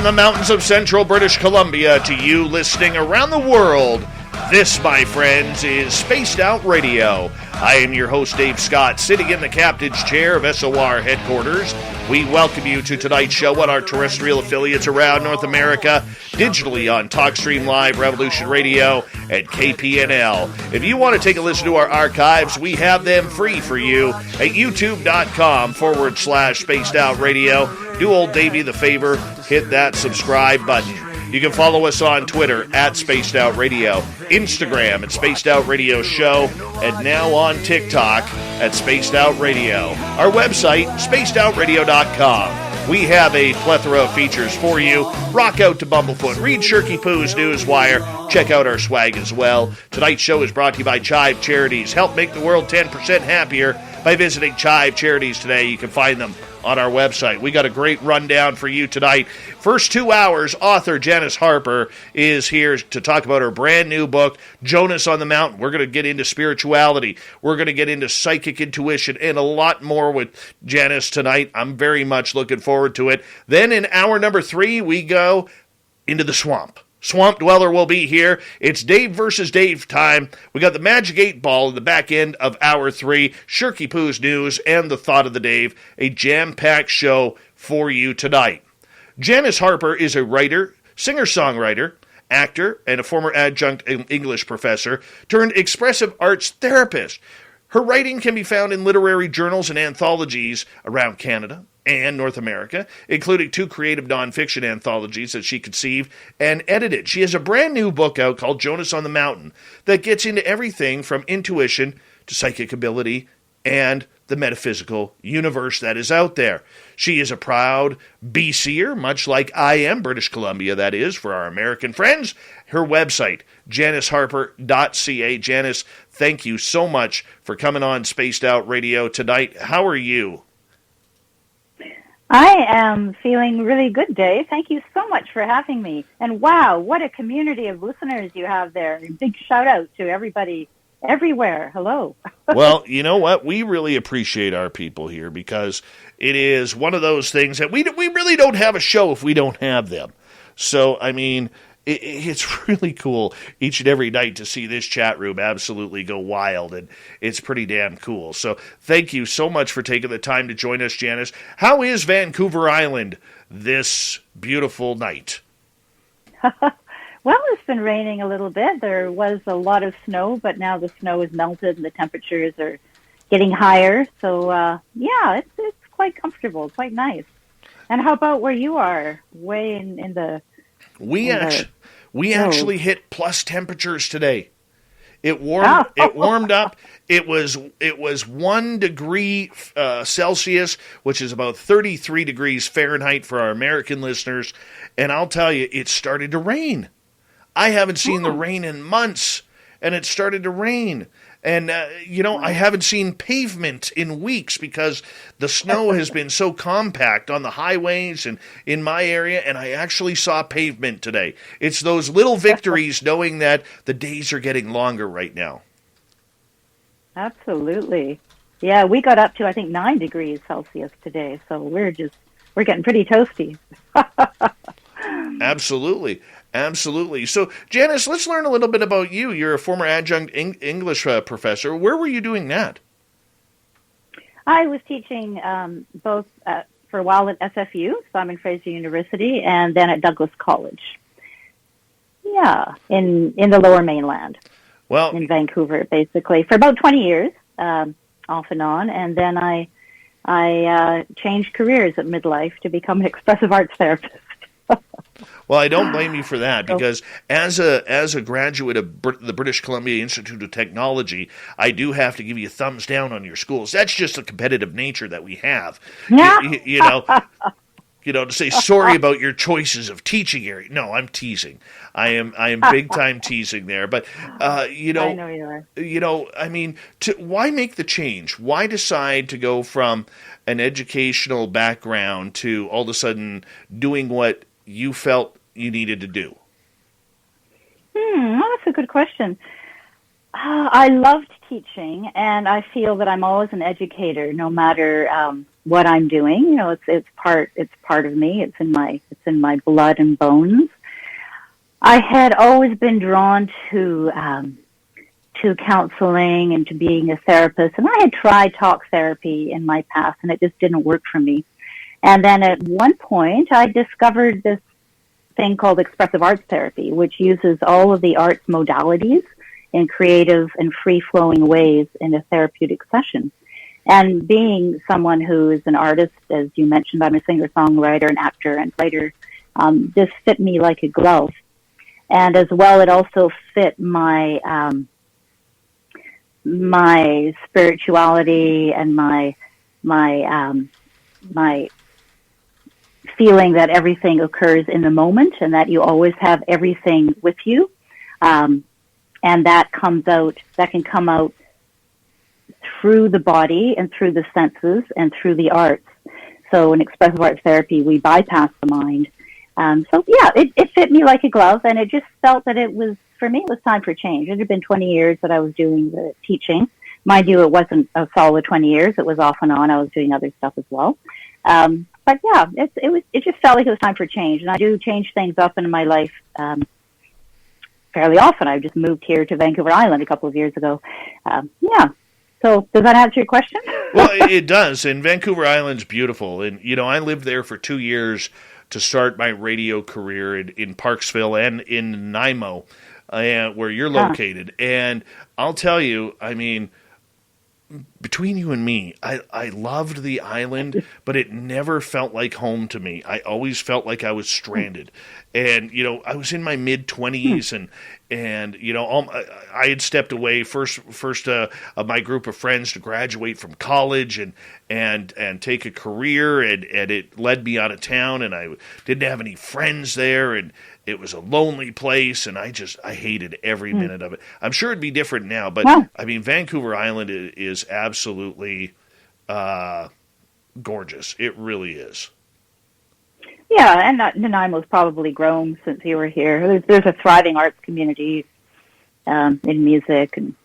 from the mountains of central British Columbia to you listening around the world. This, my friends, is Spaced Out Radio. I am your host, Dave Scott, sitting in the captain's chair of SOR headquarters. We welcome you to tonight's show on our terrestrial affiliates around North America, digitally on TalkStream Live, Revolution Radio, and KPNL. If you want to take a listen to our archives, we have them free for you at youtube.com/Spaced Out Radio. Do old Davey the favor, hit that subscribe button. You can follow us on Twitter at Spaced Out Radio, Instagram at Spaced Out Radio Show, and now on TikTok at Spaced Out Radio. Our website, spacedoutradio.com. We have a plethora of features for you. Rock out to Bumblefoot, read Shirky Poo's Newswire, check out our swag as well. Tonight's show is brought to you by Chive Charities. Help make the world 10% happier by visiting Chive Charities today. You can find them on our website. We got a great rundown for you tonight. First 2 hours, author Janis Harper is here to talk about her brand new book, Jonas on the Mountain. We're going to get into spirituality. We're going to get into psychic intuition and a lot more with Janis tonight. I'm very much looking forward to it. Then in hour number 3, we go into the swamp. Swamp Dweller will be here. It's Dave versus Dave time. We got the Magic 8 Ball in the back end of hour 3, Shirky Poo's News, and the Thought of the Dave, a jam-packed show for you tonight. Janis Harper is a writer, singer-songwriter, actor, and a former adjunct English professor turned expressive arts therapist. Her writing can be found in literary journals and anthologies around Canada and North America, including 2 creative nonfiction anthologies that she conceived and edited. She has a brand new book out called Jonas on the Mountain that gets into everything from intuition to psychic ability and the metaphysical universe that is out there. She is a proud BCer, much like I am, British Columbia, that is, for our American friends. Her website, janisharper.ca. Janis, thank you so much for coming on Spaced Out Radio tonight. How are you? I am feeling really good, Dave. Thank you so much for having me. And wow, what a community of listeners you have there. Big shout out to everybody everywhere. Hello. Well, you know what? We really appreciate our people here because it is one of those things that we really don't have a show if we don't have them. So, I mean, it's really cool each and every night to see this chat room absolutely go wild, and it's pretty damn cool. So thank you so much for taking the time to join us, Janis. How is Vancouver Island this beautiful night? Well, it's been raining a little bit. There was a lot of snow, but now the snow is melted and the temperatures are getting higher. So, yeah, it's quite comfortable, quite nice. And how about where you are, way in the... We actually hit plus temperatures today. It warmed up. It was 1 degree Celsius, which is about 33 degrees Fahrenheit for our American listeners. And I'll tell you, it started to rain. I haven't seen the rain in months, and it started to rain. And, I haven't seen pavement in weeks because the snow has been so compact on the highways and in my area, and I actually saw pavement today. It's those little victories knowing that the days are getting longer right now. Absolutely. Yeah, we got up to, I think, 9 degrees Celsius today, so we're getting pretty toasty. Absolutely. Absolutely. So, Janis, let's learn a little bit about you. You're a former adjunct English professor. Where were you doing that? I was teaching both for a while at SFU, Simon Fraser University, and then at Douglas College. Yeah, in the Lower Mainland. Well, in Vancouver, basically, for about 20 years, off and on. And then I changed careers at midlife to become an expressive arts therapist. Well, I don't blame you for that because as a graduate of the British Columbia Institute of Technology, I do have to give you a thumbs down on your schools. That's just the competitive nature that we have. You know, to say sorry about your choices of teaching area. No, I'm teasing. I am big time teasing there. But I know you are. I mean, why make the change? Why decide to go from an educational background to all of a sudden doing what you felt you needed to do? Well, that's a good question. I loved teaching, and I feel that I'm always an educator, no matter what I'm doing. You know, it's part of me. It's in my blood and bones. I had always been drawn to counseling and to being a therapist, and I had tried talk therapy in my past, and it just didn't work for me. And then at one point, I discovered this thing called expressive arts therapy, which uses all of the arts modalities in creative and free-flowing ways in a therapeutic session. And being someone who is an artist, as you mentioned, I'm a singer-songwriter, an actor, and writer, this fit me like a glove. And as well, it also fit my my spirituality and my feeling that everything occurs in the moment and that you always have everything with you. And that can come out through the body and through the senses and through the arts. So in expressive arts therapy, we bypass the mind. So yeah, it fit me like a glove, and it just felt that for me, it was time for change. It had been 20 years that I was doing the teaching. Mind you, it wasn't a solid 20 years. It was off and on. I was doing other stuff as well. But yeah, it just felt like it was time for change. And I do change things up in my life fairly often. I just moved here to Vancouver Island a couple of years ago. Yeah. So does that answer your question? Well, it does. And Vancouver Island's beautiful. And, you know, I lived there for 2 years to start my radio career in Parksville and in Nanaimo, where you're located. And I'll tell you, I mean, between you and me, I loved the island, but it never felt like home to me. I always felt like I was stranded. And, you know, I was in my mid-20s, and you know, I had stepped away first of my group of friends to graduate from college and take a career, and it led me out of town, and I didn't have any friends there, and it was a lonely place, and I hated every minute of it. I'm sure it'd be different now, but I mean, Vancouver Island is absolutely gorgeous. It really is. Yeah, and Nanaimo's probably grown since you were here. There's a thriving arts community in music and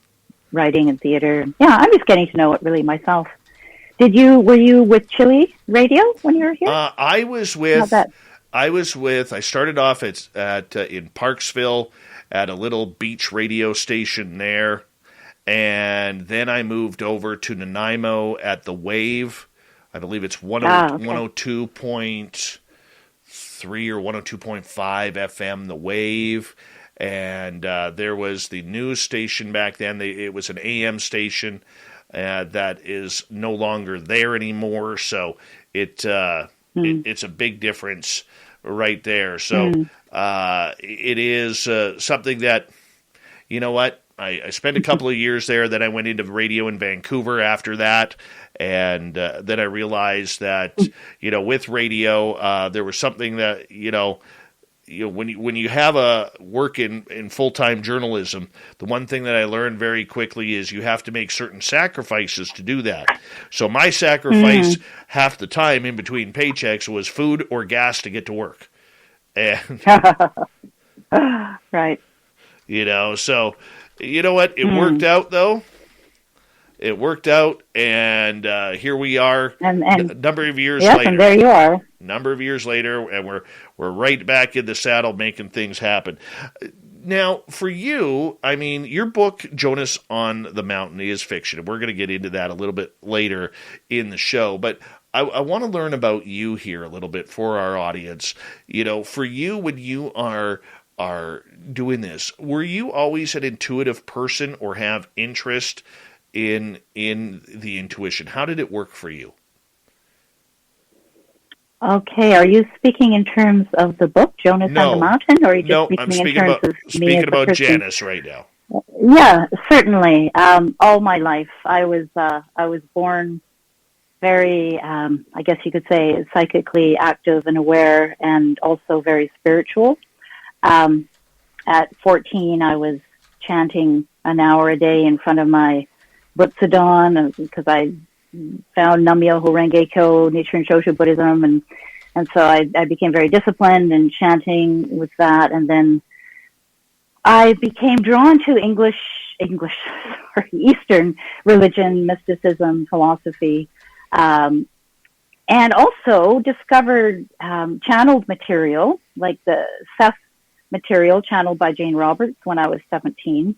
writing and theater. Yeah, I'm just getting to know it really myself. Were you with Chile Radio when you were here? I started off in Parksville at a little beach radio station there, and then I moved over to Nanaimo at the Wave. I believe it's 102.3 or 102.5 FM, the Wave. And there was the news station back then. It was an AM station that is no longer there anymore. So it's a big difference right there. So it is something that, you know what, I spent a couple of years there. Then I went into radio in Vancouver after that. And then I realized that, you know, with radio, there was something that, when you have a work in full-time journalism, the one thing that I learned very quickly is you have to make certain sacrifices to do that. So my sacrifice half the time in between paychecks was food or gas to get to work. And right. You know, so you know what? It worked out though. It worked out, and here we are. And a number of years later. And there you are. Number of years later, and we're right back in the saddle, making things happen. Now, for you, I mean, your book, Jonas on the Mountain, is fiction. We're going to get into that a little bit later in the show, but I want to learn about you here a little bit for our audience. You know, for you, when you are doing this, were you always an intuitive person or have interest in the intuition? How did it work for you? Okay, are you speaking in terms of the book, Jonas and the Mountain, or are you just speaking about Janis right now? Yeah, certainly. All my life, I was born very, I guess you could say, psychically active and aware, and also very spiritual. At 14, I was chanting an hour a day in front of my Butsudan because I found Nam-myoho Renge-kyo, Nichiren Shoshu Buddhism, and so I became very disciplined in chanting with that, and then I became drawn to English Eastern religion, mysticism, philosophy, and also discovered channeled material, like the Seth material channeled by Jane Roberts when I was 17,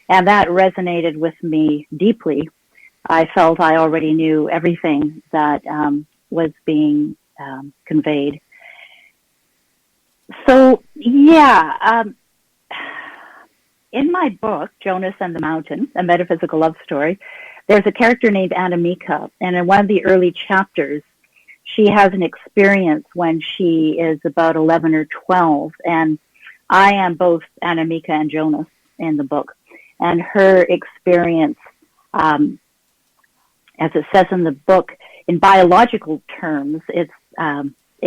and that resonated with me deeply. I felt I already knew everything that was being conveyed. So, yeah, in my book, Jonas and the Mountain, A Metaphysical Love Story, there's a character named Anamika, and in one of the early chapters, she has an experience when she is about 11 or 12, and I am both Anamika and Jonas in the book. And her experience, as it says in the book, in biological terms, it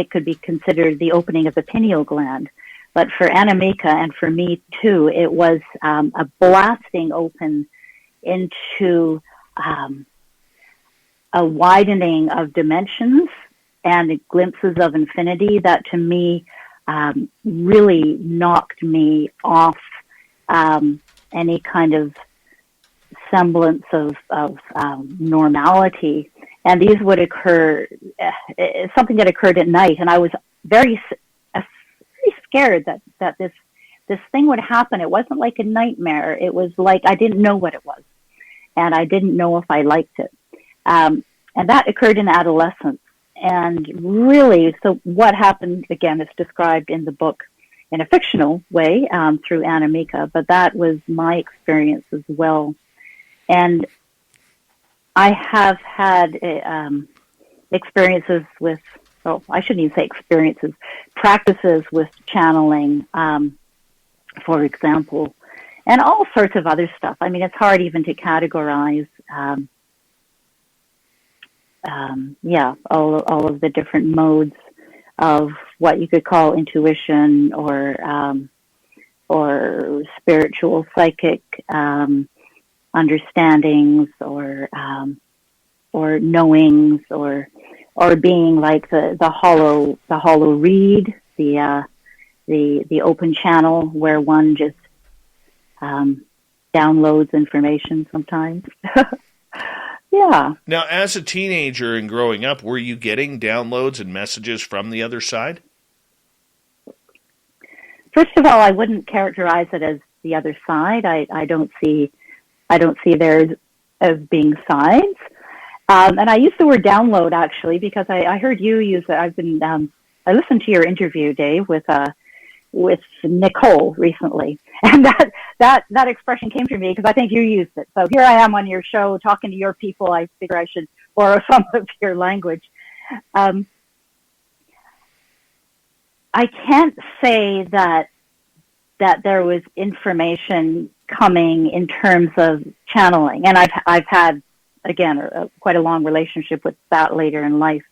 could be considered the opening of the pineal gland. But for Anamika and for me too, it was a blasting open into a widening of dimensions and glimpses of infinity that to me really knocked me off any kind of semblance of normality. And these would occur, something that occurred at night, and I was very scared that this thing would happen. It wasn't like a nightmare. It was like I didn't know what it was, and I didn't know if I liked it. And that occurred in adolescence. And really, so what happened, again, is described in the book in a fictional way through Anamika, but that was my experience as well. And I have had experiences with, well, I shouldn't even say experiences, practices with channeling, for example, and all sorts of other stuff. I mean, it's hard even to categorize, all of the different modes of what you could call intuition or spiritual, psychic understandings or knowings or being like the hollow reed, the open channel where one just downloads information sometimes. Yeah. Now, as a teenager and growing up, were you getting downloads and messages from the other side? First of all, I wouldn't characterize it as the other side. I don't see there as being sides. And I use the word download actually because I heard you use it. I listened to your interview, Dave, with Nicole recently, and that expression came to me because I think you used it. So here I am on your show talking to your people. I figure I should borrow some of your language. I can't say that there was information coming in terms of channeling, and I've had again quite a long relationship with that later in life.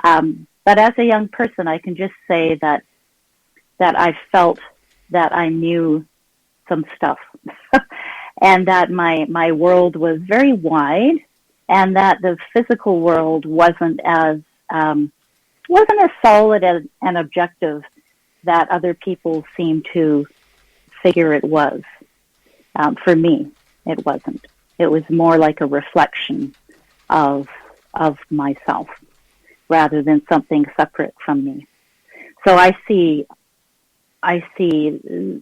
But as a young person, I can just say that I felt that I knew some stuff and that my world was very wide and that the physical world wasn't as solid and objective that other people seem to figure it was. For me, it wasn't. It was more like a reflection of myself rather than something separate from me. So I see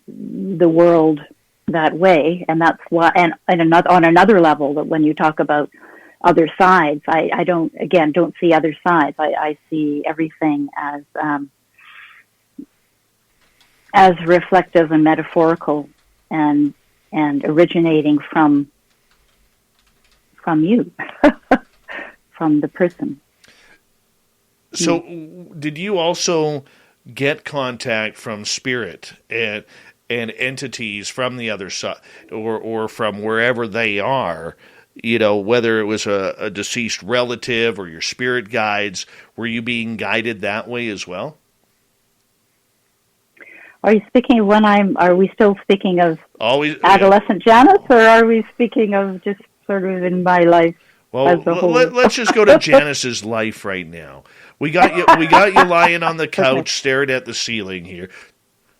the world that way, and that's why. And on another level, that when you talk about other sides, I don't see other sides. I see everything as reflective and metaphorical, and originating from you, from the person. So, did you also get contact from spirit and entities from the other side, or from wherever they are? You know, whether it was a deceased relative or your spirit guides, were you being guided that way as well? Are you speaking are we still speaking of always adolescent Janis, or are we speaking of just sort of in my life as a whole? Let's just go to Janis's life right now. We got you lying on the couch, okay, staring at the ceiling here.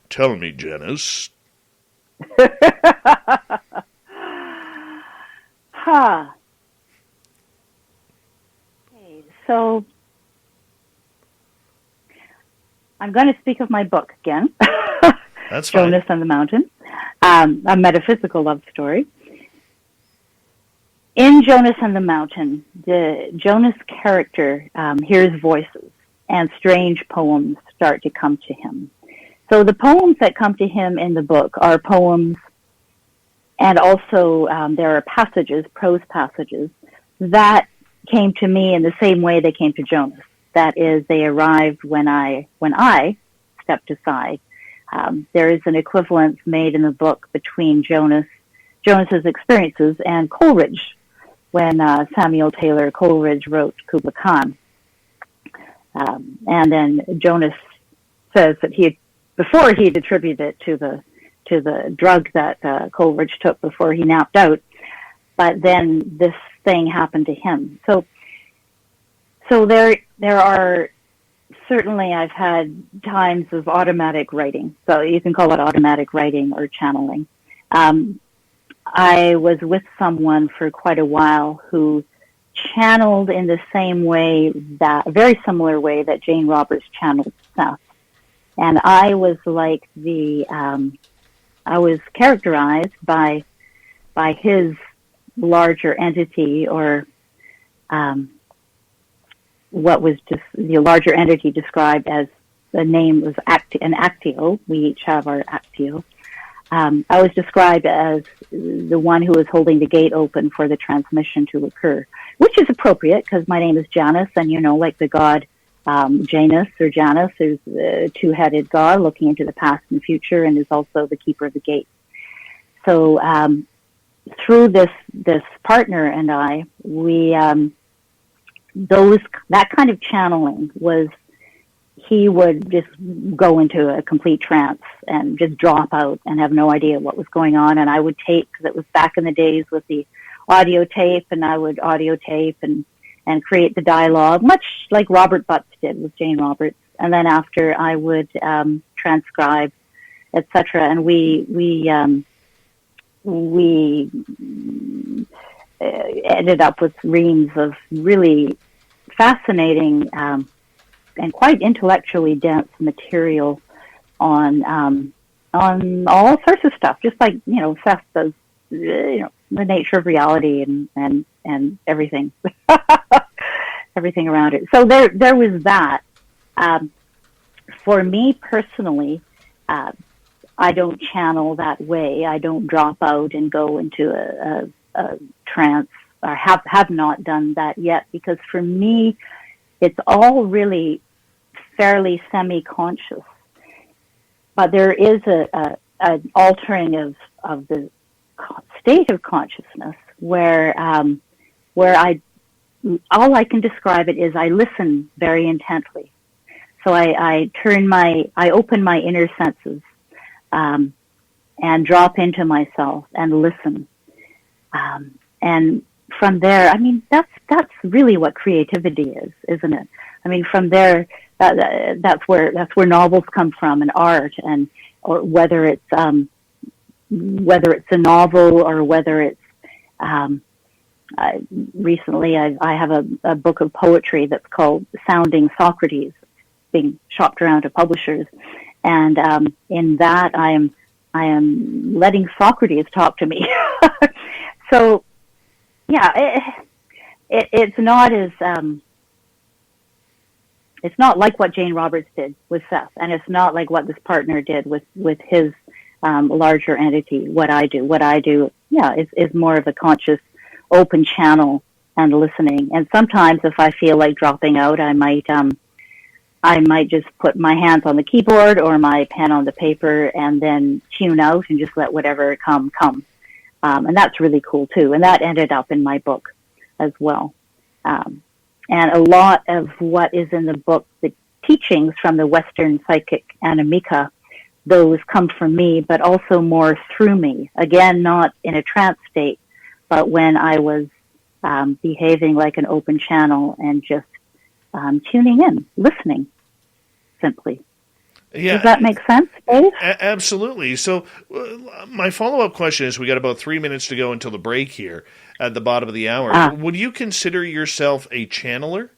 Tell me, Janis. Huh. Okay, so I'm going to speak of my book again. That's fine. Jonas and the Mountain, a metaphysical love story. In Jonas and the Mountain, the Jonas character hears voices, and strange poems start to come to him. So the poems that come to him in the book are poems, and also there are passages, prose passages, that came to me in the same way they came to Jonas. That is, they arrived when I stepped aside. There is an equivalence made in the book between Jonas's experiences and Coleridge, when Samuel Taylor Coleridge wrote Kubla Khan. And then Jonas says that before he'd attributed it to the drug that Coleridge took before he napped out, but then this thing happened to him. So there are certainly, I've had times of automatic writing. So you can call it automatic writing or channeling. I was with someone for quite a while who channeled in the same way, a very similar way that Jane Roberts channeled Seth. And I was like I was characterized by his larger entity, or what was just the larger entity described as, the name was an actio. We each have our actio. I was described as the one who was holding the gate open for the transmission to occur, which is appropriate because my name is Janis, and like the god Janus or Janus is a two-headed god looking into the past and future, and is also the keeper of the gate. So through this partner and I, we that kind of channeling was, he would just go into a complete trance and just drop out and have no idea what was going on. And I would tape, because it was back in the days with the audio tape, and I would audio tape and create the dialogue, much like Robert Butts did with Jane Roberts. And then after, I would transcribe, etc. And we ended up with reams of really fascinating and quite intellectually dense material on all sorts of stuff, just like Seth does, the nature of reality and everything, everything around it. So there was that. For me personally, I don't channel that way. I don't drop out and go into a trance, or have not done that yet, because for me, it's all really fairly semi-conscious. But there is an altering of the state of consciousness where all I can describe it is I listen very intently. So I open my inner senses and drop into myself and listen. And from there, that's really what creativity is, isn't it? From there, that's where novels come from, and art, or whether it's a novel, or whether it's recently I have a book of poetry that's called Sounding Socrates, being shopped around to publishers, and in that I am letting Socrates talk to me. So yeah, it's not as it's not like what Jane Roberts did with Seth, and it's not like what this partner did with his larger entity. What I do, yeah, is more of a conscious, open channel and listening. And sometimes, if I feel like dropping out, I might just put my hands on the keyboard or my pen on the paper and then tune out and just let whatever come. And that's really cool too. And that ended up in my book as well. And a lot of what is in the book, the teachings from the Western psychic Anamika, those come from me, but also more through me. Again, not in a trance state, but when I was behaving like an open channel and just tuning in, listening, simply. Yeah. Does that make sense, Dave? Absolutely. So my follow-up question is, we got about 3 minutes to go until the break here at the bottom of the hour. Would you consider yourself a channeler?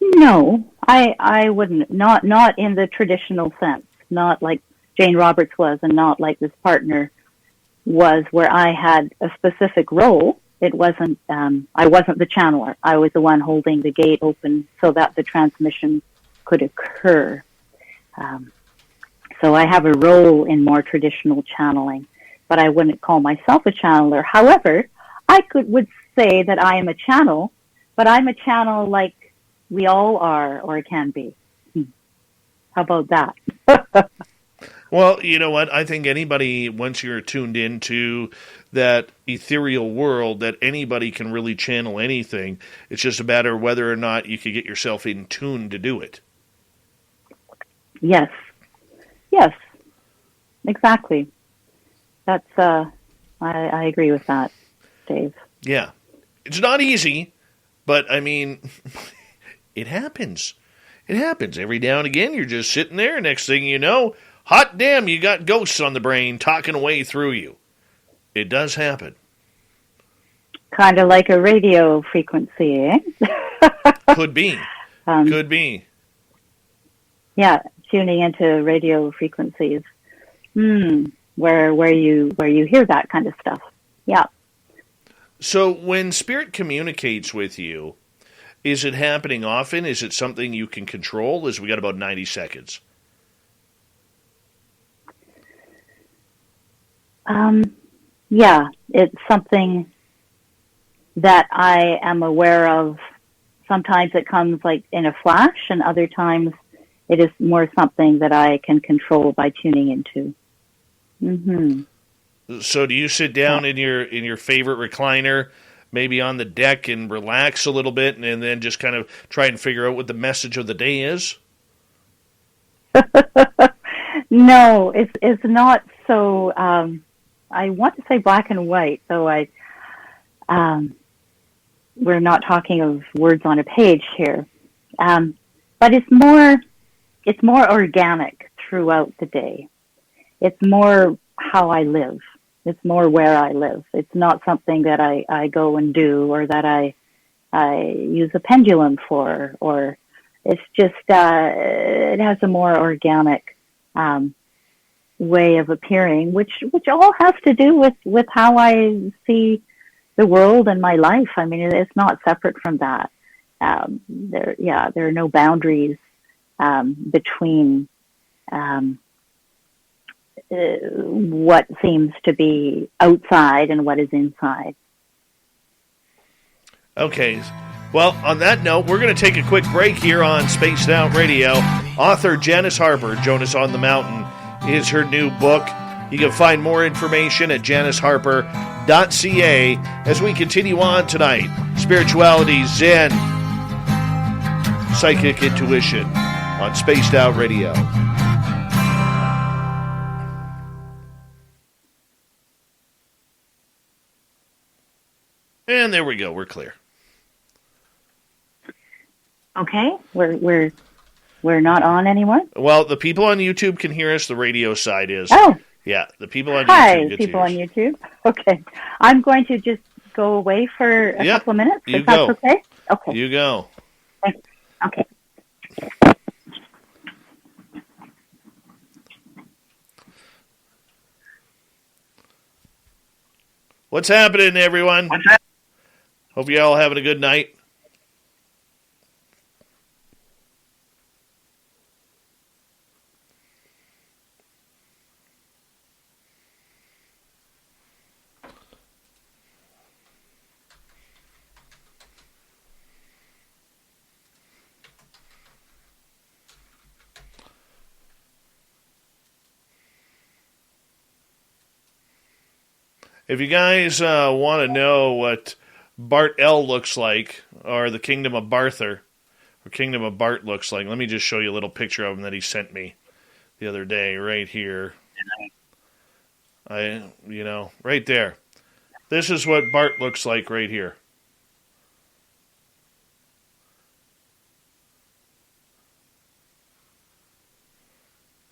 No, I wouldn't. Not in the traditional sense. Not like Jane Roberts was, and not like this partner was, where I had a specific role. It wasn't. I wasn't the channeler. I was the one holding the gate open so that the transmission could occur. So I have a role in more traditional channeling, but I wouldn't call myself a channeler. However, would say that I am a channel, but I'm a channel like we all are or can be. How about that? Well, you know what? I think anybody, once you're tuned into that ethereal world, that anybody can really channel anything. It's just a matter of whether or not you can get yourself in tune to do it. Yes, exactly. That's I agree with that, Dave. Yeah, it's not easy, but I mean, it happens. It happens every now and again. You're just sitting there. Next thing you know, hot damn, you got ghosts on the brain talking away through you. It does happen. Kind of like a radio frequency, eh? Could be. Could be. Yeah, tuning into radio frequencies, where you hear that kind of stuff. Yeah. So when spirit communicates with you, is it happening often? Is it something you can control? As we got about 90 seconds. Yeah, it's something that I am aware of. Sometimes it comes like in a flash, and other times it is more something that I can control by tuning into. Mm-hmm. So do you sit down in your favorite recliner, maybe on the deck, and relax a little bit, and then just kind of try and figure out what the message of the day is? No, it's not so. I want to say black and white, so we're not talking of words on a page here, but it's more organic throughout the day. It's more how I live. It's more where I live. It's not something that I go and do, or that I use a pendulum for, or it's just it has a more organic way of appearing, which all has to do with how I see the world and my life. I mean, it's not separate from that. There are no boundaries between what seems to be outside and what is inside. Okay. Well, on that note, we're going to take a quick break here on Spaced Out Radio. Author Janis Harper, Jonas On the Mountain, is her new book. You can find more information at janisharper.ca as we continue on tonight. Spirituality, Zen, psychic intuition on Spaced Out Radio. And there we go. We're clear. Okay, we're not on anymore. Well, the people on YouTube can hear us. The radio side is. Oh, yeah. The people on YouTube. Hi, people on YouTube. Okay, I'm going to just go away for a couple of minutes. You if that's go. Okay. Okay. You go. Thanks. Okay. What's happening, everyone? Hope you all having a good night. If you guys want to know what Bart L looks like, or the Kingdom of Barther, or Kingdom of Bart looks like, let me just show you a little picture of him that he sent me the other day, right here. Right there. This is what Bart looks like right here.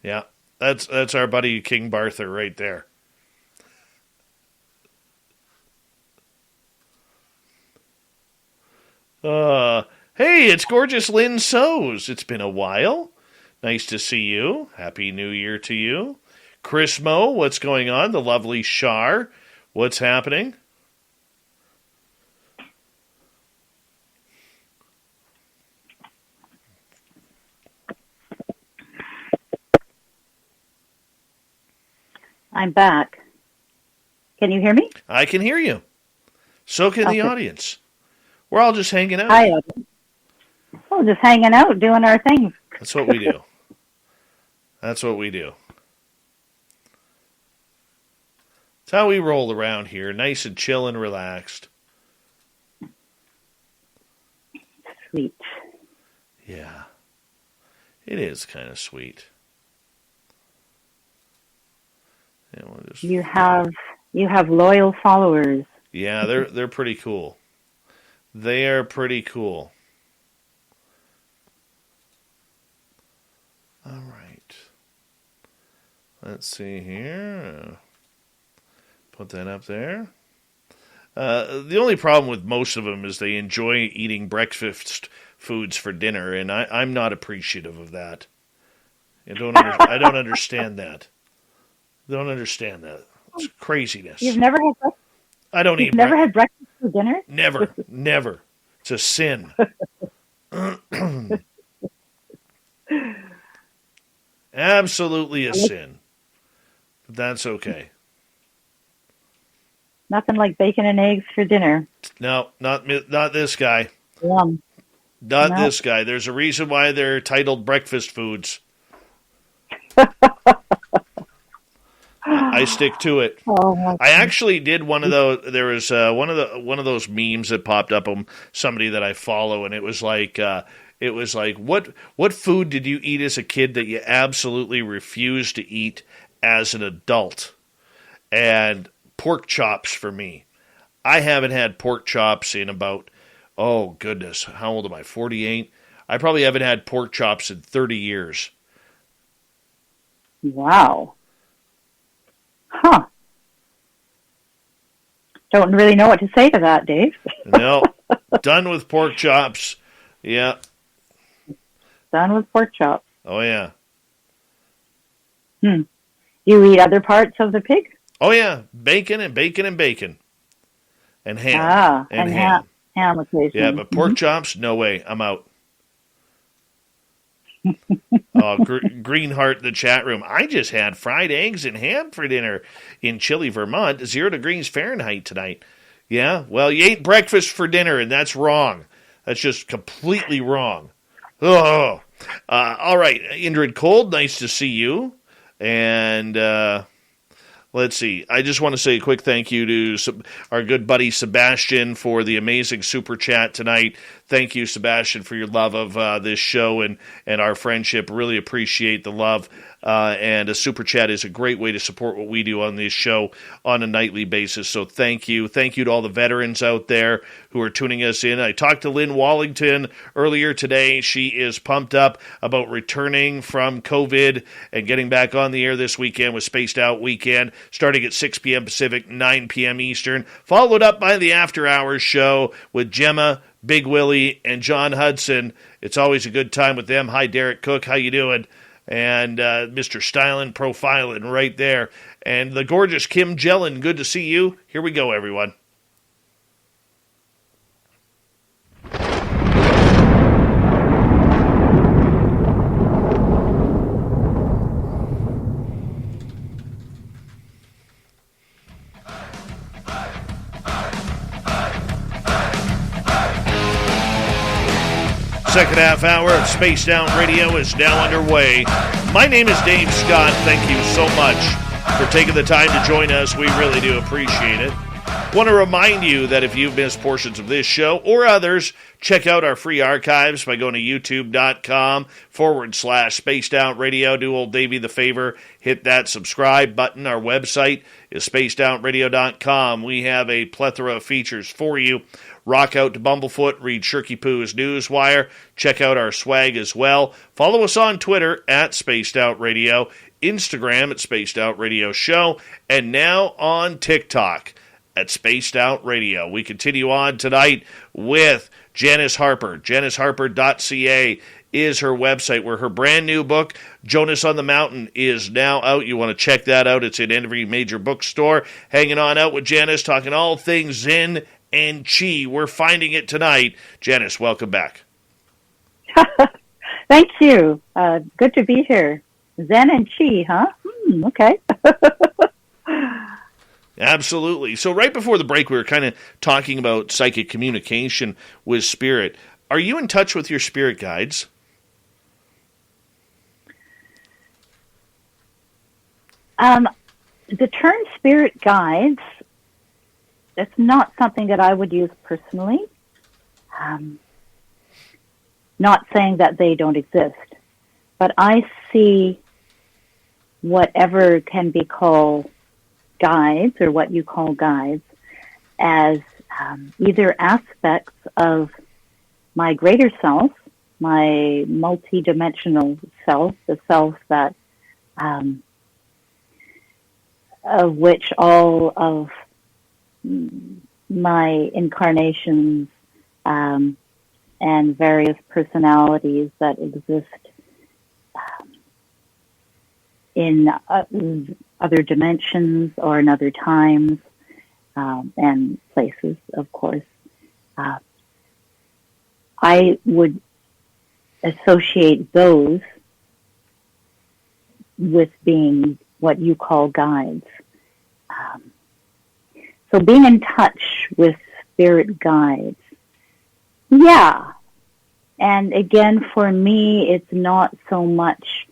Yeah, that's our buddy King Barther right there. Hey, it's gorgeous Lynn Sows. It's been a while. Nice to see you. Happy New Year to you. Chris Mo, what's going on? The lovely Shar, what's happening? I'm back. Can you hear me? I can hear you. So can the audience. We're all just hanging out. Hi, audience. Oh, just hanging out, doing our thing. That's what we do. That's what we do. It's how we roll around here, nice and chill and relaxed. Sweet. Yeah. It is kind of sweet. Yeah, we'll just... You have loyal followers. Yeah, they're pretty cool. They are pretty cool. All right. Let's see here. Put that up there. The only problem with most of them is they enjoy eating breakfast foods for dinner, and I'm not appreciative of that. I don't understand that. I don't understand that. It's craziness. You've never had breakfast? I don't eat. You've never had breakfast for dinner? Never. It's a sin. Absolutely a sin. But that's okay. Nothing like bacon and eggs for dinner. No, not this guy. Yum. Not this guy. There's a reason why they're titled breakfast foods. I stick to it. Oh, I actually did one of those. There was one of those memes that popped up on somebody that I follow, and it was like, what food did you eat as a kid that you absolutely refused to eat as an adult? And pork chops for me. I haven't had pork chops in about, oh goodness, how old am I? 48. I probably haven't had pork chops in 30 years. Wow. Huh. Don't really know what to say to that, Dave. No. Done with pork chops. Yeah. Done with pork chops. Oh, yeah. You eat other parts of the pig? Oh, yeah. Bacon and bacon and bacon. And ham. Ah, and ham. Ham occasionally. Yeah, but pork chops, no way. I'm out. Greenheart in the chat room. I just had fried eggs and ham for dinner in chilly Vermont. 0 degrees Fahrenheit tonight. Yeah, well, you ate breakfast for dinner, and that's wrong. That's just completely wrong. Oh, all right, Indrid Cold, nice to see you. And let's see. I just want to say a quick thank you to our good buddy Sebastian for the amazing super chat tonight. Thank you, Sebastian, for your love of this show and our friendship. Really appreciate the love. And a super chat is a great way to support what we do on this show on a nightly basis. So thank you. Thank you to all the veterans out there who are tuning us in. I talked to Lynn Wallington earlier today. She is pumped up about returning from COVID and getting back on the air this weekend with Spaced Out Weekend, starting at 6 p.m. Pacific, 9 p.m. Eastern, followed up by the After Hours show with Gemma, Big Willie, and John Hudson. It's always a good time with them. Hi, Derek Cook. How you doing? And Mr. Stylin' Profiling right there. And the gorgeous Kim Jellin. Good to see you. Here we go, everyone. Second half hour of Spaced Out Radio is now underway. My name is Dave Scott. Thank you so much for taking the time to join us. We really do appreciate it. Want to remind you that if you've missed portions of this show or others, check out our free archives by going to youtube.com/Spaced Out Radio. Do old Davey the favor, hit that subscribe button. Our website is spacedoutradio.com. We have a plethora of features for you. Rock out to Bumblefoot, read Shirky Poo's Newswire, check out our swag as well. Follow us on Twitter at Spaced Out Radio, Instagram at Spaced Out Radio Show, and now on TikTok at Spaced Out Radio. We continue on tonight with Janis Harper. janisharper.ca is her website, where her brand new book, Jonas On the Mountain, is now out. You want to check that out. It's in every major bookstore. Hanging on out with Janis, talking all things Zen and Chi. We're finding it tonight. Janis, welcome back. Thank you. Good to be here. Zen and Chi, huh? Okay. Absolutely. So right before the break, we were kind of talking about psychic communication with spirit. Are you in touch with your spirit guides? The term spirit guides, that's not something that I would use personally. Not saying that they don't exist, but I see whatever can be called guides, or what you call guides, as either aspects of my greater self, my multidimensional self, the self that of which all of my incarnations and various personalities that exist in other dimensions or in other times and places, of course. I would associate those with being what you call guides. So being in touch with spirit guides, yeah. And again, for me, it's not so much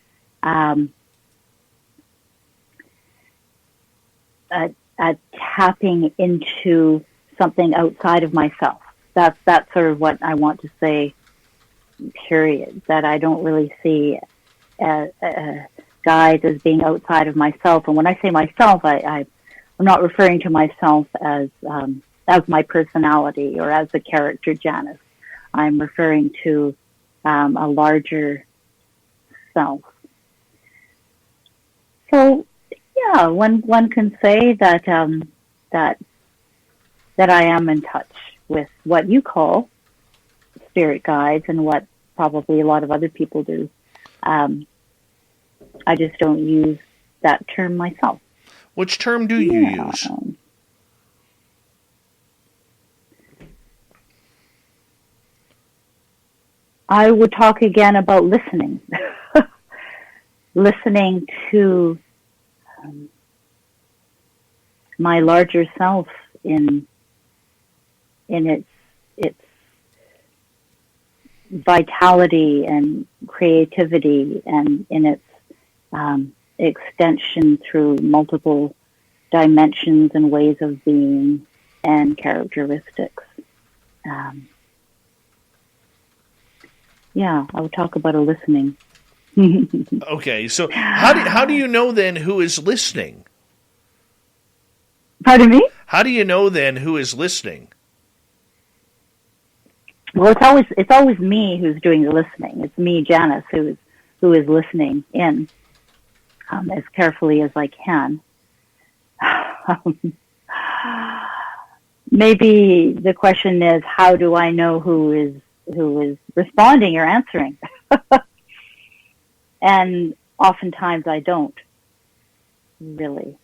tapping into something outside of myself. That's sort of what I want to say, period. That I don't really see guides as being outside of myself. And when I say myself, I'm not referring to myself as my personality or as the character Janis. I'm referring to a larger self. So, yeah, one can say that that I am in touch with what you call spirit guides, and what probably a lot of other people do. I just don't use that term myself. Which term do you use? I would talk again about listening. Listening to my larger self in its vitality and creativity, and in its extension through multiple dimensions and ways of being and characteristics. Yeah, I would talk about a listening. Okay, so how do you know then who is listening? Pardon me? How do you know then who is listening? Well, it's always me who's doing the listening. It's me, Janis, who is listening in as carefully as I can. Maybe the question is, how do I know who is responding or answering? And oftentimes I don't really.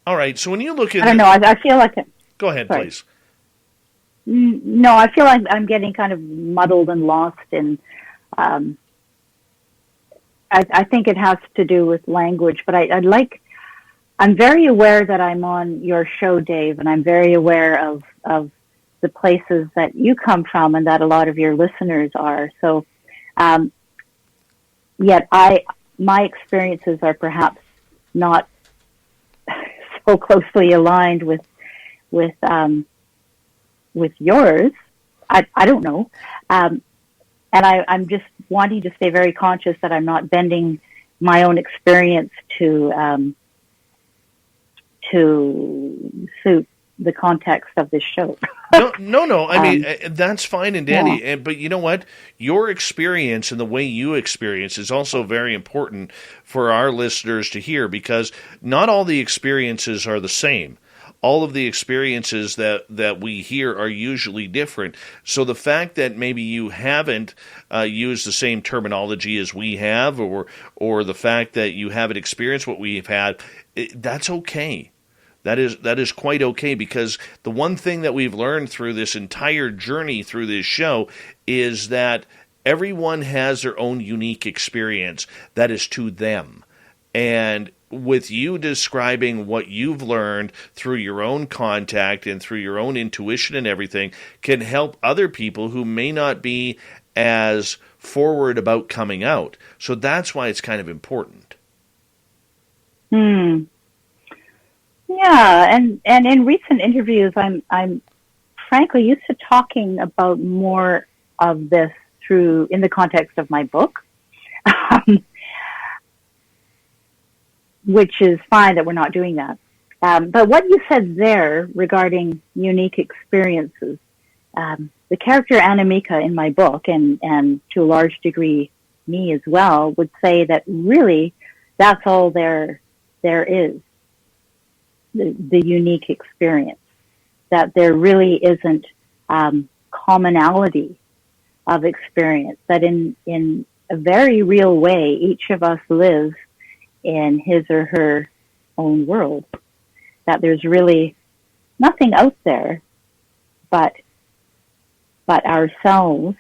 All right. So when you look at, I don't know. I feel like it. Go ahead, Sorry. Please. No, I feel like I'm getting kind of muddled and lost in. I think it has to do with language, but I'm very aware that I'm on your show, Dave, and I'm very aware of the places that you come from and that a lot of your listeners are. So, yet my experiences are perhaps not so closely aligned with yours. I don't know. And I'm just wanting to stay very conscious that I'm not bending my own experience to suit the context of this show. No. I mean, that's fine and dandy. Yeah. But you know what? Your experience and the way you experience is also very important for our listeners to hear, because not all the experiences are the same. All of the experiences that we hear are usually different. So the fact that maybe you haven't used the same terminology as we have, or the fact that you haven't experienced what we've had, that's okay. That is quite okay, because the one thing that we've learned through this entire journey through this show is that everyone has their own unique experience that is to them. And with you describing what you've learned through your own contact and through your own intuition and everything can help other people who may not be as forward about coming out. So that's why it's kind of important. Yeah, and in recent interviews, I'm frankly used to talking about more of this in the context of my book, which is fine that we're not doing that. But what you said there regarding unique experiences, the character Anamika in my book, and to a large degree me as well, would say that really that's all there is. The unique experience, that there really isn't commonality of experience, that in a very real way, each of us lives in his or her own world, that there's really nothing out there but ourselves,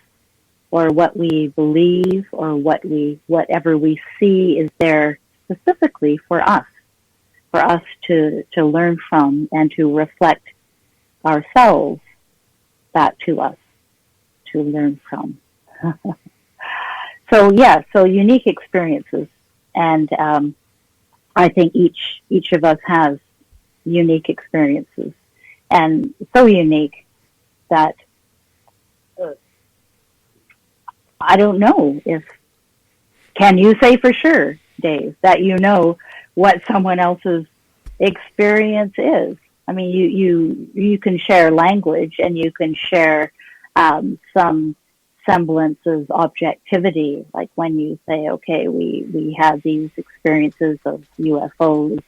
or what we believe, or whatever we see is there specifically for us to learn from and to reflect ourselves back to us to learn from. So unique experiences, and I think each of us has unique experiences, and so unique that I don't know can you say for sure, Dave, that you know what someone else's experience is? I mean, you can share language, and you can share some semblance of objectivity, like when you say, okay, we have these experiences of UFOs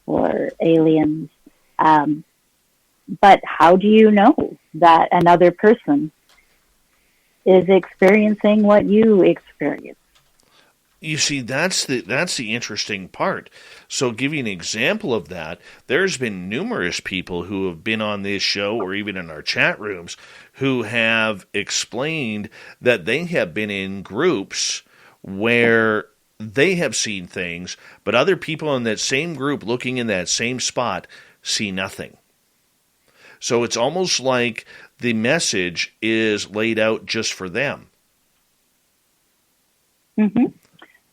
or aliens. But how do you know that another person is experiencing what you experience? You see, that's the interesting part. So, I'll give you an example of that. There's been numerous people who have been on this show, or even in our chat rooms, who have explained that they have been in groups where they have seen things, but other people in that same group looking in that same spot see nothing. So it's almost like the message is laid out just for them. Mm-hmm.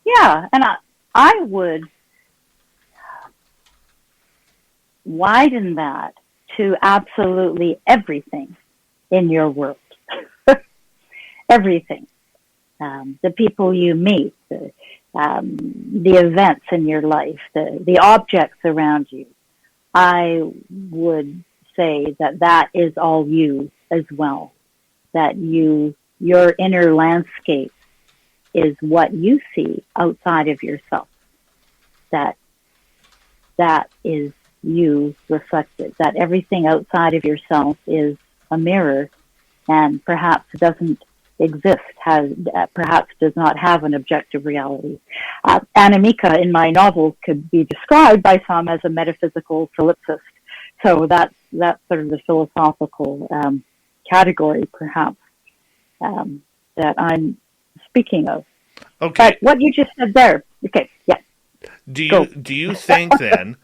Yeah, and I would widen that to absolutely everything in your world. Everything. The people you meet, the events in your life, the objects around you. I would say that is all you as well. That your inner landscape is what you see outside of yourself. That is you reflected. That everything outside of yourself is a mirror, and perhaps doesn't exist, perhaps does not have an objective reality. Anamika in my novel could be described by some as a metaphysical solipsist. So that's sort of the philosophical category, perhaps, that I'm speaking of. Okay. But what you just said there, okay, yeah. Do you think then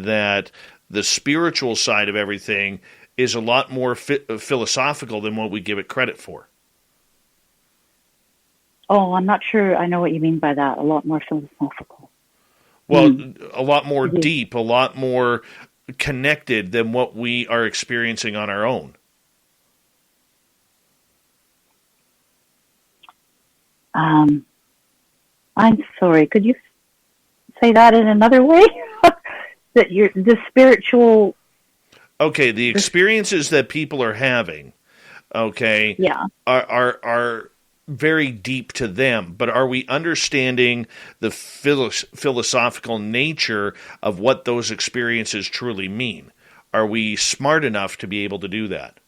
that the spiritual side of everything is a lot more philosophical than what we give it credit for? Oh, I'm not sure I know what you mean by that. A lot more philosophical. Well, a lot more deep, a lot more connected than what we are experiencing on our own. I'm sorry. Could you say that in another way? That the spiritual. Okay, the experiences that people are having, okay, Yeah. are very deep to them, but are we understanding the philosophical nature of what those experiences truly mean? Are we smart enough to be able to do that?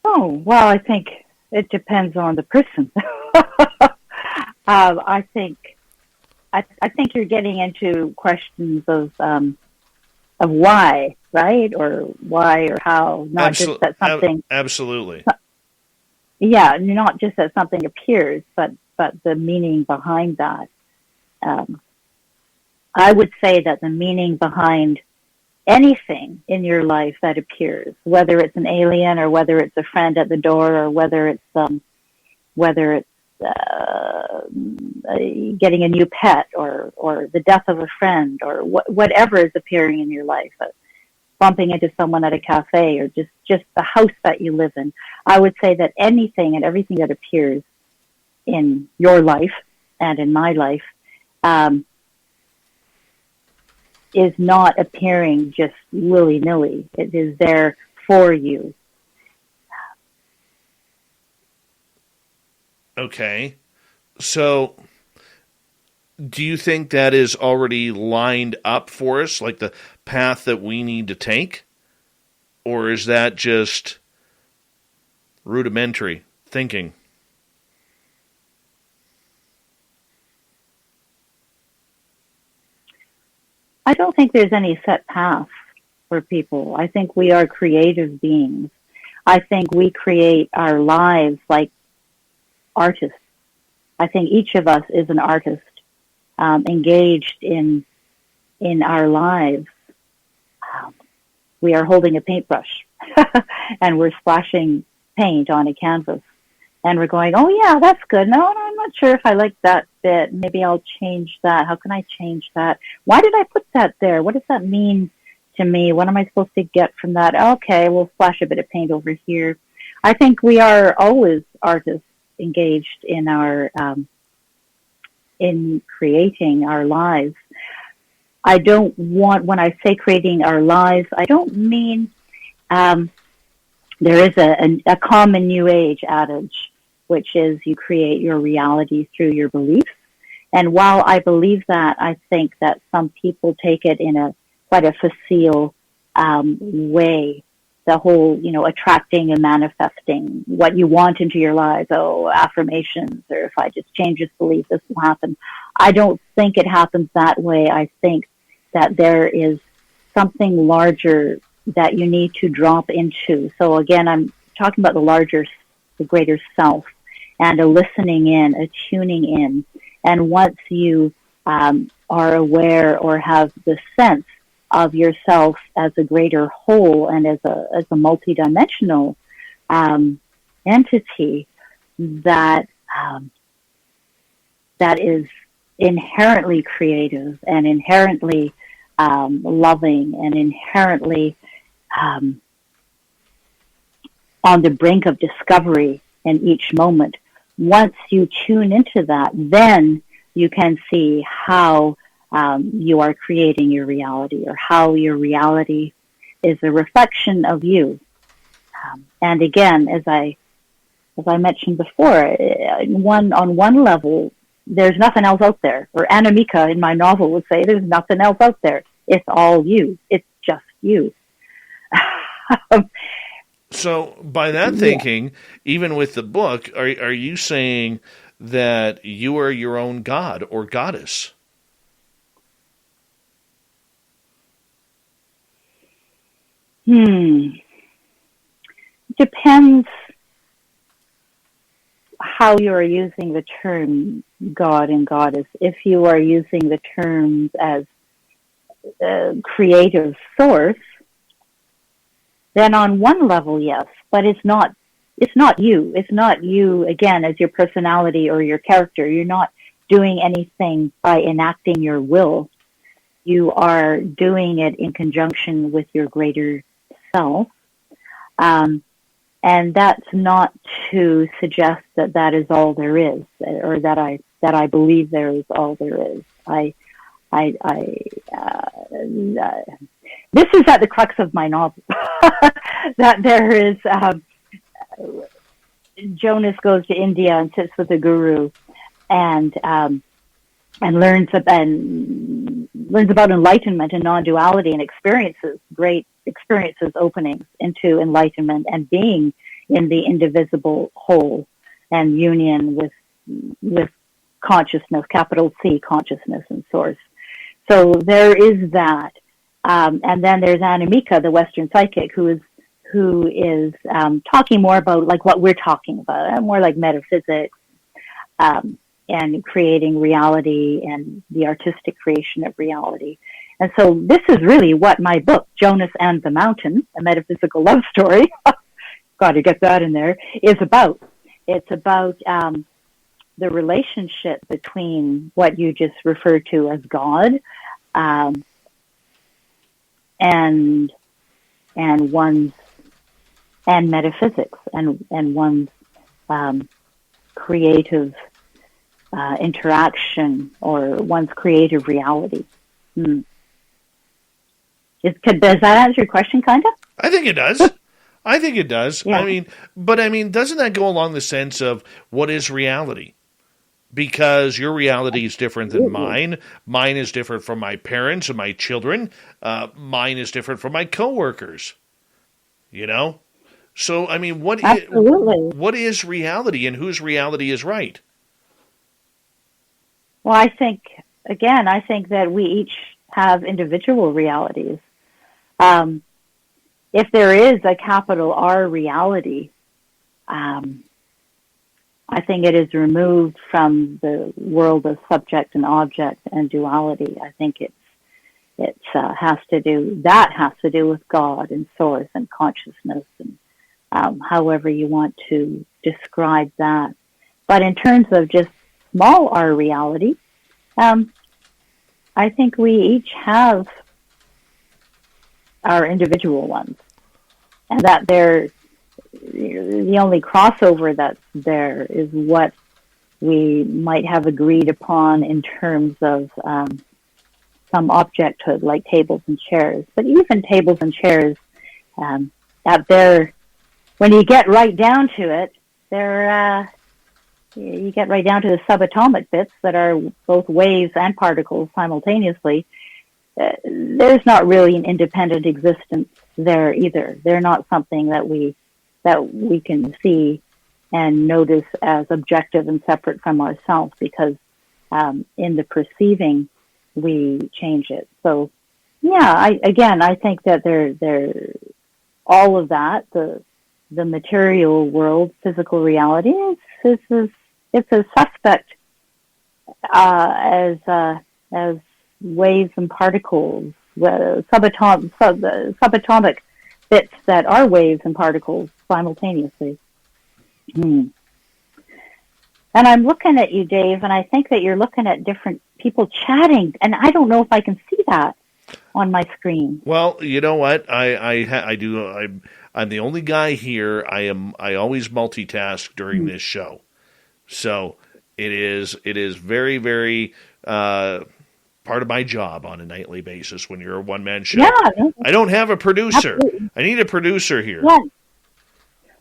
Oh, well, I think it depends on the person. I think you're getting into questions of why, right? Or why or how, not just that something. Absolutely. Yeah, not just that something appears, but the meaning behind that. I would say that the meaning behind anything in your life that appears, whether it's an alien or whether it's a friend at the door or whether it's getting a new pet or the death of a friend or whatever is appearing in your life, bumping into someone at a cafe or just the house that you live in. I would say that anything and everything that appears in your life and in my life is not appearing just willy-nilly. It is there for you. Okay. So do you think that is already lined up for us, like the path that we need to take? Or is that just rudimentary thinking? I don't think there's any set path for people. I think we are creative beings. I think we create our lives like artists. I think each of us is an artist, engaged in our lives. We are holding a paintbrush and we're splashing paint on a canvas. And we're going, oh yeah, that's good. No, I'm not sure if I like that bit. Maybe I'll change that. How can I change that? Why did I put that there? What does that mean to me? What am I supposed to get from that? Okay, we'll splash a bit of paint over here. I think we are always artists engaged in our in creating our lives. I don't want, when I say creating our lives, I don't mean there is a common New Age adage, which is you create your reality through your beliefs. And while I believe that, I think that some people take it in quite a facile way. The whole, attracting and manifesting what you want into your lives. Oh, affirmations, or if I just change this belief, this will happen. I don't think it happens that way. I think that there is something larger that you need to drop into. So again, I'm talking about the greater self, and a listening in, a tuning in. And once you are aware or have the sense of yourself as a greater whole and as a multidimensional entity that is inherently creative and inherently loving and inherently on the brink of discovery in each moment. Once you tune into that, then you can see how you are creating your reality, or how your reality is a reflection of you. And again, as I mentioned before, on one level, there's nothing else out there. Or Anamika in my novel would say, there's nothing else out there. It's all you. It's just you. So by that thinking, even with the book, are you saying that you are your own god or goddess? Depends how you are using the term God and Goddess. If you are using the terms as creative source, then on one level, yes, but it's not you. It's not you, again, as your personality or your character. You're not doing anything by enacting your will. You are doing it in conjunction with your greater self. And that's not to suggest that that is all there is, or that I believe there is all there is. This is at the crux of my novel, that there is, Jonas goes to India and sits with the guru and learns about enlightenment and non-duality, and experiences great experiences openings into enlightenment and being in the indivisible whole and union with consciousness, capital C, consciousness and source. So there is that. And then there's Anamika, the Western psychic, who is talking more about like what we're talking about, more like metaphysics, and creating reality and the artistic creation of reality. And so this is really what my book, Jonas and the Mountain, a metaphysical love story, got to get that in there, is about. It's about the relationship between what you just referred to as God, and metaphysics and one's creative interaction, or one's creative reality. Does that answer your question, kind of? I think it does. I think it does. Yeah. I mean, doesn't that go along the sense of what is reality? Because your reality is different than mine. Mine is different from my parents and my children. Mine is different from my coworkers. You know? So, I mean, what is reality, and whose reality is right? Well, I think that we each have individual realities. If there is a capital R reality, I think it is removed from the world of subject and object and duality. I think it has to do with God and source and consciousness, and however you want to describe that. But in terms of just small R reality, I think we each have our individual ones, and that the only crossover that's there is what we might have agreed upon in terms of some objecthood, like tables and chairs. But even tables and chairs, when you get right down to it, you get right down to the subatomic bits that are both waves and particles simultaneously. There's not really an independent existence there either. They're not something that we can see and notice as objective and separate from ourselves, because in the perceiving we change it. So yeah, I think that there all of that, the material world, physical reality, it's a suspect as waves and particles, subatomic bits that are waves and particles simultaneously. And I'm looking at you, Dave, and I think that you're looking at different people chatting, and I don't know if I can see that on my screen. Well, you know what? I do. I'm the only guy here. I always multitask during this show, so it is very, very part of my job on a nightly basis when you're a one-man show. Yeah, I don't have a producer. Absolutely. I need a producer here. Yeah.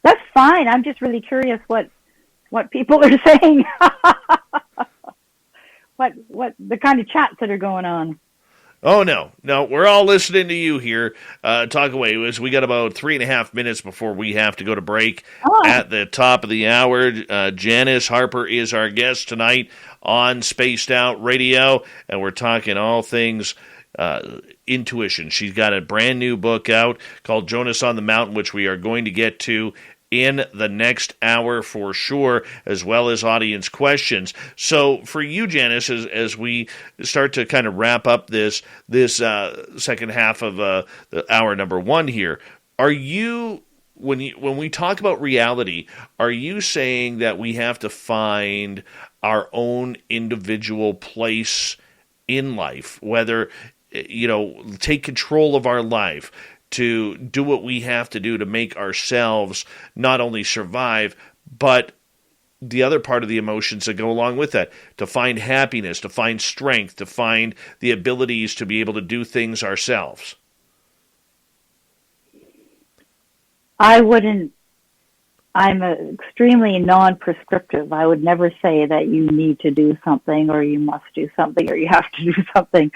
That's fine. I'm just really curious what people are saying. what the kind of chats that are going on. Oh, no, we're all listening to you here. Talk away. We got about 3.5 minutes before we have to go to break. At the top of the hour. Janis Harper is our guest tonight on Spaced Out Radio, and we're talking all things intuition. She's got a brand new book out called Jonas on the Mountain, which we are going to get to in the next hour for sure, as well as audience questions. So for you, Janis, as we start to kind of wrap up this second half of the hour number one here, are you, when we talk about reality, are you saying that we have to find our own individual place in life, whether, take control of our life, to do what we have to do to make ourselves not only survive, but the other part of the emotions that go along with that, to find happiness, to find strength, to find the abilities to be able to do things ourselves. I'm extremely non-prescriptive. I would never say that you need to do something or you must do something or you have to do something.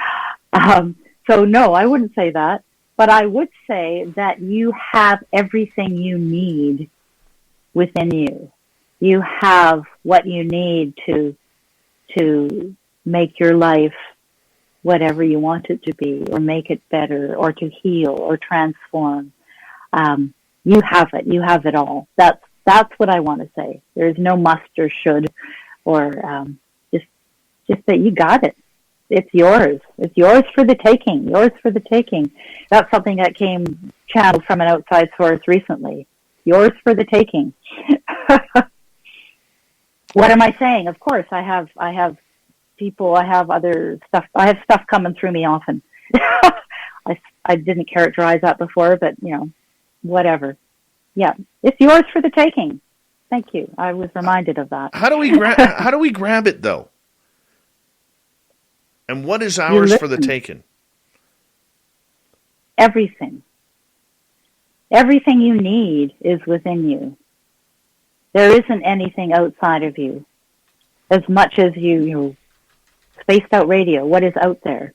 So no, I wouldn't say that. But I would say that you have everything you need within you. You have what you need to make your life whatever you want it to be, or make it better, or to heal, or transform. You have it. You have it all. That's what I want to say. There's no must or should, or just that you got it. It's yours. It's yours for the taking. Yours for the taking. That's something that came channeled from an outside source recently. Yours for the taking. What am I saying? Of course, I have people. I have other stuff. I have stuff coming through me often. I didn't characterize that before, but whatever. Yeah, it's yours for the taking. Thank you. I was reminded of that. How do we grab it though? And what is ours for the taking? Everything. Everything you need is within you. There isn't anything outside of you. As much as you spaced out radio, what is out there?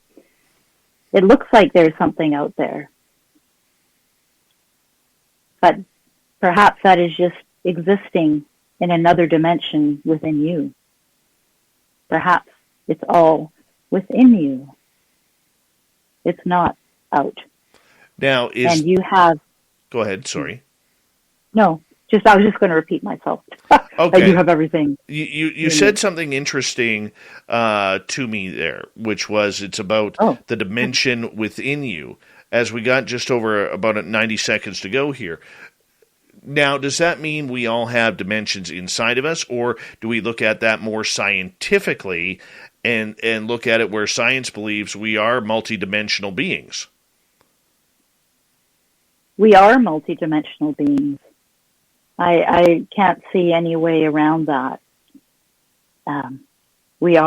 It looks like there's something out there. But perhaps that is just existing in another dimension within you. Perhaps it's all within you. It's not out. Now and you have. Go ahead. Sorry. No, I was just going to repeat myself. Okay. You have everything. You said something interesting to me there, which was it's about the dimension within you. As we got just over about 90 seconds to go here. Now, does that mean we all have dimensions inside of us, or do we look at that more scientifically and look at it where science believes we are multidimensional beings? We are multidimensional beings. I can't see any way around that. We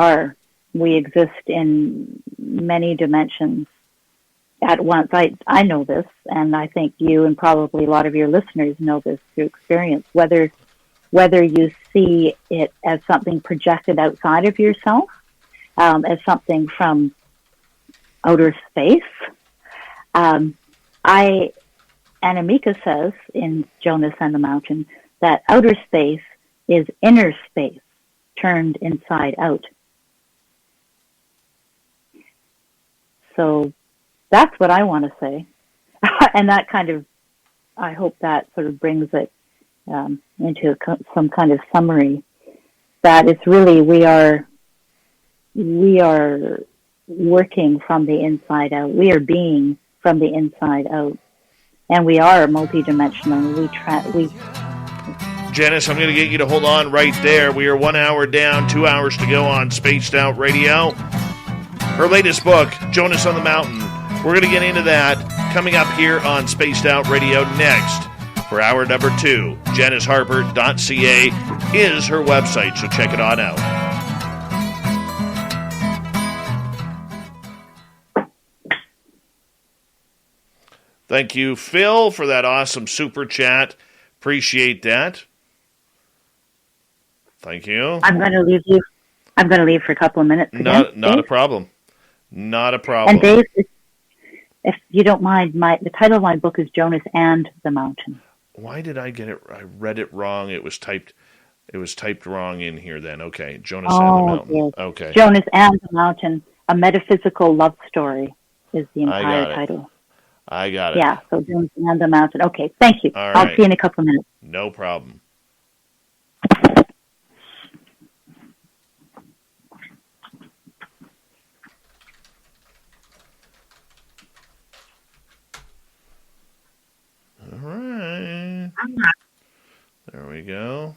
exist in many dimensions at once. I know this, and I think you and probably a lot of your listeners know this through experience, whether you see it as something projected outside of yourself, as something from outer space. Anamika says in Jonas and the Mountain that outer space is inner space turned inside out. So that's what I want to say. And that kind of, I hope that sort of brings it into some kind of summary, that it's really, we are working from the inside out. We are being from the inside out. And we are multidimensional. Janis, I'm going to get you to hold on right there. We are 1 hour down, 2 hours to go on Spaced Out Radio. Her latest book, Jonas on the Mountain. We're going to get into that coming up here on Spaced Out Radio next. For hour number 2, janisharper.ca is her website, so check it on out. Thank you, Phil, for that awesome super chat. Appreciate that. Thank you. I'm going to leave you. I'm going to leave for a couple of minutes. Not a problem. Not a problem. And Dave, if you don't mind, the title of my book is Jonas and the Mountain. Why did I get it? I read it wrong. It was typed wrong in here. Then okay, Jonas and the Mountain. Yes. Okay. Jonas and the Mountain: A Metaphysical Love Story is the entire title. I got it. Yeah, so Jonas and the Mountain. Okay, thank you. All right. I'll see you in a couple of minutes. No problem. All right. There we go.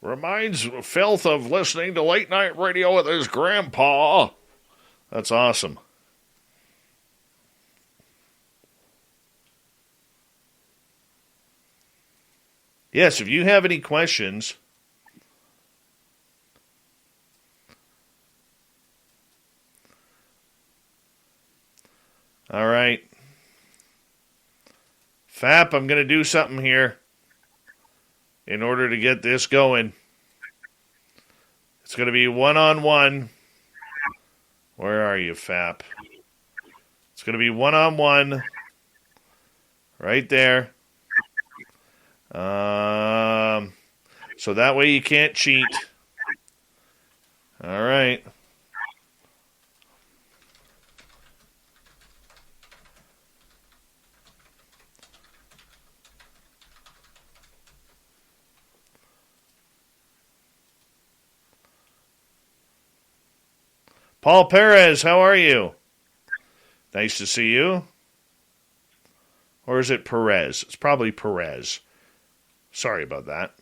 Reminds Filth of listening to late night radio with his grandpa. That's awesome. Yes, if you have any questions, all right. Fap, I'm going to do something here in order to get this going. It's going to be one-on-one. Where are you, Fap? It's going to be one-on-one right there. So that way you can't cheat. All right. Paul Perez, how are you? Nice to see you. Or is it Perez? It's probably Perez. Sorry about that.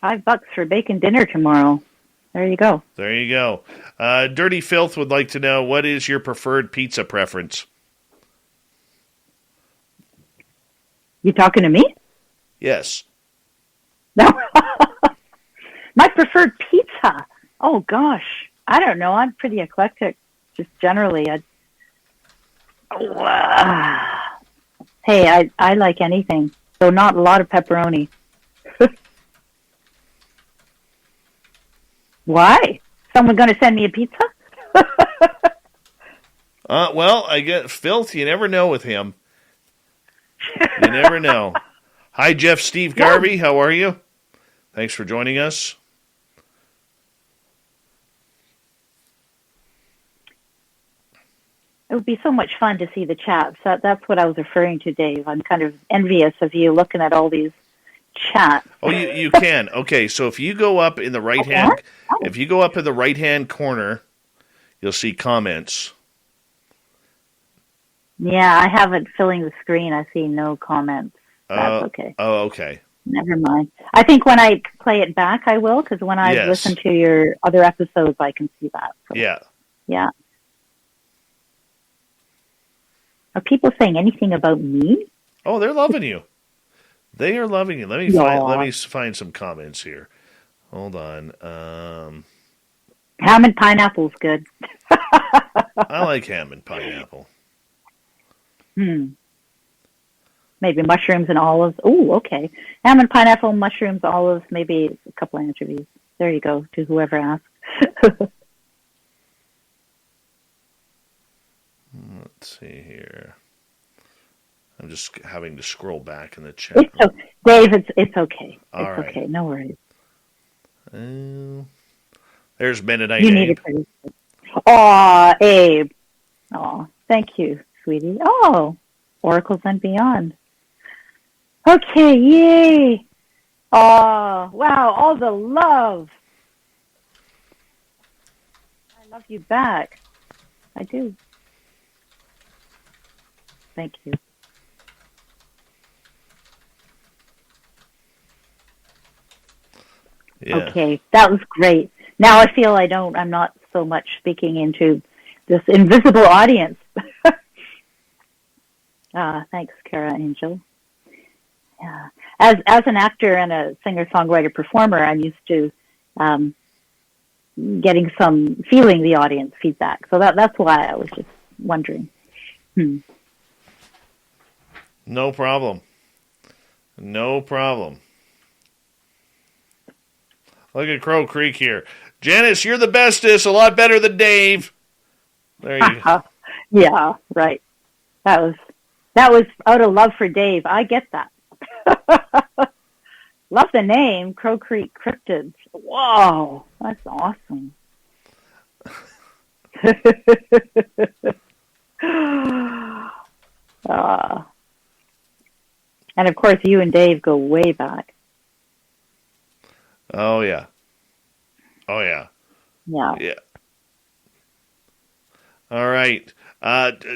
$5 for bacon dinner tomorrow. There you go. There you go. Dirty Filth would like to know, what is your preferred pizza preference? You talking to me? Yes. No. My preferred pizza. Oh, gosh. I don't know. I'm pretty eclectic, just generally. Hey, I like anything, so not a lot of pepperoni. Why? Someone going to send me a pizza? Well, I get Filth. You never know with him. You never know. Hi, Jeff Steve Garvey. How are you? Thanks for joining us. It would be so much fun to see the chats. That's what I was referring to, Dave. I'm kind of envious of you looking at all these chats. Oh, you can. Okay, so if you go up in the right hand, if you go up in the right hand corner, you'll see comments. Yeah, I have it filling the screen. I see no comments. That's okay. Oh, okay. Never mind. I think when I play it back, I will, because when I listen to your other episodes, I can see that. So, yeah. Yeah. Are people saying anything about me? Oh, they're loving you. They are loving you. Let me find some comments here. Hold on. Ham and pineapple's good. I like ham and pineapple. Maybe mushrooms and olives. Oh, okay. Ham and pineapple, mushrooms, olives, maybe a couple of anchovies. There you go, to whoever asked. Let's see here. I'm just having to scroll back in the chat. Dave, it's okay. All it's right. Okay. No worries. There's Mennonite You Abe. need it. Aw, Abe. Aw, thank you, sweetie. Oh, Oracles and Beyond. Okay, yay. Oh, wow, all the love. I love you back. I do. Thank you. Yeah. Okay, that was great. Now I feel I'm not so much speaking into this invisible audience. Thanks, Kara Angel. Yeah. As an actor and a singer-songwriter-performer, I'm used to feeling the audience feedback. So that's why I was just wondering. No problem. No problem. Look at Crow Creek here. Janis, you're the bestest, a lot better than Dave. There you go. Yeah, right. That was out of love for Dave. I get that. Love the name, Crow Creek Cryptids. Whoa, that's awesome. And of course, you and Dave go way back. Oh, yeah. Oh, yeah. Yeah. Yeah. All right.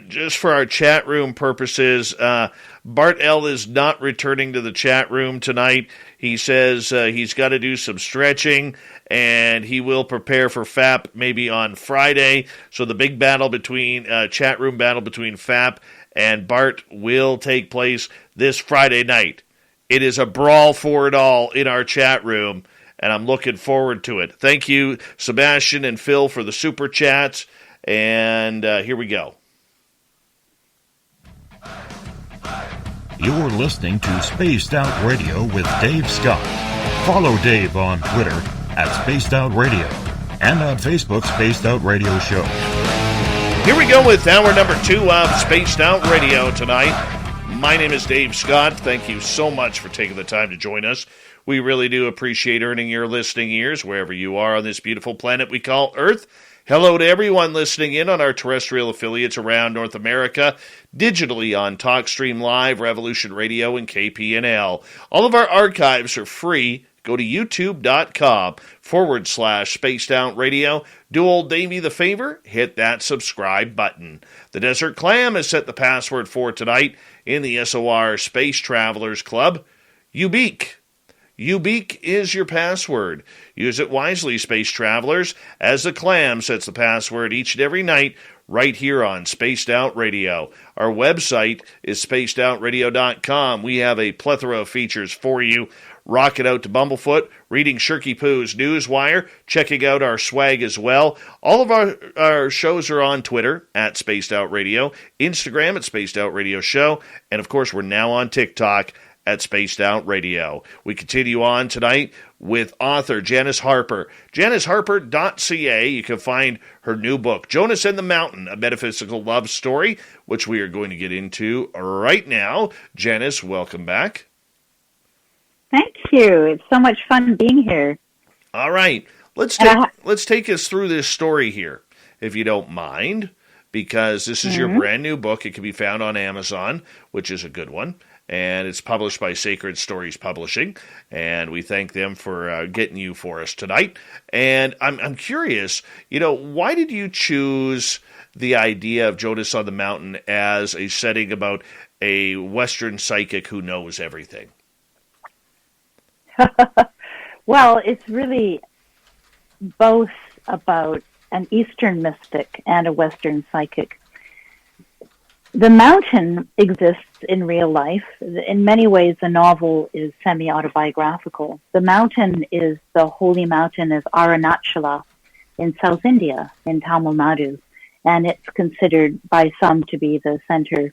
Just for our chat room purposes, Bart L. is not returning to the chat room tonight. He says he's got to do some stretching, and he will prepare for FAP maybe on Friday. So the big battle between, chat room battle between FAP and Bart will take place this Friday night. It is a brawl for it all in our chat room, and I'm looking forward to it. Thank you, Sebastian and Phil, for the super chats. And here we go. You're listening to Spaced Out Radio with Dave Scott. Follow Dave on Twitter at Spaced Out Radio and on Facebook, Spaced Out Radio Show. Here we go with hour number 2 of Spaced Out Radio tonight. My name is Dave Scott. Thank you so much for taking the time to join us. We really do appreciate earning your listening ears wherever you are on this beautiful planet we call Earth. Hello to everyone listening in on our terrestrial affiliates around North America, digitally on TalkStream Live, Revolution Radio, and KPNL. All of our archives are free. Go to youtube.com/Spaced Out Radio. Do old Davey the favor, hit that subscribe button. The Desert Clam has set the password for tonight in the SOR Space Travelers Club. UBEAK. UBEAK is your password. Use it wisely, space travelers, as the Clam sets the password each and every night right here on Spaced Out Radio. Our website is spacedoutradio.com. We have a plethora of features for you. Rock it out to Bumblefoot, reading Shirky Poo's Newswire, checking out our swag as well. All of our shows are on Twitter, at Spaced Out Radio, Instagram at Spaced Out Radio Show, and of course we're now on TikTok at Spaced Out Radio. We continue on tonight with author Janis Harper. janisharper.ca. You can find her new book, Jonas And the Mountain, a metaphysical love story, which we are going to get into right now. Janis, welcome back. Thank you. It's so much fun being here. All right. Let's take us through this story here, if you don't mind, because this is your brand new book. It can be found on Amazon, which is a good one. And it's published by Sacred Stories Publishing, and we thank them for getting you for us tonight. And I'm curious, why did you choose the idea of Jonas on the Mountain as a setting about a Western psychic who knows everything? Well, it's really both about an Eastern mystic and a Western psychic. The mountain exists in real life. In many ways, the novel is semi-autobiographical. The mountain is the holy mountain of Arunachala in South India, in Tamil Nadu, and it's considered by some to be the center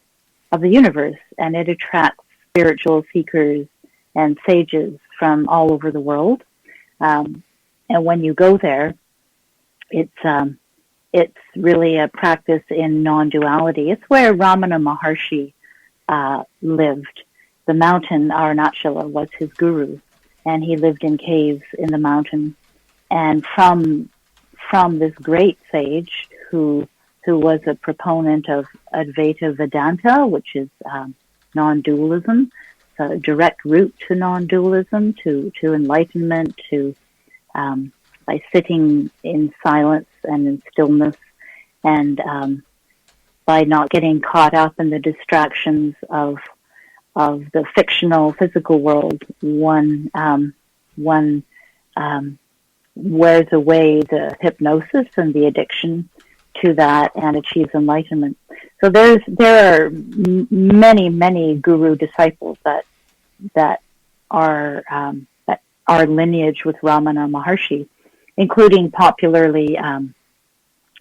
of the universe, and it attracts spiritual seekers and sages from all over the world. And when you go there, it's really a practice in non-duality. It's where Ramana Maharshi lived. The mountain, Arunachala, was his guru, and he lived in caves in the mountain. And from this great sage who was a proponent of Advaita Vedanta, which is non-dualism, so a direct route to non-dualism, to enlightenment, by sitting in silence and in stillness, and by not getting caught up in the distractions of the fictional physical world, one wears away the hypnosis and the addiction to that and achieves enlightenment. So there are many guru disciples that are lineage with Ramana Maharshi, including popularly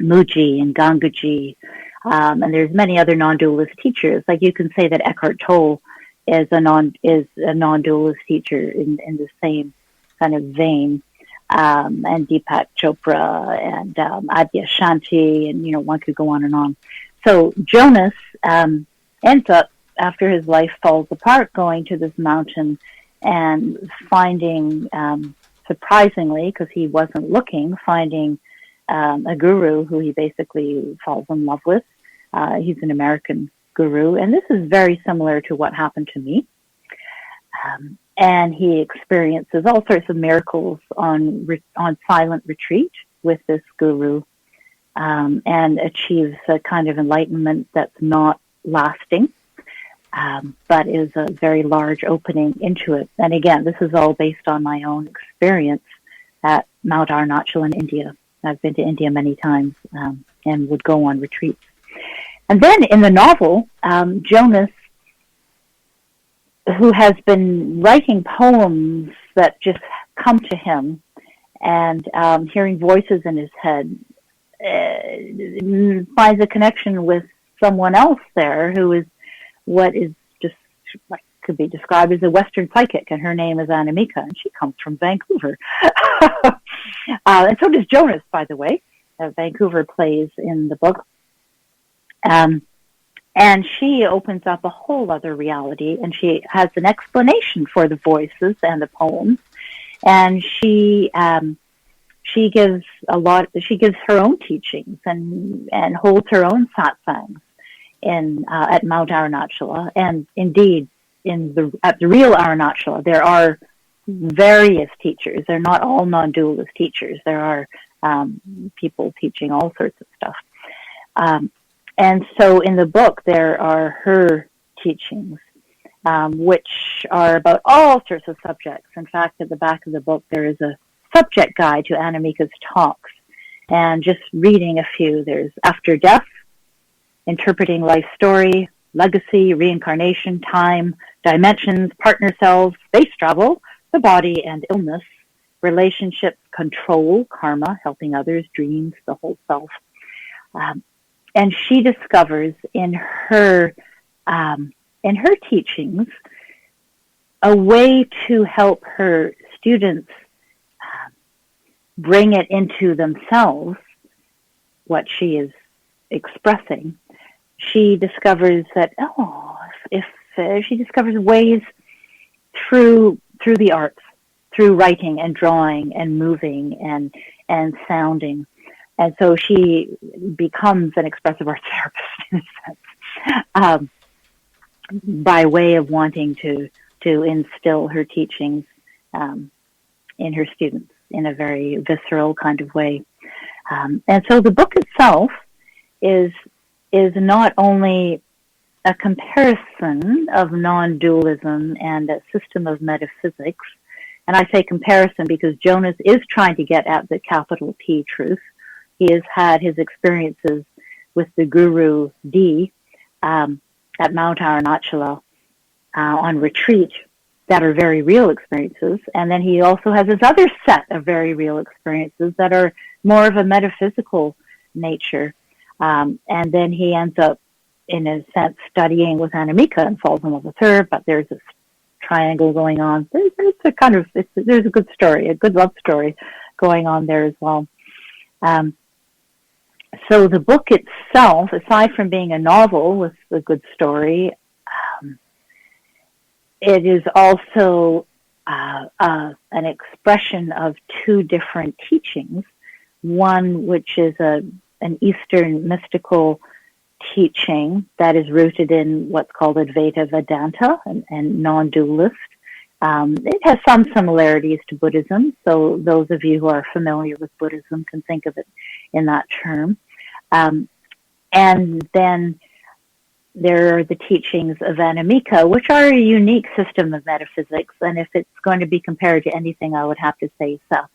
Muji and Gangaji, and there's many other non-dualist teachers. Like you can say that Eckhart Tolle is a non-dualist teacher in the same kind of vein, and Deepak Chopra and Adyashanti, and one could go on and on. So Jonas ends up, after his life falls apart, going to this mountain and finding, surprisingly, because he wasn't looking, finding a guru who he basically falls in love with. He's an American guru, and this is very similar to what happened to me. And he experiences all sorts of miracles on silent retreat with this guru. and achieves a kind of enlightenment that's not lasting, but is a very large opening into it. And again, this is all based on my own experience at Mount Arunachala in India. I've been to India many times and would go on retreats. And then in the novel, Jonas, who has been writing poems that just come to him and hearing voices in his head, finds a connection with someone else there who is what is just could be described as a Western psychic, and her name is Anamika, and she comes from Vancouver. And so does Jonas, by the way. Vancouver plays in the book. And she opens up a whole other reality, and she has an explanation for the voices and the poems. And she gives her own teachings and holds her own satsangs at Mount Arunachala. And indeed, at the real Arunachala, there are various teachers. They're not all non-dualist teachers. There are people teaching all sorts of stuff. And so in the book, there are her teachings, which are about all sorts of subjects. In fact, at the back of the book, there is a subject guide to Anamika's talks. And just reading a few, there's After Death, Interpreting Life Story, Legacy, Reincarnation, Time, Dimensions, Partner Selves, Space Travel, The Body and Illness, Relationships, Control, Karma, Helping Others, Dreams, The Whole Self. And she discovers in her teachings a way to help her students bring it into themselves, what she is expressing. She discovers that she discovers ways through the arts, through writing and drawing and moving and sounding. And so she becomes an expressive arts therapist in a sense, by way of wanting to instill her teachings in her students in a very visceral kind of way. And so the book itself is not only a comparison of non-dualism and a system of metaphysics, and I say comparison because Jonas is trying to get at the capital T truth. He has had his experiences with the Guru D at Mount Arunachala on retreat that are very real experiences. And then he also has his other set of very real experiences that are more of a metaphysical nature. And then he ends up, in a sense, studying with Anamika and falls in love with her, but there's this triangle going on. There's a good story, a good love story going on there as well. So the book itself, aside from being a novel with a good story, it is also an expression of two different teachings. One, which is an Eastern mystical teaching that is rooted in what's called Advaita Vedanta and non-dualist. It has some similarities to Buddhism, so those of you who are familiar with Buddhism can think of it in that term. And then there are the teachings of Anamika, which are a unique system of metaphysics, and if it's going to be compared to anything, I would have to say Seth,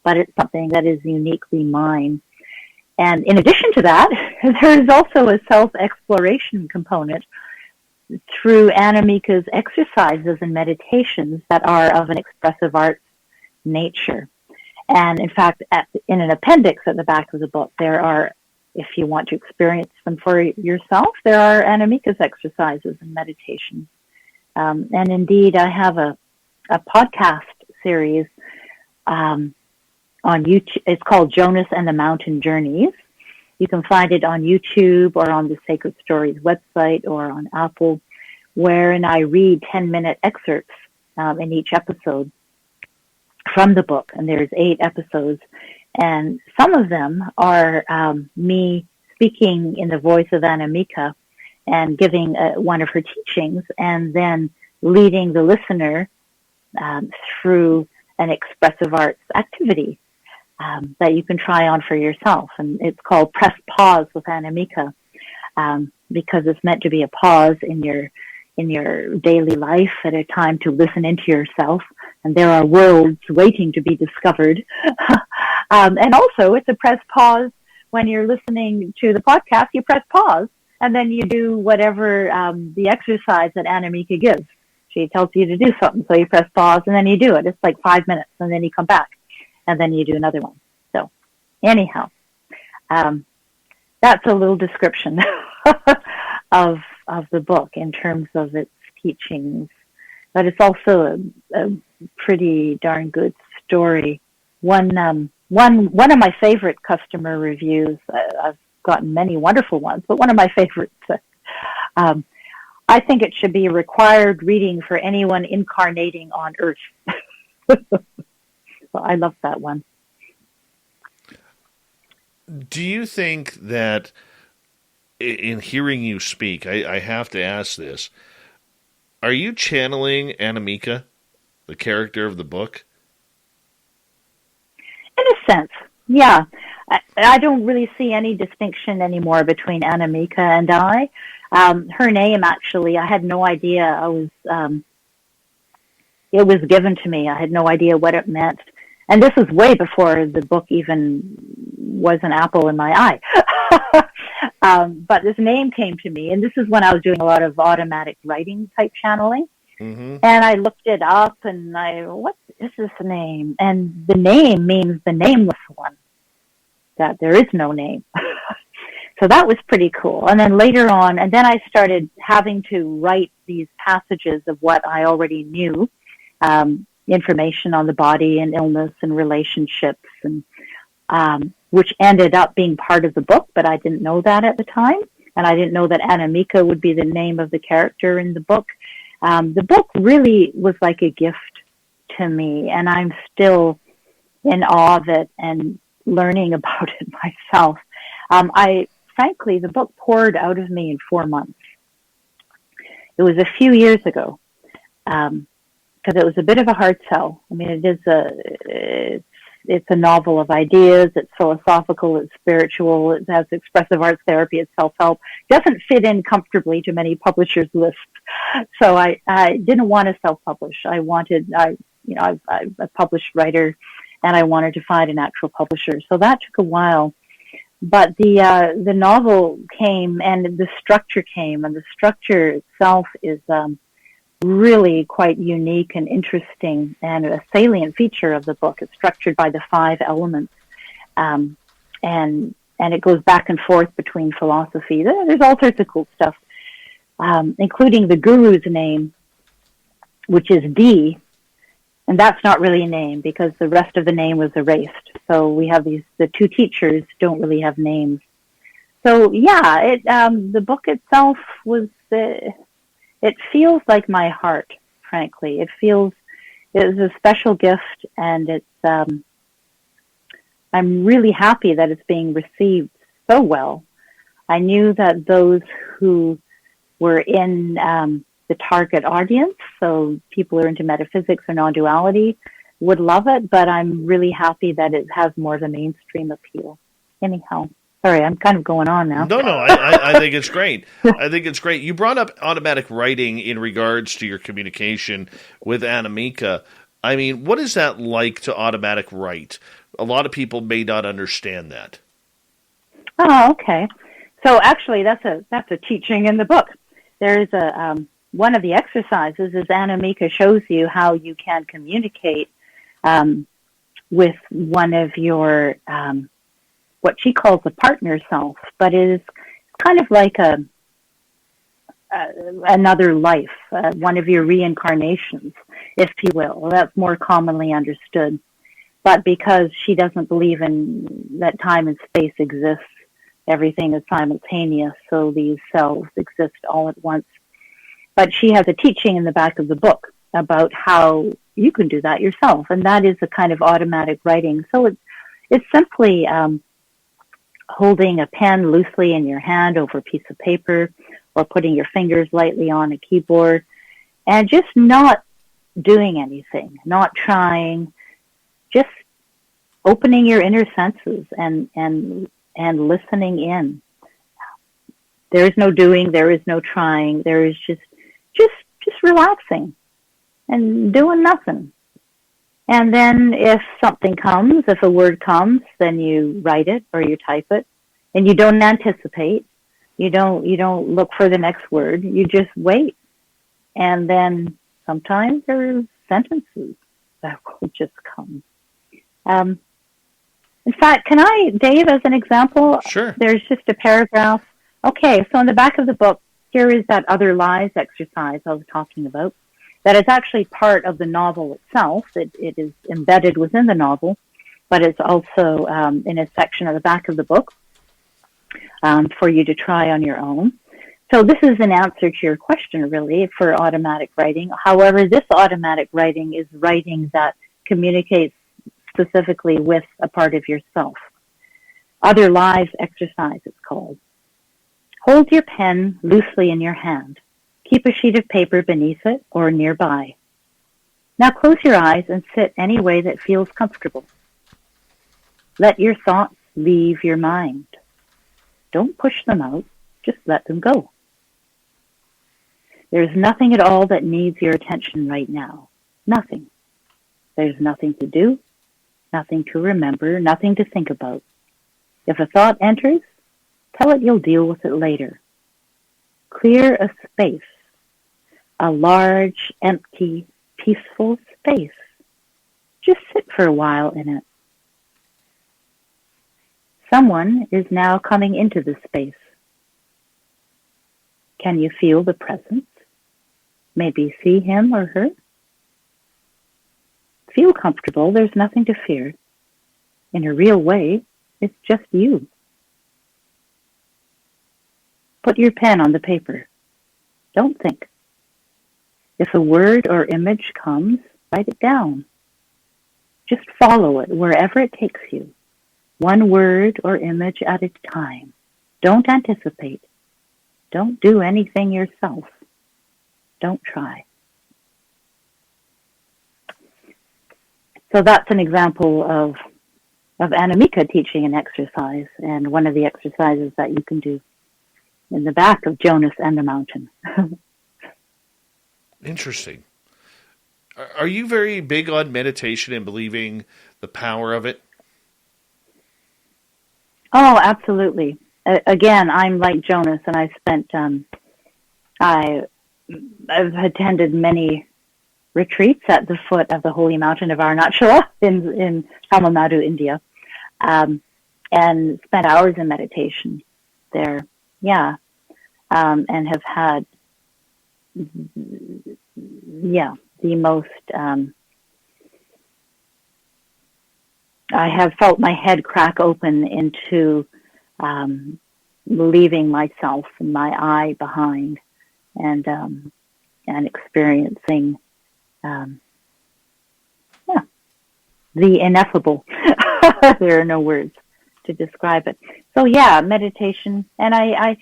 but it's something that is uniquely mine. And in addition to that, there is also a self-exploration component through Anamika's exercises and meditations that are of an expressive arts nature. And in fact, in an appendix at the back of the book, there are, if you want to experience them for yourself, there are Anamika's exercises and meditations. And indeed, I have a podcast series on YouTube. It's called Jonas and the Mountain Journeys. You can find it on YouTube or on the Sacred Stories website or on Apple, wherein I read 10-minute excerpts in each episode from the book. And there's 8 episodes. And some of them are me speaking in the voice of Anamika and giving one of her teachings, and then leading the listener through an expressive arts activity. that you can try on for yourself. And it's called Press Pause with Anamika, because it's meant to be a pause in your daily life at a time to listen into yourself. And there are worlds waiting to be discovered. And also, it's a press pause when you're listening to the podcast. You press pause, and then you do whatever the exercise that Anamika gives. She tells you to do something, so you press pause, and then you do it. It's like 5 minutes, and then you come back, and then you do another one. So, anyhow, that's a little description of the book in terms of its teachings. But it's also a pretty darn good story. One of my favorite customer reviews, I've gotten many wonderful ones, but one of my favorites, I think it should be a required reading for anyone incarnating on Earth. So I love that one. Do you think that, in hearing you speak, I have to ask this, are you channeling Anamika, the character of the book? In a sense, yeah. I don't really see any distinction anymore between Anamika and I. Her name, actually, I had no idea. It was given to me. I had no idea what it meant. And this was way before the book even was an apple in my eye. But this name came to me, and this is when I was doing a lot of automatic writing type channeling. Mm-hmm. And I looked it up, and what is this name? And the name means the nameless one, that there is no name. So that was pretty cool. And then later on, and then I started having to write these passages of what I already knew, information on the body and illness and relationships, and which ended up being part of the book, but I didn't know that at the time. And I didn't know that Anamika would be the name of the character in the book. The book really was like a gift to me, and I'm still in awe of it and learning about it myself. Frankly, the book poured out of me in 4 months. It was a few years ago, because it was a bit of a hard sell. I mean, it's a novel of ideas. It's philosophical. It's spiritual. It has expressive arts therapy. It's self-help. Doesn't fit in comfortably to many publishers' lists. So I didn't want to self-publish. I'm a published writer, and I wanted to find an actual publisher. So that took a while. But the novel came, and the structure came, and the structure itself is really quite unique and interesting, and a salient feature of the book. It's structured by the 5 elements, and it goes back and forth between philosophy. There's all sorts of cool stuff, including the guru's name, which is D, and that's not really a name because the rest of the name was erased. So we have the 2 teachers don't really have names. So yeah, the book itself was, it feels like my heart, frankly. It was a special gift, and it's, I'm really happy that it's being received so well. I knew that those who were in the target audience, so people who are into metaphysics or non-duality, would love it, but I'm really happy that it has more of a mainstream appeal. Anyhow, sorry, I'm kind of going on now. No, I think it's great. I think it's great. You brought up automatic writing in regards to your communication with Anamika. I mean, what is that like to automatic write? A lot of people may not understand that. Oh, okay. So actually, that's a teaching in the book. There is one of the exercises is Anamika shows you how you can communicate with one of your what she calls a partner self, but it is kind of like another life, one of your reincarnations, if you will. Well, that's more commonly understood. But because she doesn't believe in that time and space exists, everything is simultaneous, so these selves exist all at once. But she has a teaching in the back of the book about how you can do that yourself, and that is a kind of automatic writing. So it's simply holding a pen loosely in your hand over a piece of paper, or putting your fingers lightly on a keyboard, and just not doing anything, not trying, just opening your inner senses and listening in. There is no doing, there is no trying, there is just relaxing and doing nothing. And then if something comes, if a word comes, then you write it or you type it, and you don't anticipate. You don't look for the next word. You just wait. And then sometimes there are sentences that will just come. In fact, can I, Dave, as an example? Sure. There's just a paragraph. Okay, so in the back of the book, here is that other lies exercise I was talking about. That is actually part of the novel itself. It is embedded within the novel, but it's also in a section at the back of the book for you to try on your own. So this is an answer to your question, really, for automatic writing. However, this automatic writing is writing that communicates specifically with a part of yourself. Other lies exercise, it's called. Hold your pen loosely in your hand. Keep a sheet of paper beneath it or nearby. Now close your eyes and sit any way that feels comfortable. Let your thoughts leave your mind. Don't push them out, just let them go. There's nothing at all that needs your attention right now. Nothing. There's nothing to do, nothing to remember, nothing to think about. If a thought enters, tell it you'll deal with it later. Clear a space. A large, empty, peaceful space. Just sit for a while in it. Someone is now coming into the space. Can you feel the presence? Maybe see him or her? Feel comfortable. There's nothing to fear. In a real way, it's just you. Put your pen on the paper. Don't think. If a word or image comes, write it down. Just follow it wherever it takes you. One word or image at a time. Don't anticipate. Don't do anything yourself. Don't try. So that's an example of Anamika teaching an exercise, and one of the exercises that you can do in the back of Jonas and the Mountain. Interesting. Are you very big on meditation and believing the power of it? Oh, absolutely. Again, I'm like Jonas, and I've spent, I've attended many retreats at the foot of the holy mountain of Arunachala in Tamil Nadu, India, and spent hours in meditation there. Yeah, and have had, the most, I have felt my head crack open into leaving myself and my I behind, and experiencing, the ineffable. There are no words to describe it. So yeah, meditation. And I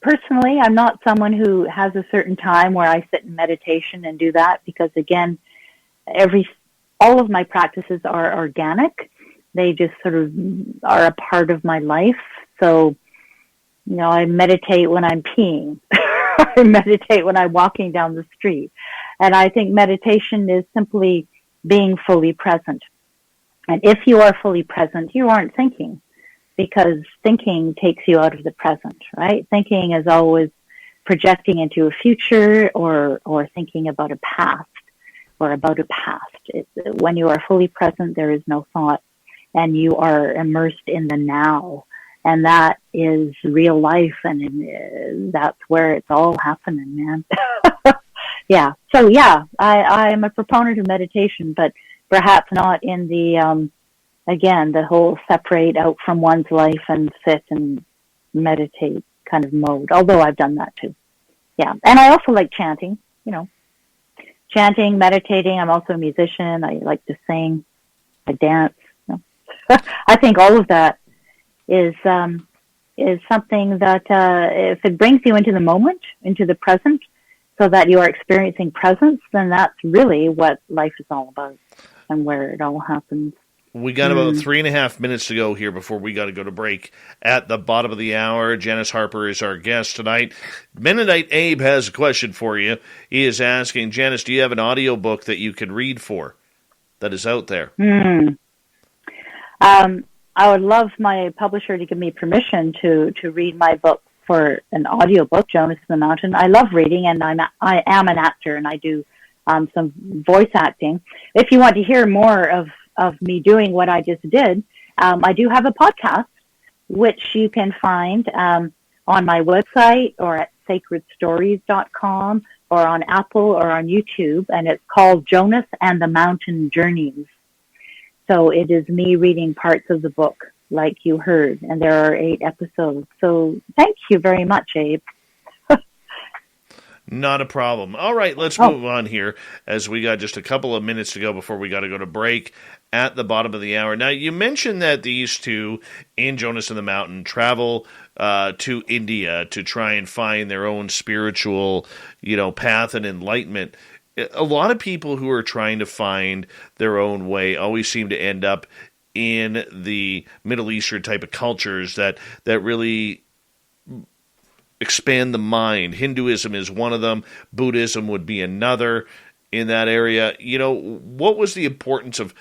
personally, I'm not someone who has a certain time where I sit in meditation and do that, because again, all of my practices are organic. They just sort of are a part of my life. So, I meditate when I'm peeing. I meditate when I'm walking down the street. And I think meditation is simply being fully present. And if you are fully present, you aren't thinking, because thinking takes you out of the present, right? Thinking is always projecting into a future or thinking about a past or about a past. When you are fully present, there is no thought, and you are immersed in the now. And that is real life, and that's where it's all happening, man. Yeah. So yeah, I am a proponent of meditation, but perhaps not in the, again, the whole separate out from one's life and sit and meditate kind of mode, although I've done that too. Yeah. And I also like chanting, chanting, meditating. I'm also a musician. I like to sing. I dance. I think all of that is something that, if it brings you into the moment, into the present, so that you are experiencing presence, then that's really what life is all about and where it all happens. We got about 3.5 minutes to go here before we got to go to break. At the bottom of the hour, Janis Harper is our guest tonight. Mennonite Abe has a question for you. He is asking, Janis, do you have an audiobook that you can read for that is out there? I would love my publisher to give me permission to read my book for an audiobook, Jonas and the Mountain. I love reading, and I am an actor, and I do some voice acting. If you want to hear more of me doing what I just did, I do have a podcast, which you can find on my website or at sacredstories.com or on Apple or on YouTube, and it's called Jonas and the Mountain Journeys. So it is me reading parts of the book, like you heard, and there are 8 episodes. So thank you very much, Abe. Not a problem. All right, let's move on here, as we got just a couple of minutes to go before we got to go to break at the bottom of the hour. Now, you mentioned that these two in Jonas and the Mountain travel to India to try and find their own spiritual, path and enlightenment. A lot of people who are trying to find their own way always seem to end up in the Middle Eastern type of cultures that really expand the mind. Hinduism is one of them. Buddhism would be another in that area. What was the importance of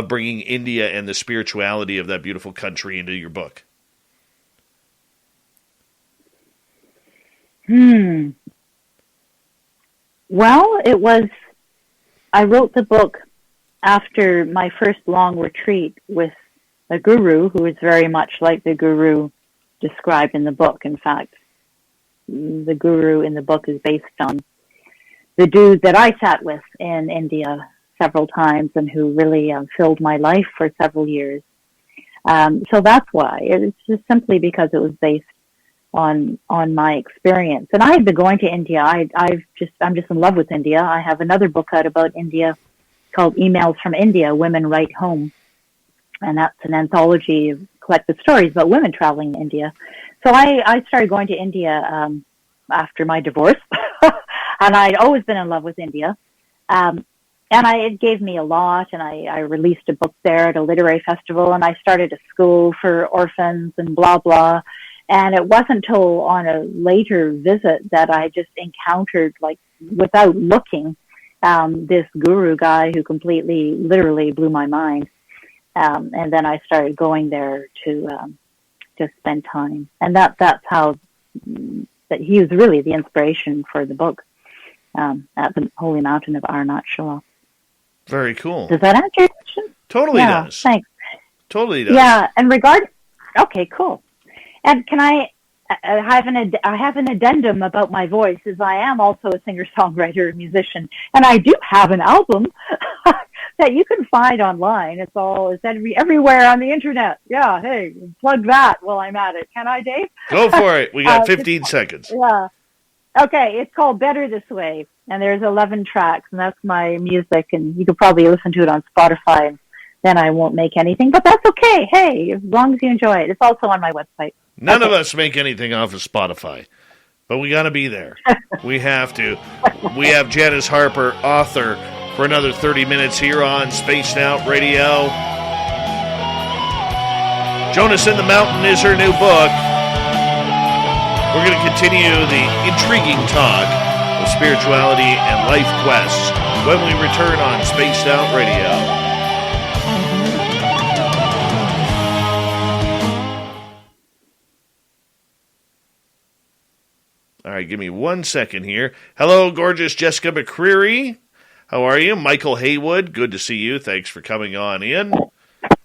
bringing India and the spirituality of that beautiful country into your book? Well, I wrote the book after my first long retreat with a guru who is very much like the guru described in the book. In fact, the guru in the book is based on the dude that I sat with in India several times and who really filled my life for several years. So that's why. It's just simply because it was based on my experience. And I had been going to India. I'm just in love with India. I have another book out about India called Emails from India, Women Write Home. And that's an anthology of collected stories about women traveling to India. So I started going to India after my divorce, and I'd always been in love with India. And it gave me a lot, and I released a book there at a literary festival, and I started a school for orphans and blah, blah. And it wasn't until on a later visit that I just encountered, without looking, this guru guy who completely, literally blew my mind. And then I started going there to spend time. And that's how that he was really the inspiration for the book at the Holy Mountain of Arunachala. Very cool. Does that answer your question? Totally does. Thanks. Totally does. Yeah, and okay, cool. And can I have an addendum about my voice, as I am also a singer-songwriter, musician, and I do have an album that you can find online. It's everywhere on the internet. Yeah, hey, plug that while I'm at it. Can I, Dave? Go for it. We got 15 seconds. Yeah. Okay, it's called Better This Way, and there's 11 tracks, and that's my music, and you could probably listen to it on Spotify, and then I won't make anything, but that's okay. Hey, as long as you enjoy it. It's also on my website. None of us make anything off of Spotify, but we got to be there. We have to. We have Janis Harper, author, for another 30 minutes here on Spaced Out Radio. Jonas and the Mountain is her new book. We're going to continue the intriguing talk of spirituality and life quests when we return on Spaced Out Radio. All right, give me 1 second here. Hello, gorgeous Jessica McCreary. How are you? Michael Haywood, good to see you. Thanks for coming on in.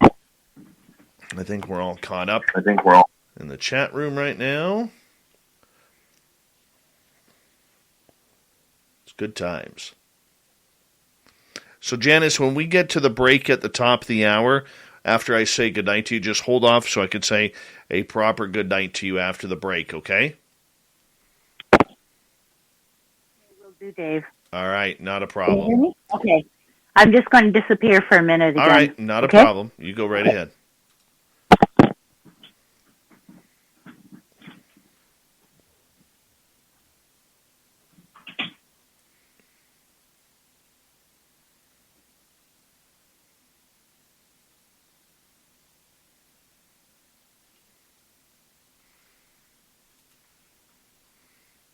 I think we're all caught up in the chat room right now. It's good times. So, Janis, when we get to the break at the top of the hour, after I say goodnight to you, just hold off so I can say a proper goodnight to you after the break, okay? Do, Dave. All right, not a problem. Can you hear me? Okay. I'm just going to disappear for a minute again. All right, not a problem. You go right ahead.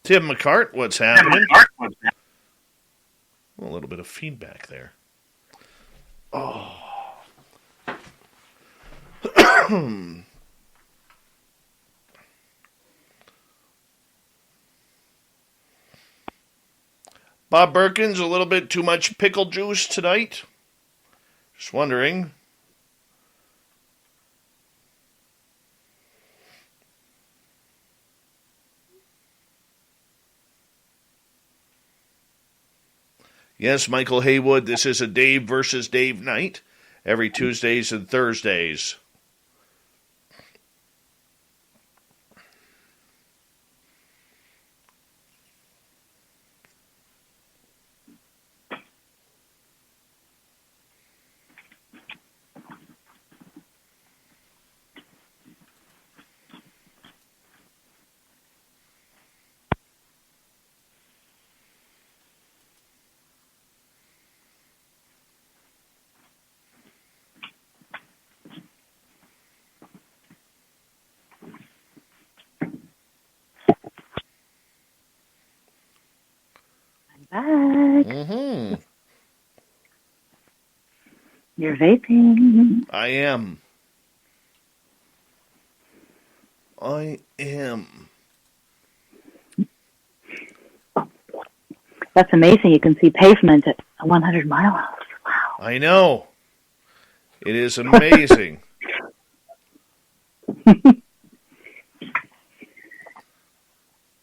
Tim McCart, what's happening? A little bit of feedback there. Oh. Bob Birkins, a little bit too much pickle juice tonight? Just wondering. Yes, Michael Haywood, this is a Dave versus Dave night every Tuesdays and Thursdays. Back. Mm-hmm. You're vaping. I am. That's amazing. You can see pavement at 100 miles. Wow. I know. It is amazing.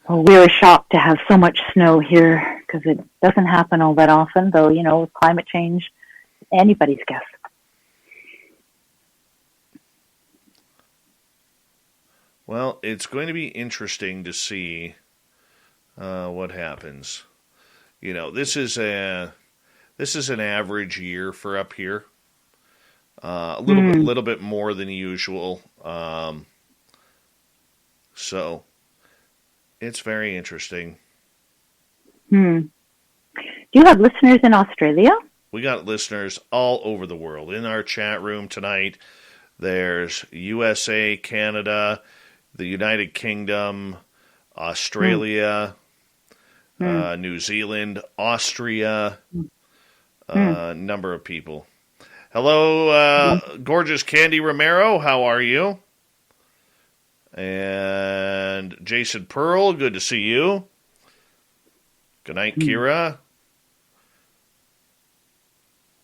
Well, we were shocked to have so much snow here because it doesn't happen all that often, though, with climate change, anybody's guess. Well, it's going to be interesting to see what happens. This is an average year for up here. A little bit more than usual. So it's very interesting. Do you have listeners in Australia? We got listeners all over the world. In our chat room tonight, there's USA, Canada, the United Kingdom, Australia, New Zealand, Austria, a number of people. Hello, gorgeous Candy Romero. How are you? And Jason Pearl, good to see you. Good night, Kira.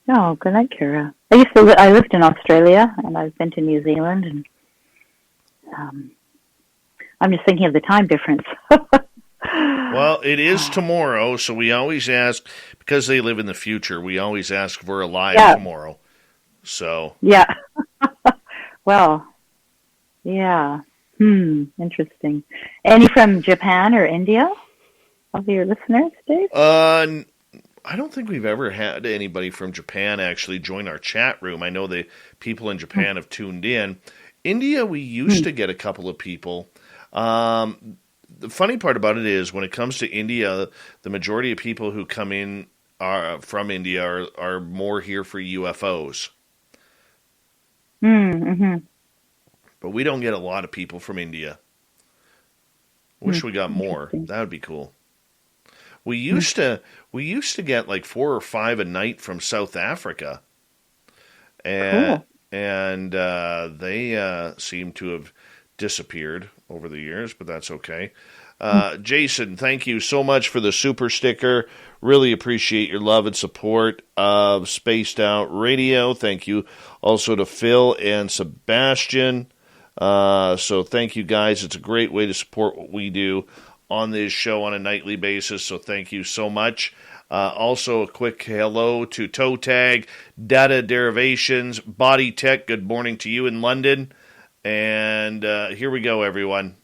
Oh, good night, Kira. I lived in Australia, and I've been to New Zealand, and I'm just thinking of the time difference. Well, it is tomorrow, so we always ask, because they live in the future, we always ask if we're alive tomorrow. So. Yeah. Well, yeah. Interesting. Any from Japan or India of your listeners, Dave? I don't think we've ever had anybody from Japan actually join our chat room. I know the people in Japan have tuned in. India, we used to get a couple of people. The funny part about it is when it comes to India, the majority of people who come in from India are more here for UFOs. But we don't get a lot of people from India. Wish we got more. That would be cool. We used to get like 4 or 5 a night from South Africa, and they seem to have disappeared over the years, but that's okay. Jason, thank you so much for the super sticker. Really appreciate your love and support of Spaced Out Radio. Thank you also to Phil and Sebastian. So thank you guys. It's a great way to support what we do on this show on a nightly basis. So thank you so much. Also a quick hello to Toe Tag, Data Derivations, Body Tech. Good morning to you in London. And here we go, everyone.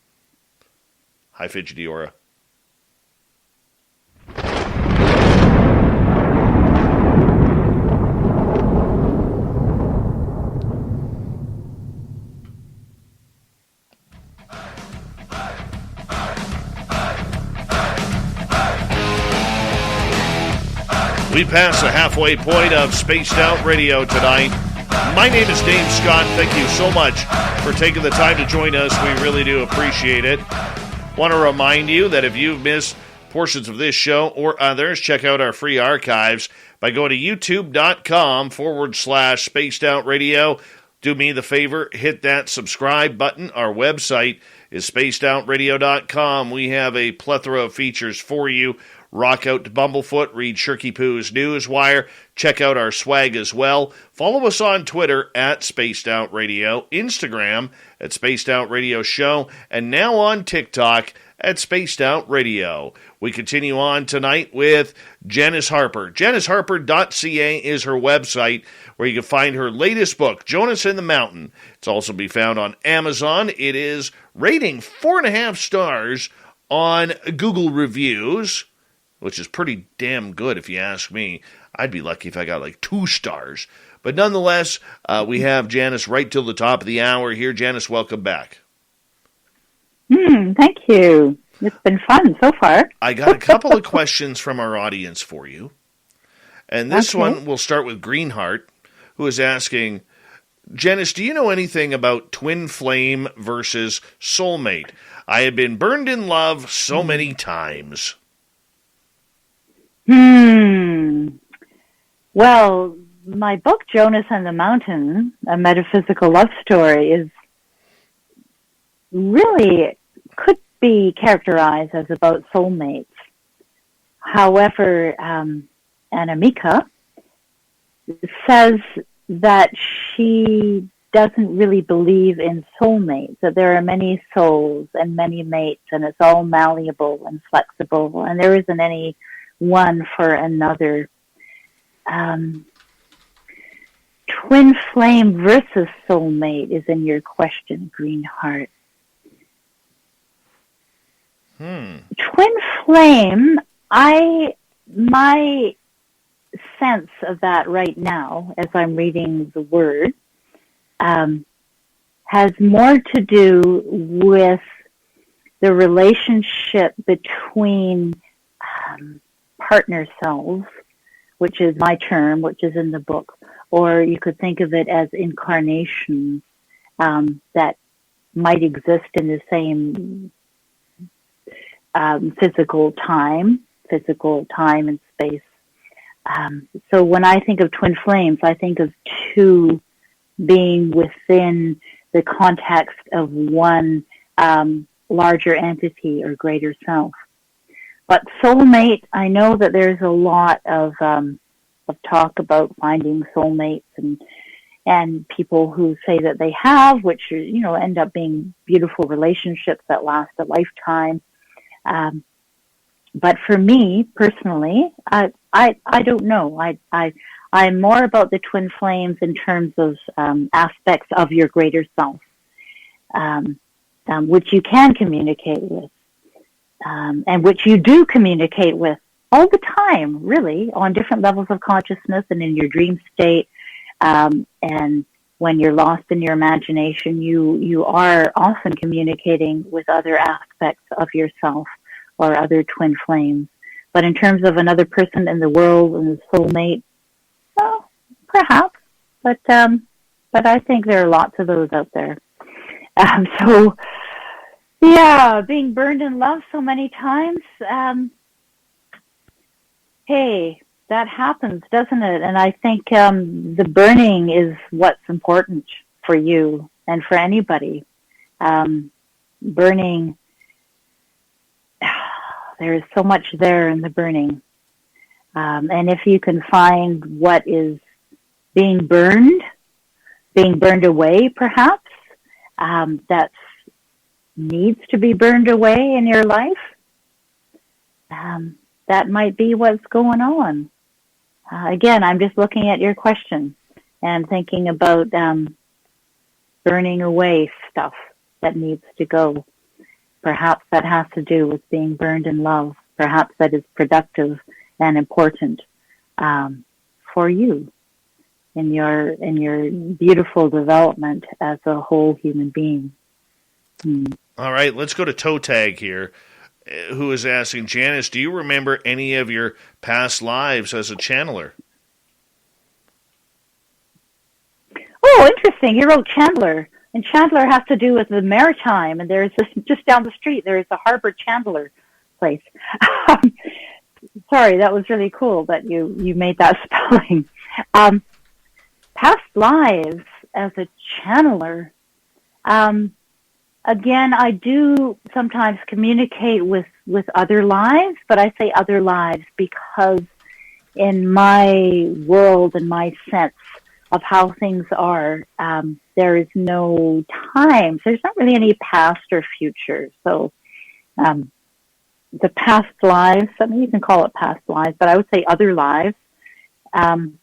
Hi, Fidgety Aura. We pass the halfway point of Spaced Out Radio tonight. My name is Dave Scott. Thank you so much for taking the time to join us. We really do appreciate it. Want to remind you that if you've missed portions of this show or others, check out our free archives by going to youtube.com/spaced out radio. Do me the favor, hit that subscribe button. Our website is spacedoutradio.com. We have a plethora of features for you. Rock out to Bumblefoot, read Shirky Poo's Newswire, check out our swag as well. Follow us on Twitter at Spaced Out Radio, Instagram at Spaced Out Radio Show, and now on TikTok at Spaced Out Radio. We continue on tonight with Janis Harper. janisharper.ca is her website where you can find her latest book, Jonas And the Mountain. It's also be found on Amazon. It is rating 4.5 stars on Google Reviews, which is pretty damn good if you ask me. I'd be lucky if I got like 2 stars. But nonetheless, we have Janis right till the top of the hour here. Janis, welcome back. Thank you. It's been fun so far. I got a couple of questions from our audience for you. And this one, we'll start with Greenheart, who is asking, Janis, do you know anything about twin flame versus soulmate? I have been burned in love so many times. Well, my book, Jonas and the Mountain, a metaphysical love story, is really could be characterized as about soulmates. However, Anamika says that she doesn't really believe in soulmates, that there are many souls and many mates, and it's all malleable and flexible, and there isn't any one for another. Twin flame versus soulmate is in your question, Greenheart. Twin flame, my sense of that right now, as I'm reading the word, has more to do with the relationship between partner selves, which is my term, which is in the book, or you could think of it as incarnations that might exist in the same physical time and space. So when I think of twin flames, I think of two being within the context of one larger entity or greater self. But soulmate, I know that there's a lot of talk about finding soulmates and people who say that they have, which end up being beautiful relationships that last a lifetime. But for me personally, I don't know. I'm more about the twin flames in terms of aspects of your greater self, which you can communicate with, and which you do communicate with all the time, really, on different levels of consciousness and in your dream state. And when you're lost in your imagination, you are often communicating with other aspects of yourself or other twin flames. But in terms of another person in the world and the soulmate, well, perhaps. But I think there are lots of those out there. So, yeah, being burned in love so many times, hey, that happens, doesn't it? And I think the burning is what's important for you and for anybody. Burning, there is so much there in the burning. And if you can find what is being burned away, perhaps, that needs to be burned away in your life, that might be what's going on. Again, I'm just looking at your question and thinking about burning away stuff that needs to go. Perhaps that has to do with being burned in love. Perhaps that is productive and important for you in your beautiful development as a whole human being. All right, let's go to Toe Tag here, who is asking, Janis, do you remember any of your past lives as a channeler? Oh, interesting. You wrote Chandler. And Chandler has to do with the maritime, and there's this, just down the street, there's a Harper Chandler place. Sorry, that was really cool that you made that spelling. Past lives as a channeler. Again, I do sometimes communicate with other lives, but I say other lives because in my world and my sense of how things are, there is no time. There's not really any past or future. So the past lives, I mean, you can call it past lives, but I would say other lives. And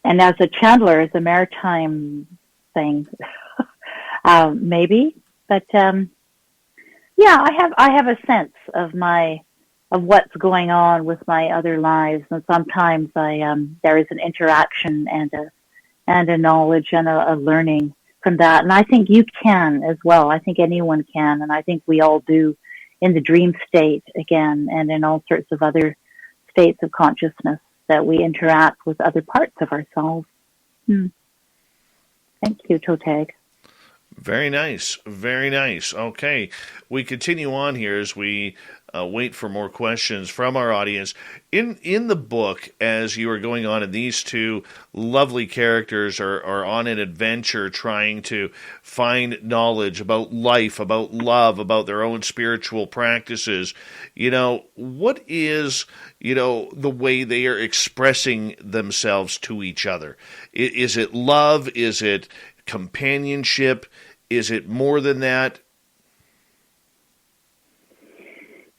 as a Chandler, as a maritime thing, maybe. But yeah, I have a sense of what's going on with my other lives, and sometimes there is an interaction and a knowledge and a learning from that. And I think you can as well. I think anyone can, and I think we all do in the dream state again, and in all sorts of other states of consciousness that we interact with other parts of ourselves. Thank you, Totag. Very nice. Very nice. Okay. We continue on here as we wait for more questions from our audience. In the book, as you are going on, and these two lovely characters are on an adventure trying to find knowledge about life, about love, about their own spiritual practices, what is, the way they are expressing themselves to each other? Is it love? Is it companionship? Is it more than that?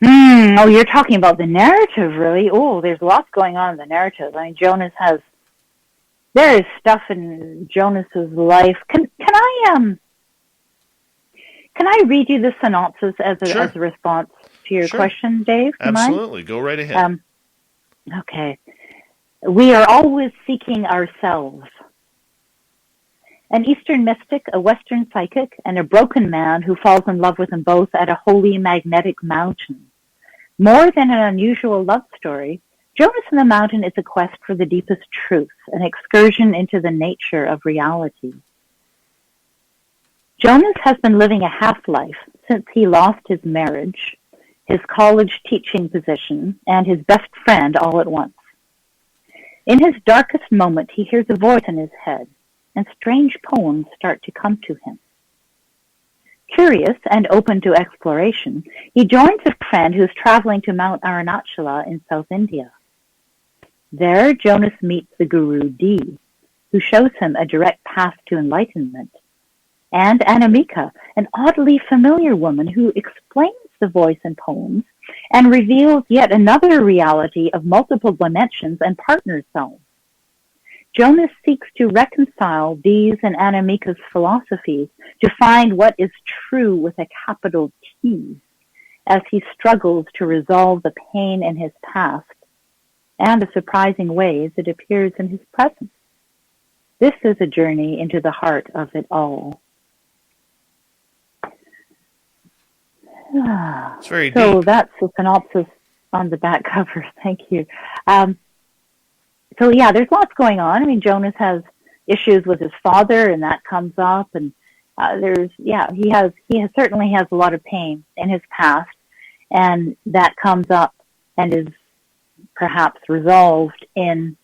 Oh, you're talking about the narrative, really? Oh, there's lots going on in the narrative. I mean, there is stuff in Jonas's life. Can I read you the synopsis as a response to your question, Dave? Absolutely. Go right ahead. Okay. We are always seeking ourselves. An Eastern mystic, a Western psychic, and a broken man who falls in love with them both at a holy magnetic mountain. More than an unusual love story, Jonas and the Mountain is a quest for the deepest truth, an excursion into the nature of reality. Jonas has been living a half-life since he lost his marriage, his college teaching position, and his best friend all at once. In his darkest moment, he hears a voice in his head, and strange poems start to come to him. Curious and open to exploration, he joins a friend who is traveling to Mount Arunachala in South India. There, Jonas meets the Guru D, who shows him a direct path to enlightenment, and Anamika, an oddly familiar woman who explains the voice and poems and reveals yet another reality of multiple dimensions and partner selves. Jonas seeks to reconcile these and Anamika's philosophies to find what is true with a capital T, as he struggles to resolve the pain in his past and the surprising ways it appears in his present. This is a journey into the heart of it all. It's very so deep. That's the synopsis on the back cover. Thank you. So yeah, there's lots going on. I mean, Jonas has issues with his father, and that comes up. And he certainly has a lot of pain in his past, and that comes up and is perhaps resolved in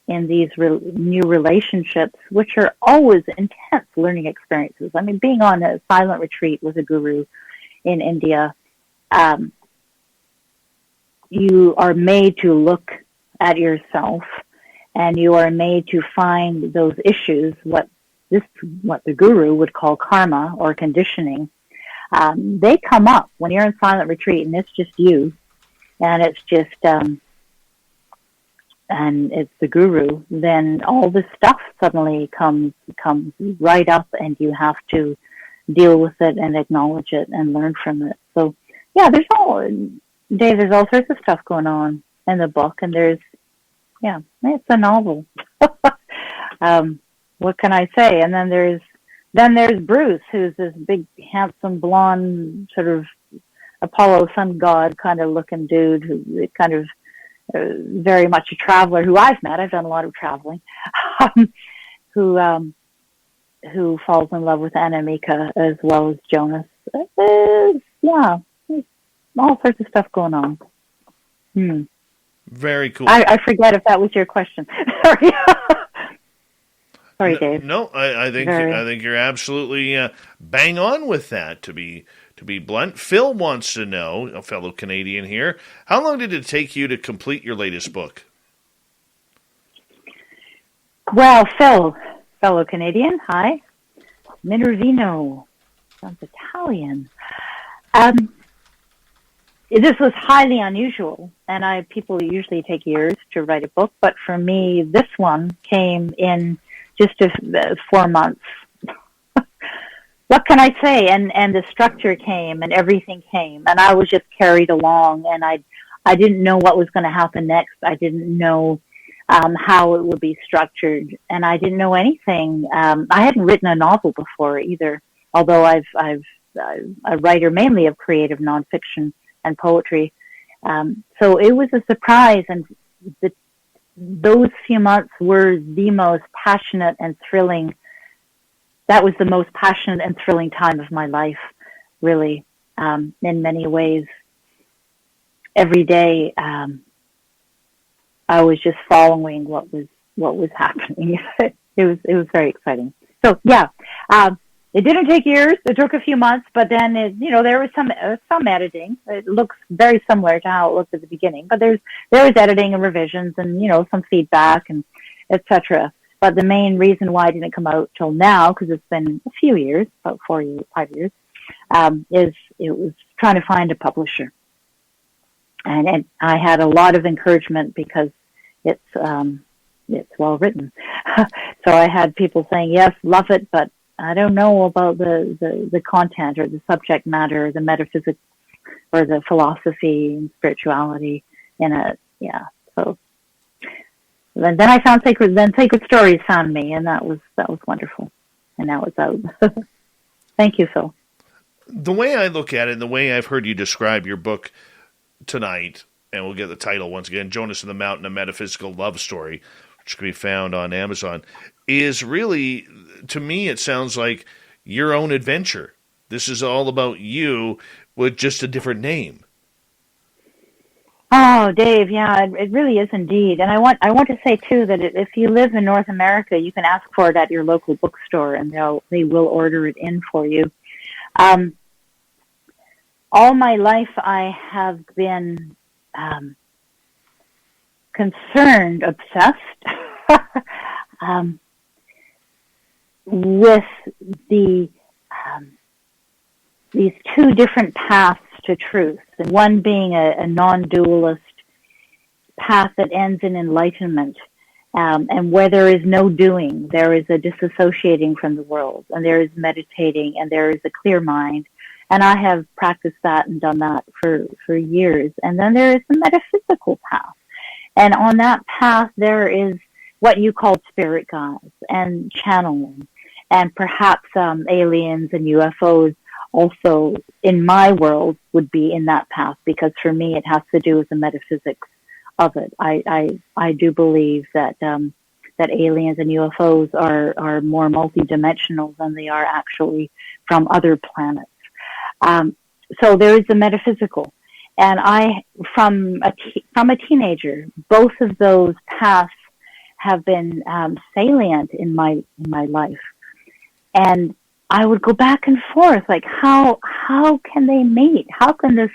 these new relationships, which are always intense learning experiences. I mean, being on a silent retreat with a guru in India, you are made to look at yourself, and you are made to find those issues, what the guru would call karma or conditioning. They come up when you're in silent retreat, and it's just you, and it's just and it's the guru. Then all this stuff suddenly comes right up, and you have to deal with it and acknowledge it and learn from it. So yeah, there's all sorts of stuff going on in the book, and it's a novel. What can I say? And then there's Bruce, who's this big, handsome, blonde, sort of Apollo sun god kind of looking dude, who's kind of very much a traveler, who I've met. I've done a lot of traveling. Who who falls in love with Anamika as well as Jonas. Yeah, all sorts of stuff going on. Very cool. I forget if that was your question. Sorry. Sorry, Dave. No, I think you're absolutely bang on with that. To be blunt, Phil wants to know, a fellow Canadian here, how long did it take you to complete your latest book? Well, Phil, fellow Canadian, hi. Minervino, sounds Italian. This was highly unusual, and people usually take years to write a book, but for me, this one came in just 4 months. What can I say? And the structure came, and everything came, and I was just carried along, and I didn't know what was going to happen next. I didn't know how it would be structured, and I didn't know anything. I hadn't written a novel before either, although I'm a writer mainly of creative nonfiction and poetry. So it was a surprise, and those few months were the most passionate and thrilling. That was the most passionate and thrilling time of my life, really, in many ways. Every day, I was just following what was happening. It was very exciting. So yeah, it didn't take years. It took a few months, but then there was some editing. It looks very similar to how it looked at the beginning, but there was editing and revisions and some feedback and etc. But the main reason why it didn't come out till now, because it's been a few years, about 5 years, is it was trying to find a publisher. And I had a lot of encouragement because it's well written. So I had people saying, yes, love it, but I don't know about the content or the subject matter, or the metaphysics or the philosophy and spirituality in it. Yeah. So then I found Sacred Stories found me, and that was wonderful. And now it's out. Thank you, Phil. The way I look at it, and the way I've heard you describe your book tonight, and we'll get the title once again, Jonas and the Mountain, a Metaphysical Love Story, which can be found on Amazon, is really, to me, it sounds like your own adventure. This is all about you with just a different name. Oh, Dave, yeah, it really is indeed. And I want to say, too, that if you live in North America, you can ask for it at your local bookstore, and they will order it in for you. All my life, I have been concerned, obsessed with these two different paths to truth, and one being a non-dualist path that ends in enlightenment, and where there is no doing, there is a disassociating from the world, and there is meditating, and there is a clear mind. And I have practiced that and done that for years. And then there is the metaphysical path. And on that path, there is what you call spirit guides and channeling, and perhaps aliens and UFOs also, in my world, would be in that path, because for me, it has to do with the metaphysics of it. I do believe that aliens and UFOs are more multidimensional than they are actually from other planets. So there is the metaphysical, and from a teenager, both of those paths have been salient in my life, and I would go back and forth, like how can they meet? How can this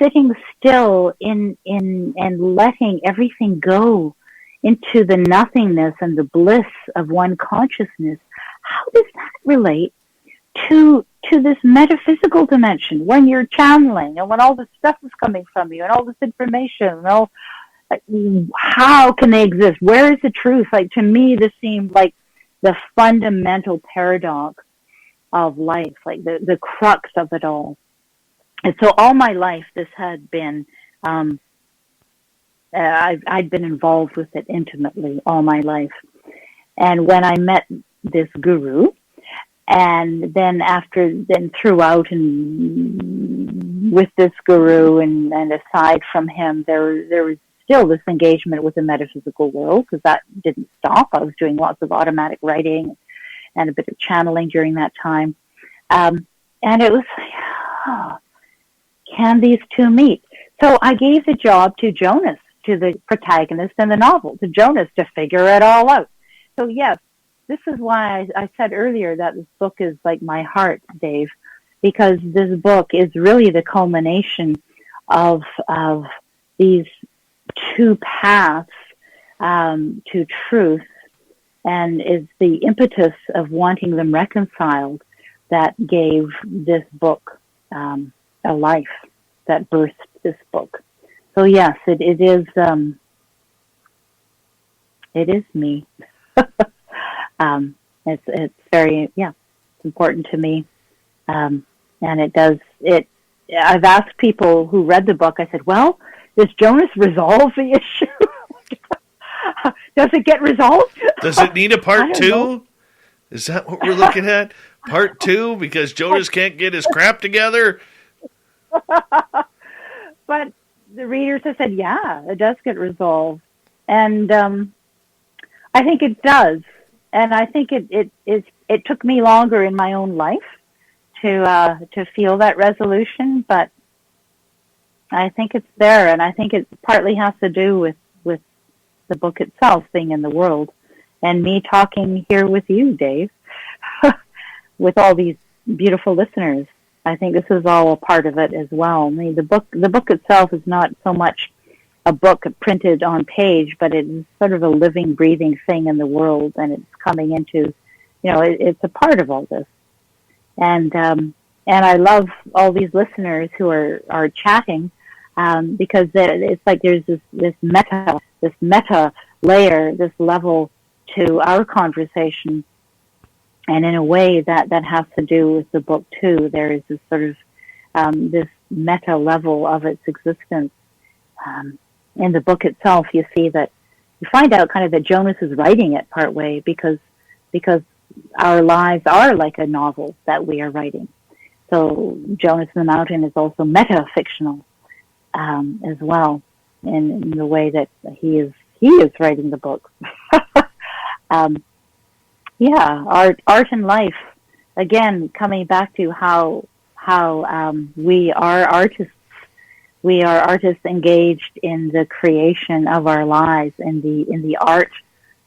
sitting still in and letting everything go into the nothingness and the bliss of one consciousness? How does that relate to this metaphysical dimension when you're channeling and when all this stuff is coming from you and all this information and all? How can they exist? Where is the truth? Like, to me, this seemed like the fundamental paradox of life, like the crux of it all. And so all my life, this had been, I'd been involved with it intimately all my life. And when I met this guru, and then throughout and with this guru and aside from him, there was still this engagement with the metaphysical world, because that didn't stop. I was doing lots of automatic writing and a bit of channeling during that time. And it was like, oh, can these two meet? So I gave the job to Jonas, to the protagonist in the novel, to Jonas, to figure it all out. So yes, this is why I said earlier that this book is like my heart, Dave, because this book is really the culmination of these two paths to truth, and is the impetus of wanting them reconciled that gave this book a life, that birthed this book. So yes, it is me. It's very, it's important to me, and I've asked people who read the book, I said, well, does Jonas resolve the issue? Does it get resolved? Does it need a part 2? Is that what we're looking at? Part 2, because Jonas can't get his crap together? But the readers have said, yeah, it does get resolved. And I think it does. And I think it took me longer in my own life to feel that resolution, but I think it's there, and I think it partly has to do with the book itself being in the world, and me talking here with you, Dave, with all these beautiful listeners. I think this is all a part of it as well. I mean, the book itself is not so much a book printed on page, but it's sort of a living, breathing thing in the world, and it's coming into, it's a part of all this. And I love all these listeners who are chatting, because it's like there's this meta layer, this level to our conversation. And in a way that has to do with the book too. There is this sort of, this meta level of its existence. In the book itself, you see that, you find out kind of that Jonas is writing it partway because our lives are like a novel that we are writing. So Jonas and the Mountain is also meta-fictional as well, in the way that he is writing the book. Art and life. Again, coming back to how we are artists. We are artists engaged in the creation of our lives, in the art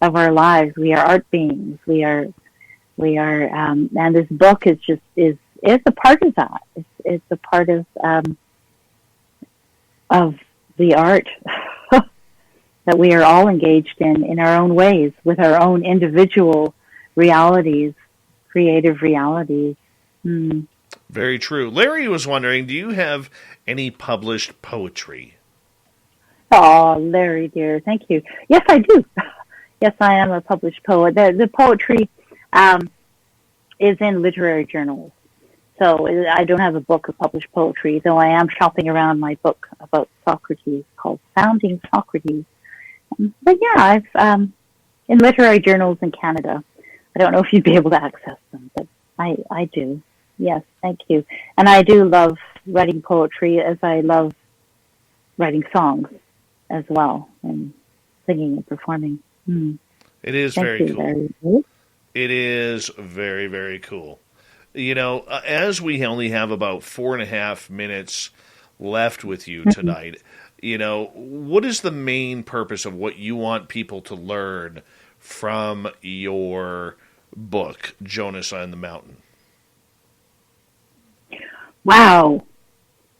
of our lives. We are art beings. We are, and this book is a part of that. It's a part of the art that we are all engaged in our own ways, with our own individual realities, creative realities. Very true. Larry was wondering, do you have any published poetry? Oh, Larry, dear, thank you. Yes, I do. Yes, I am a published poet. The poetry is in literary journals. So I don't have a book of published poetry, though I am shopping around my book about Socrates called Founding Socrates. But yeah, I've in literary journals in Canada. I don't know if you'd be able to access them, but I do. Yes, thank you. And I do love writing poetry, as I love writing songs as well, and singing and performing. It is very cool. It is very, very cool. As we only have about 4.5 minutes left with you tonight, what is the main purpose of what you want people to learn from your book, Jonas and the Mountain? Wow.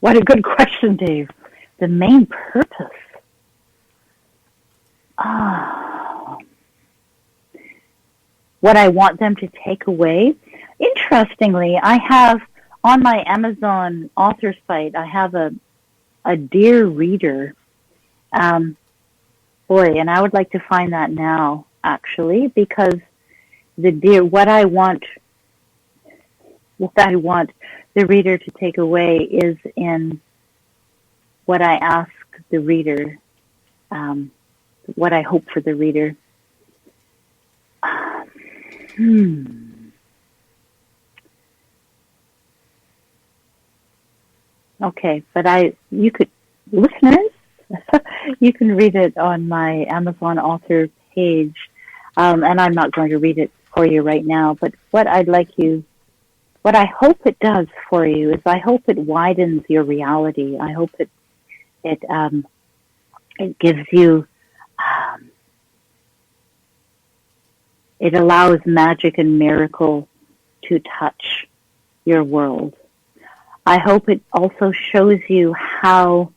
What a good question, Dave. The main purpose. What I want them to take away. Interestingly, I have on my Amazon author site, I have a dear reader. And I would like to find that now, actually, because what I want the reader to take away is in what I ask the reader, what I hope for the reader. Okay, but listeners, you can read it on my Amazon author page, and I'm not going to read it for you right now, but what I hope it does for you is I hope it widens your reality. I hope it gives you, it allows magic and miracle to touch your world. I hope it also shows you how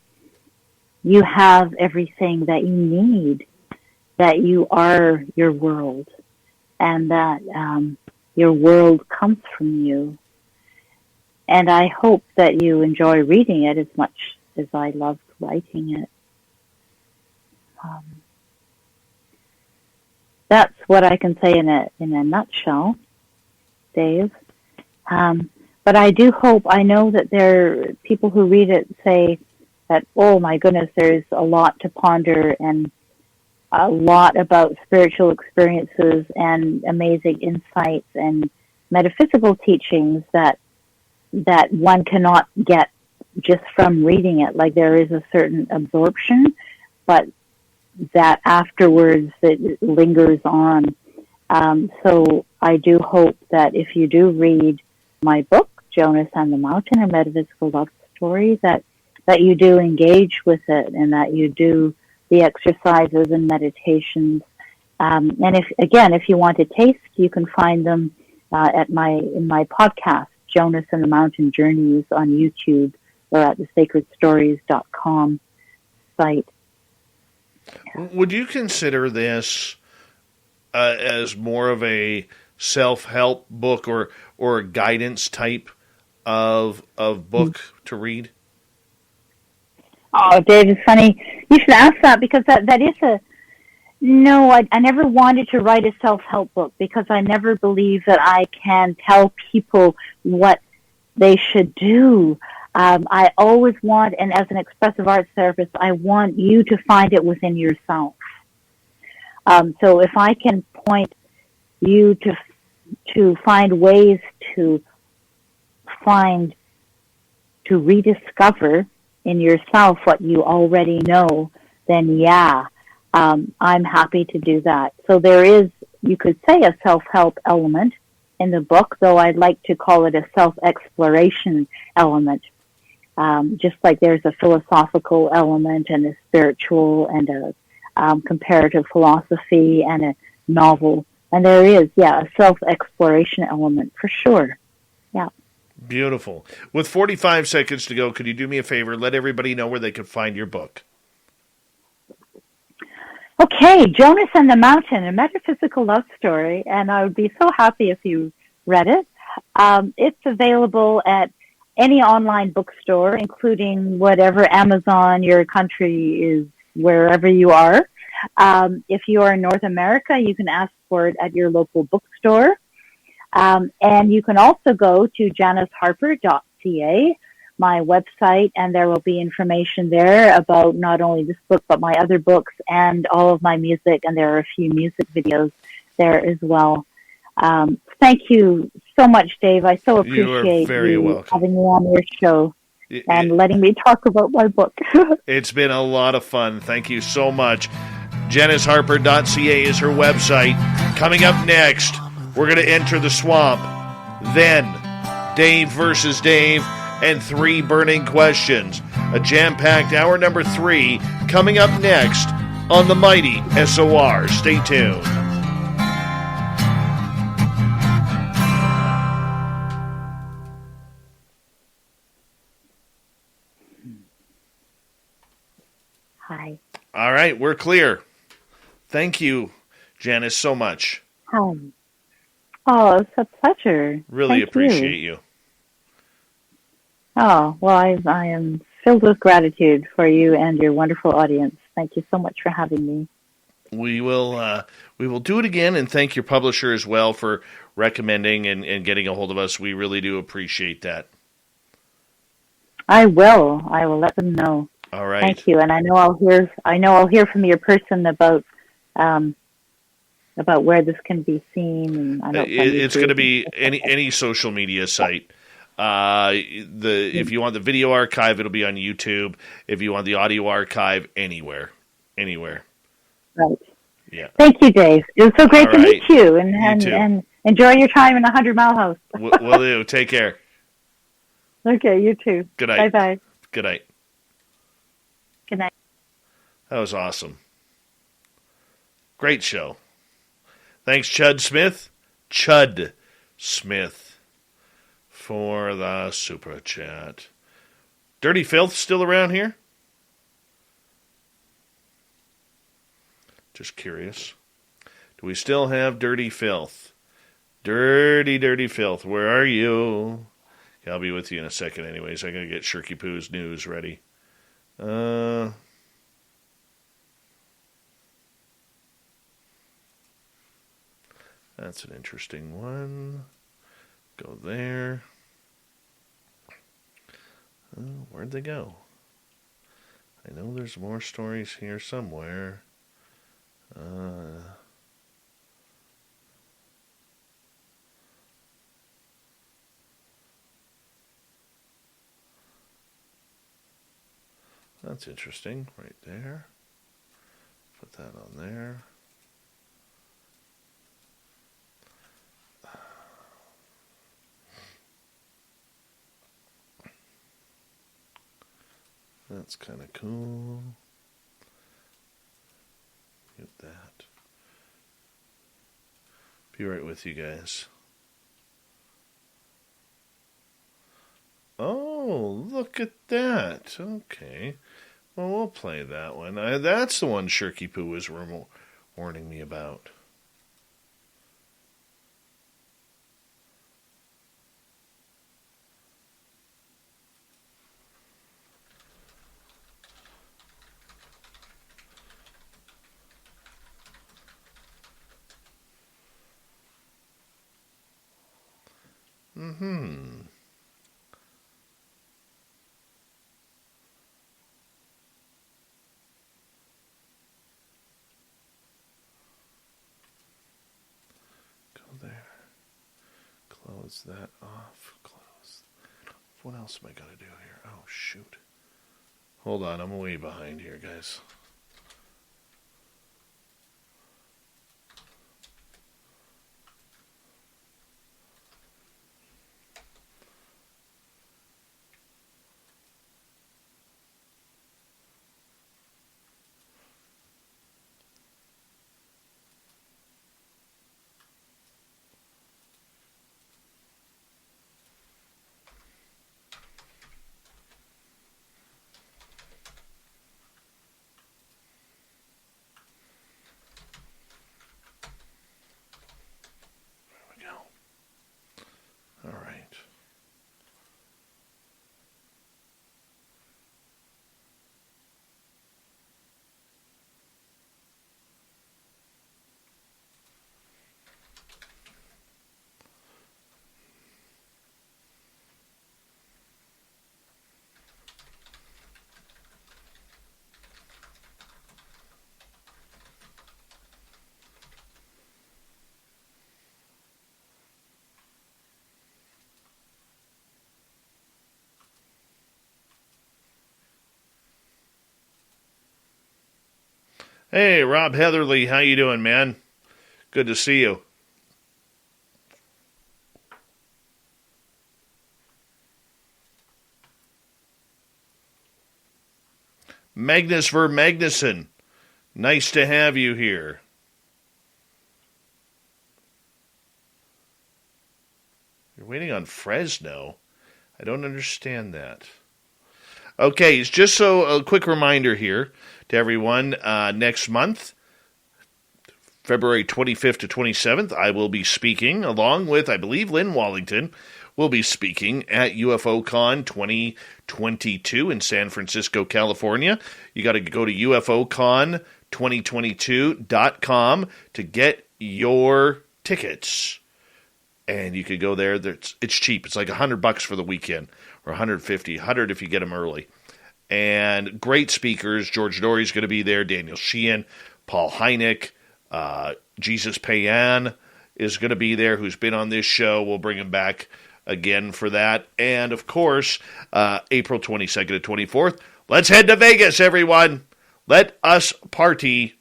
you have everything that you need, that you are your world, and that your world comes from you. And I hope that you enjoy reading it as much as I loved writing it. That's what I can say in a nutshell, Dave. But I do hope, I know that there are people who read it say that, oh my goodness, there's a lot to ponder and a lot about spiritual experiences and amazing insights and metaphysical teachings that one cannot get just from reading it. Like there is a certain absorption, but that afterwards it lingers on. So I do hope that if you do read my book, Jonas and the Mountain, A Metaphysical Love Story, that you do engage with it and that you do the exercises and meditations. And if you want to taste, you can find them in my podcast, Jonas and the Mountain Journeys, on YouTube or at the sacredstories.com site. Would you consider this as more of a self-help book or a guidance type of book to read? Oh, Dave, it's funny. You should ask that because that is no, I never wanted to write a self-help book because I never believe that I can tell people what they should do. I always want, and as an expressive arts therapist, I want you to find it within yourself. So if I can point you to find ways to rediscover in yourself what you already know, then yeah, I'm happy to do that. So there is, you could say, a self-help element in the book, though I'd like to call it a self-exploration element. Just like there's a philosophical element and a spiritual and a comparative philosophy and a novel. And there is, a self-exploration element for sure. Yeah. Beautiful. With 45 seconds to go, could you do me a favor? Let everybody know where they can find your book. Okay, Jonas and the Mountain, A Metaphysical Love Story, and I would be so happy if you read it. It's available at any online bookstore, including whatever Amazon your country is, wherever you are. If you are in North America, you can ask for it at your local bookstore. And you can also go to janisharper.ca, my website, and there will be information there about not only this book, but my other books and all of my music, and there are a few music videos there as well. Thank you so much, Dave. I so appreciate you having me on your show and letting me talk about my book. It's been a lot of fun. Thank you so much. janisharper.ca is her website. Coming up next, we're going to enter the swamp. Then, Dave versus Dave and 3 burning questions. A jam-packed hour number 3 coming up next on the mighty SOR. Stay tuned. Hi. All right, we're clear. Thank you, Janis, so much. Oh, it's a pleasure. Really appreciate you. Oh, well, I am filled with gratitude for you and your wonderful audience. Thank you so much for having me. We will do it again, and thank your publisher as well for recommending and getting a hold of us. We really do appreciate that. I will let them know. All right. Thank you, and I know I'll hear from your person about where this can be seen. And it's going to be any social media site. If you want the video archive, it'll be on YouTube. If you want the audio archive, anywhere. Right. Yeah. Thank you, Dave. It was so great to meet you, you too. Enjoy your time in the 100-mile house. Will do. Take care. Okay, you too. Good night. Bye-bye. Good night. Good night. That was awesome. Great show. Thanks, Chud Smith. Chud Smith for the super chat. Dirty Filth still around here? Just curious. Do we still have Dirty Filth? Dirty Filth. Where are you? Yeah, I'll be with you in a second anyways. I'm going to get Shirky Poo's news ready. That's an interesting one. Go there. Where'd they go? I know there's more stories here somewhere. That's interesting, right there. Put that on there. That's kind of cool. Get that. Be right with you guys. Oh, look at that. Okay. Well, we'll play that one. That's the one Shirky Poo was warning me about. Go there. Close that off. Close. What else am I going to do here? Oh, shoot. Hold on, I'm way behind here, guys. All right. Hey, Rob Heatherly, how you doing, man? Good to see you. Magnus Magnuson, nice to have you here. You're waiting on Fresno? I don't understand that. Okay, just so a quick reminder here to everyone, next month, February 25th to 27th, I will be speaking, along with, I believe, Lynn Wallington, will be speaking at UFOCon 2022 in San Francisco, California. You got to go to UFOCon2022.com to get your tickets. And you could go there. It's cheap. It's like $100 for the weekend, or $150, $100 if you get them early. And great speakers. George Norrie's going to be there. Daniel Sheehan, Paul Hynek, Jesus Payan is going to be there, who's been on this show. We'll bring him back again for that. And, of course, April 22nd to 24th, let's head to Vegas, everyone. Let us party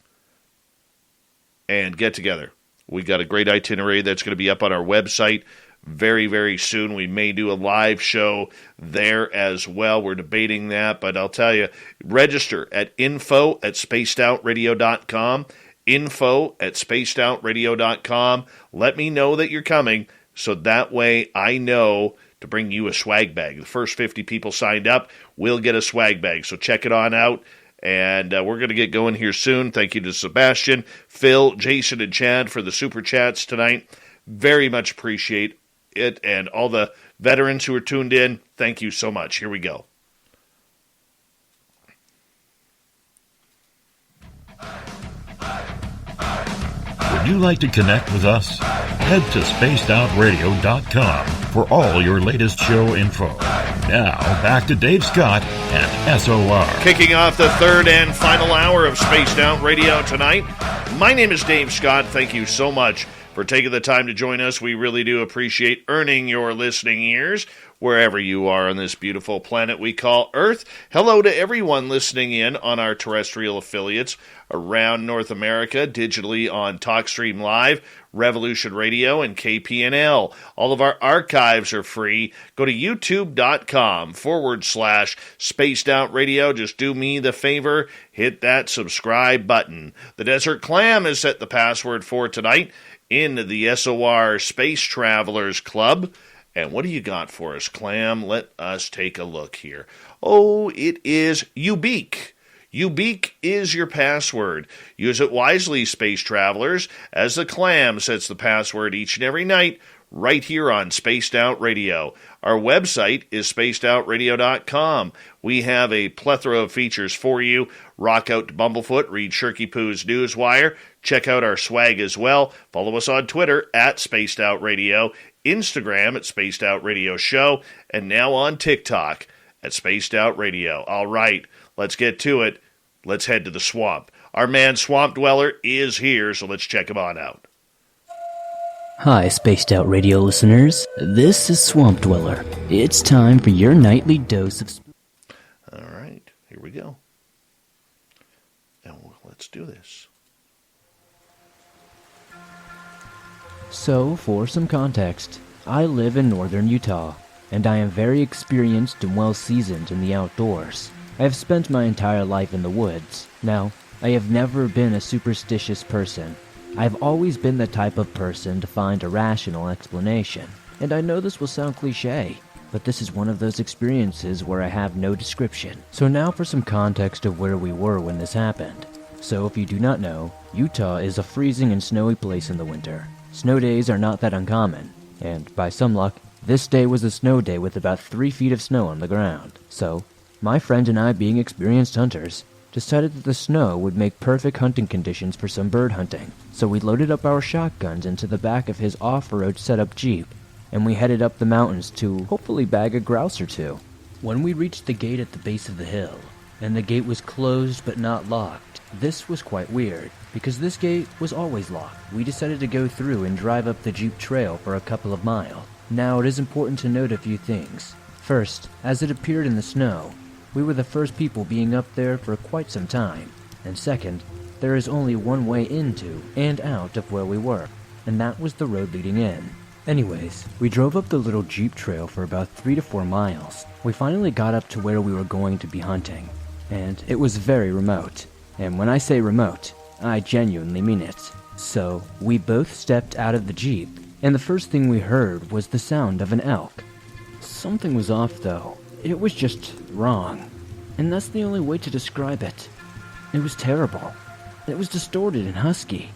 and get together. We got a great itinerary that's going to be up on our website very, very soon. We may do a live show there as well. We're debating that, but I'll tell you, register at info@spacedoutradio.com, info@spacedoutradio.com. Let me know that you're coming, so that way I know to bring you a swag bag. The first 50 people signed up will get a swag bag, so check it on out. And we're going to get going here soon. Thank you to Sebastian, Phil, Jason, and Chad for the super chats tonight. Very much appreciate it. And all the veterans who are tuned in, thank you so much. Here we go. Would you like to connect with us? Head to spacedoutradio.com for all your latest show info. Now, back to Dave Scott and SOR. Kicking off the third and final hour of Spaced Out Radio tonight. My name is Dave Scott. Thank you so much for taking the time to join us. We really do appreciate earning your listening ears wherever you are on this beautiful planet we call Earth. Hello to everyone listening in on our terrestrial affiliates around North America, digitally on TalkStream Live, Revolution Radio, and KPNL. All of our archives are free. Go to youtube.com/Spaced Out Radio. Just do me the favor, hit that subscribe button. The Desert Clam has set the password for tonight in the SOR Space Travelers Club. And what do you got for us, Clam? Let us take a look here. Oh, it is Ubique. Ubique is your password. Use it wisely, space travelers, as the Clam sets the password each and every night right here on Spaced Out Radio. Our website is spacedoutradio.com. We have a plethora of features for you. Rock out to Bumblefoot, read Shirky Poo's Newswire. Check out our swag as well. Follow us on Twitter at Spaced Out Radio, Instagram at Spaced Out Radio Show, and now on TikTok at Spaced Out Radio. All right, let's get to it. Let's head to the swamp. Our man Swamp Dweller is here, so let's check him on out. Hi, Spaced Out Radio listeners. This is Swamp Dweller. It's time for your nightly dose of... All right, here we go. And let's do this. So, for some context, I live in northern Utah, and I am very experienced and well-seasoned in the outdoors. I have spent my entire life in the woods. Now, I have never been a superstitious person. I've always been the type of person to find a rational explanation. And I know this will sound cliché, but this is one of those experiences where I have no description. So now for some context of where we were when this happened. So if you do not know, Utah is a freezing and snowy place in the winter. Snow days are not that uncommon, and by some luck, this day was a snow day with about 3 feet of snow on the ground. So, my friend and I, being experienced hunters, decided that the snow would make perfect hunting conditions for some bird hunting. So we loaded up our shotguns into the back of his off-road setup Jeep, and we headed up the mountains to hopefully bag a grouse or two. When we reached the gate at the base of the hill, and the gate was closed but not locked, this was quite weird, because this gate was always locked. We decided to go through and drive up the Jeep trail for a couple of miles. Now, it is important to note a few things. First, as it appeared in the snow, we were the first people being up there for quite some time. And second, there is only one way into and out of where we were, and that was the road leading in. Anyways, we drove up the little Jeep trail for about 3 to 4 miles. We finally got up to where we were going to be hunting, and it was very remote. And when I say remote, I genuinely mean it. So, we both stepped out of the Jeep, and the first thing we heard was the sound of an elk. Something was off, though. It was just wrong. And that's the only way to describe it. It was terrible. It was distorted and husky.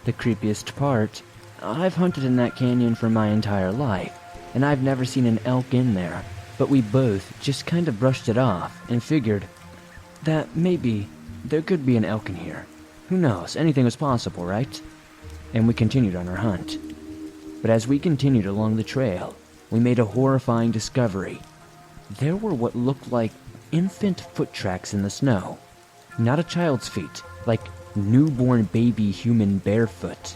The creepiest part, I've hunted in that canyon for my entire life, and I've never seen an elk in there. But we both just kind of brushed it off and figured that maybe there could be an elk in here. Who knows? Anything was possible, right? And we continued on our hunt. But as we continued along the trail, we made a horrifying discovery. There were what looked like infant foot tracks in the snow. Not a child's feet, like newborn baby human barefoot.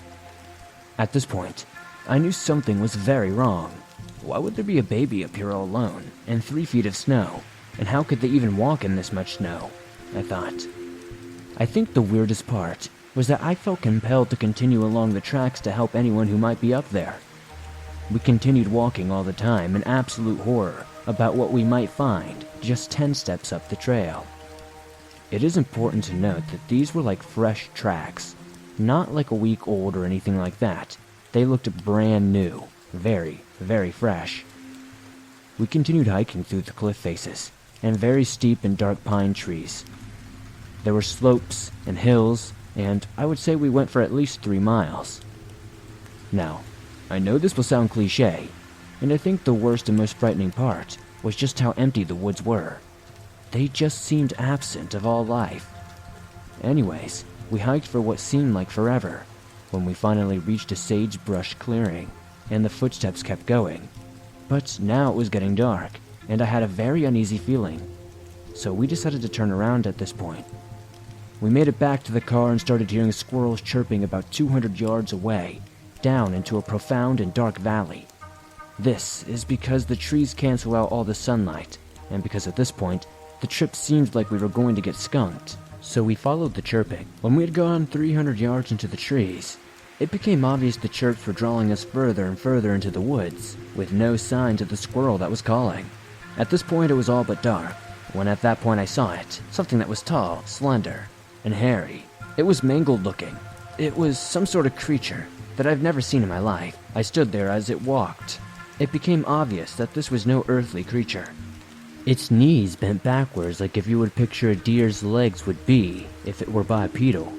At this point, I knew something was very wrong. Why would there be a baby up here all alone, and 3 feet of snow? And how could they even walk in this much snow? I thought. I think the weirdest part was that I felt compelled to continue along the tracks to help anyone who might be up there. We continued walking all the time in absolute horror about what we might find just 10 steps up the trail. It is important to note that these were like fresh tracks, not like a week old or anything like that. They looked brand new, very, very fresh. We continued hiking through the cliff faces and very steep and dark pine trees. There were slopes and hills, and I would say we went for at least 3 miles. Now, I know this will sound cliche, and I think the worst and most frightening part was just how empty the woods were. They just seemed absent of all life. Anyways, we hiked for what seemed like forever, when we finally reached a sagebrush clearing, and the footsteps kept going. But now it was getting dark, and I had a very uneasy feeling, so we decided to turn around at this point. We made it back to the car and started hearing squirrels chirping about 200 yards away, down into a profound and dark valley. This is because the trees cancel out all the sunlight, and because at this point, the trip seemed like we were going to get skunked. So we followed the chirping. When we had gone 300 yards into the trees, it became obvious the chirps were drawing us further and further into the woods, with no signs of the squirrel that was calling. At this point, it was all but dark, when at that point I saw it, something that was tall, slender, and hairy. It was mangled looking. It was some sort of creature that I've never seen in my life. I stood there as it walked. It became obvious that this was no earthly creature. Its knees bent backwards like if you would picture a deer's legs would be if it were bipedal.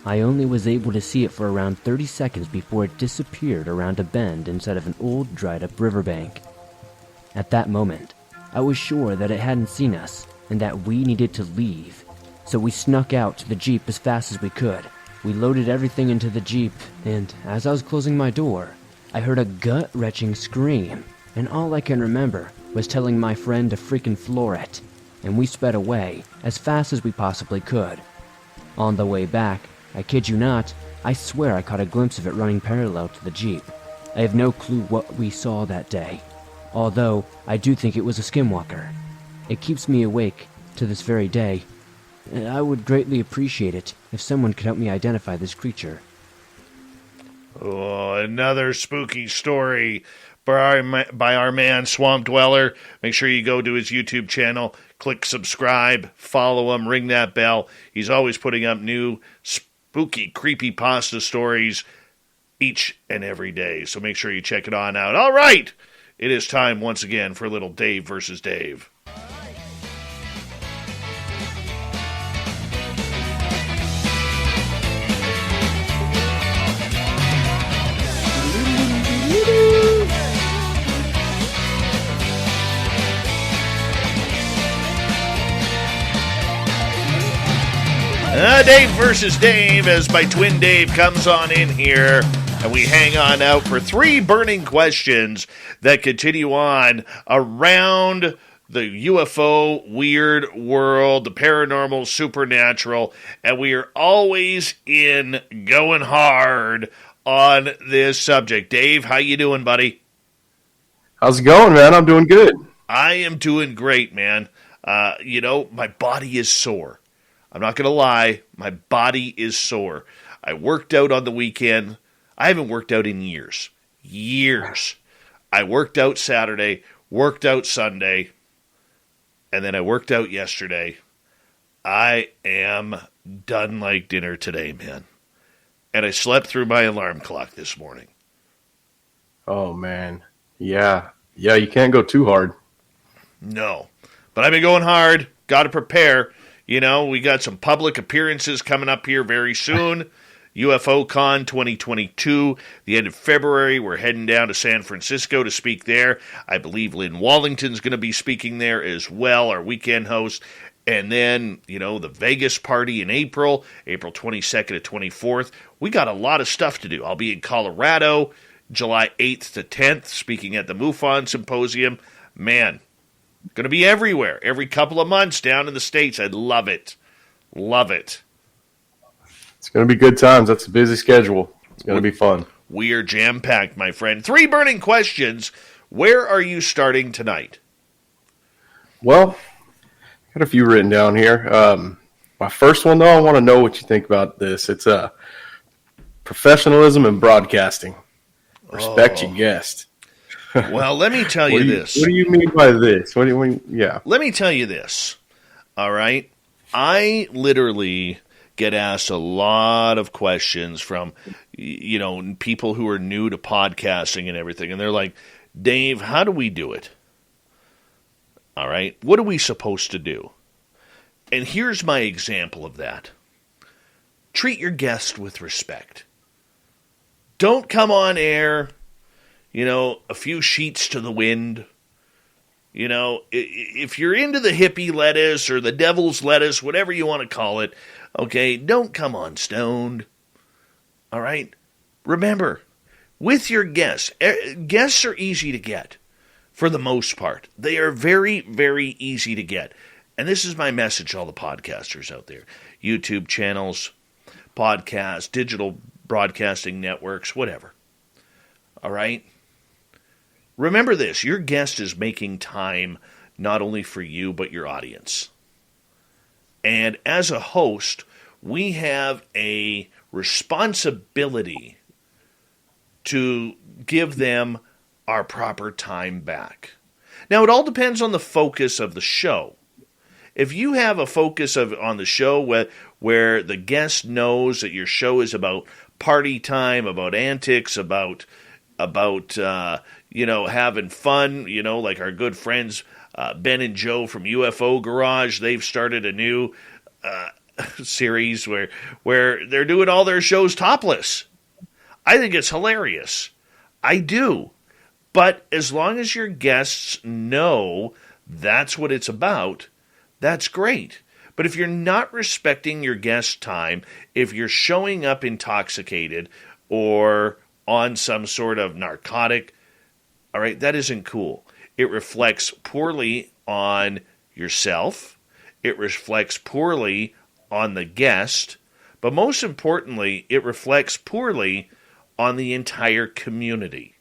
I only was able to see it for around 30 seconds before it disappeared around a bend inside of an old dried-up riverbank. At that moment, I was sure that it hadn't seen us and that we needed to leave. So we snuck out to the Jeep as fast as we could. We loaded everything into the Jeep, and as I was closing my door, I heard a gut-wrenching scream, and all I can remember was telling my friend to freaking floor it, and we sped away as fast as we possibly could. On the way back, I kid you not, I swear I caught a glimpse of it running parallel to the Jeep. I have no clue what we saw that day, although I do think it was a skinwalker. It keeps me awake to this very day, and I would greatly appreciate it if someone could help me identify this creature. Oh, another spooky story by our man Swamp Dweller. Make sure you go to his YouTube channel, click subscribe, follow him, ring that bell. He's always putting up new spooky, creepypasta stories each and every day, so make sure you check it on out. All right, it is time once again for a little Dave versus Dave. Dave versus Dave, as my twin Dave comes on in here, and we hang on out for 3 burning questions that continue on around the UFO weird world, the paranormal, supernatural, and we are always going hard on this subject. Dave, how you doing, buddy? How's it going, man? I'm doing good. I am doing great, man. My body is sore. I'm not going to lie, my body is sore. I worked out on the weekend. I haven't worked out in years. I worked out Saturday, worked out Sunday, and then I worked out yesterday. I am done like dinner today, man. And I slept through my alarm clock this morning. Oh, man. Yeah, you can't go too hard. No, but I've been going hard. Got to prepare. We got some public appearances coming up here very soon. UFO Con 2022, the end of February. We're heading down to San Francisco to speak there. I believe Lynn Wallington's going to be speaking there as well, our weekend host. And then, the Vegas party in April 22nd to 24th. We got a lot of stuff to do. I'll be in Colorado, July 8th to 10th, speaking at the MUFON Symposium. Man, going to be everywhere, every couple of months down in the States. I love it. Love it. It's going to be good times. That's a busy schedule. It's going to be fun. We are jam-packed, my friend. 3 burning questions. Where are you starting tonight? Well, got a few written down here. My first one, though, I want to know what you think about this. It's professionalism in broadcasting. Respect your guest. Well, let me tell you this. What do you mean by this? What do you mean? Yeah. Let me tell you this. All right? I literally get asked a lot of questions from, people who are new to podcasting and everything. And they're like, Dave, how do we do it? All right? What are we supposed to do? And here's my example of that. Treat your guest with respect. Don't come on air, a few sheets to the wind. If you're into the hippie lettuce or the devil's lettuce, whatever you want to call it, okay, don't come on stoned. All right? Remember, with your guests are easy to get for the most part. They are very, very easy to get. And this is my message to all the podcasters out there. YouTube channels, podcasts, digital broadcasting networks, whatever. All right? Remember this. Your guest is making time not only for you, but your audience. And as a host, we have a responsibility to give them our proper time back. Now, it all depends on the focus of the show. If you have a focus on the show where the guest knows that your show is about party time, about antics, about having fun, like our good friends Ben and Joe from UFO Garage, they've started a new series where they're doing all their shows topless. I think it's hilarious. I do. But as long as your guests know that's what it's about, that's great. But if you're not respecting your guest time, if you're showing up intoxicated or on some sort of narcotic, all right, that isn't cool. It reflects poorly on yourself. It reflects poorly on the guest. But most importantly, it reflects poorly on the entire community.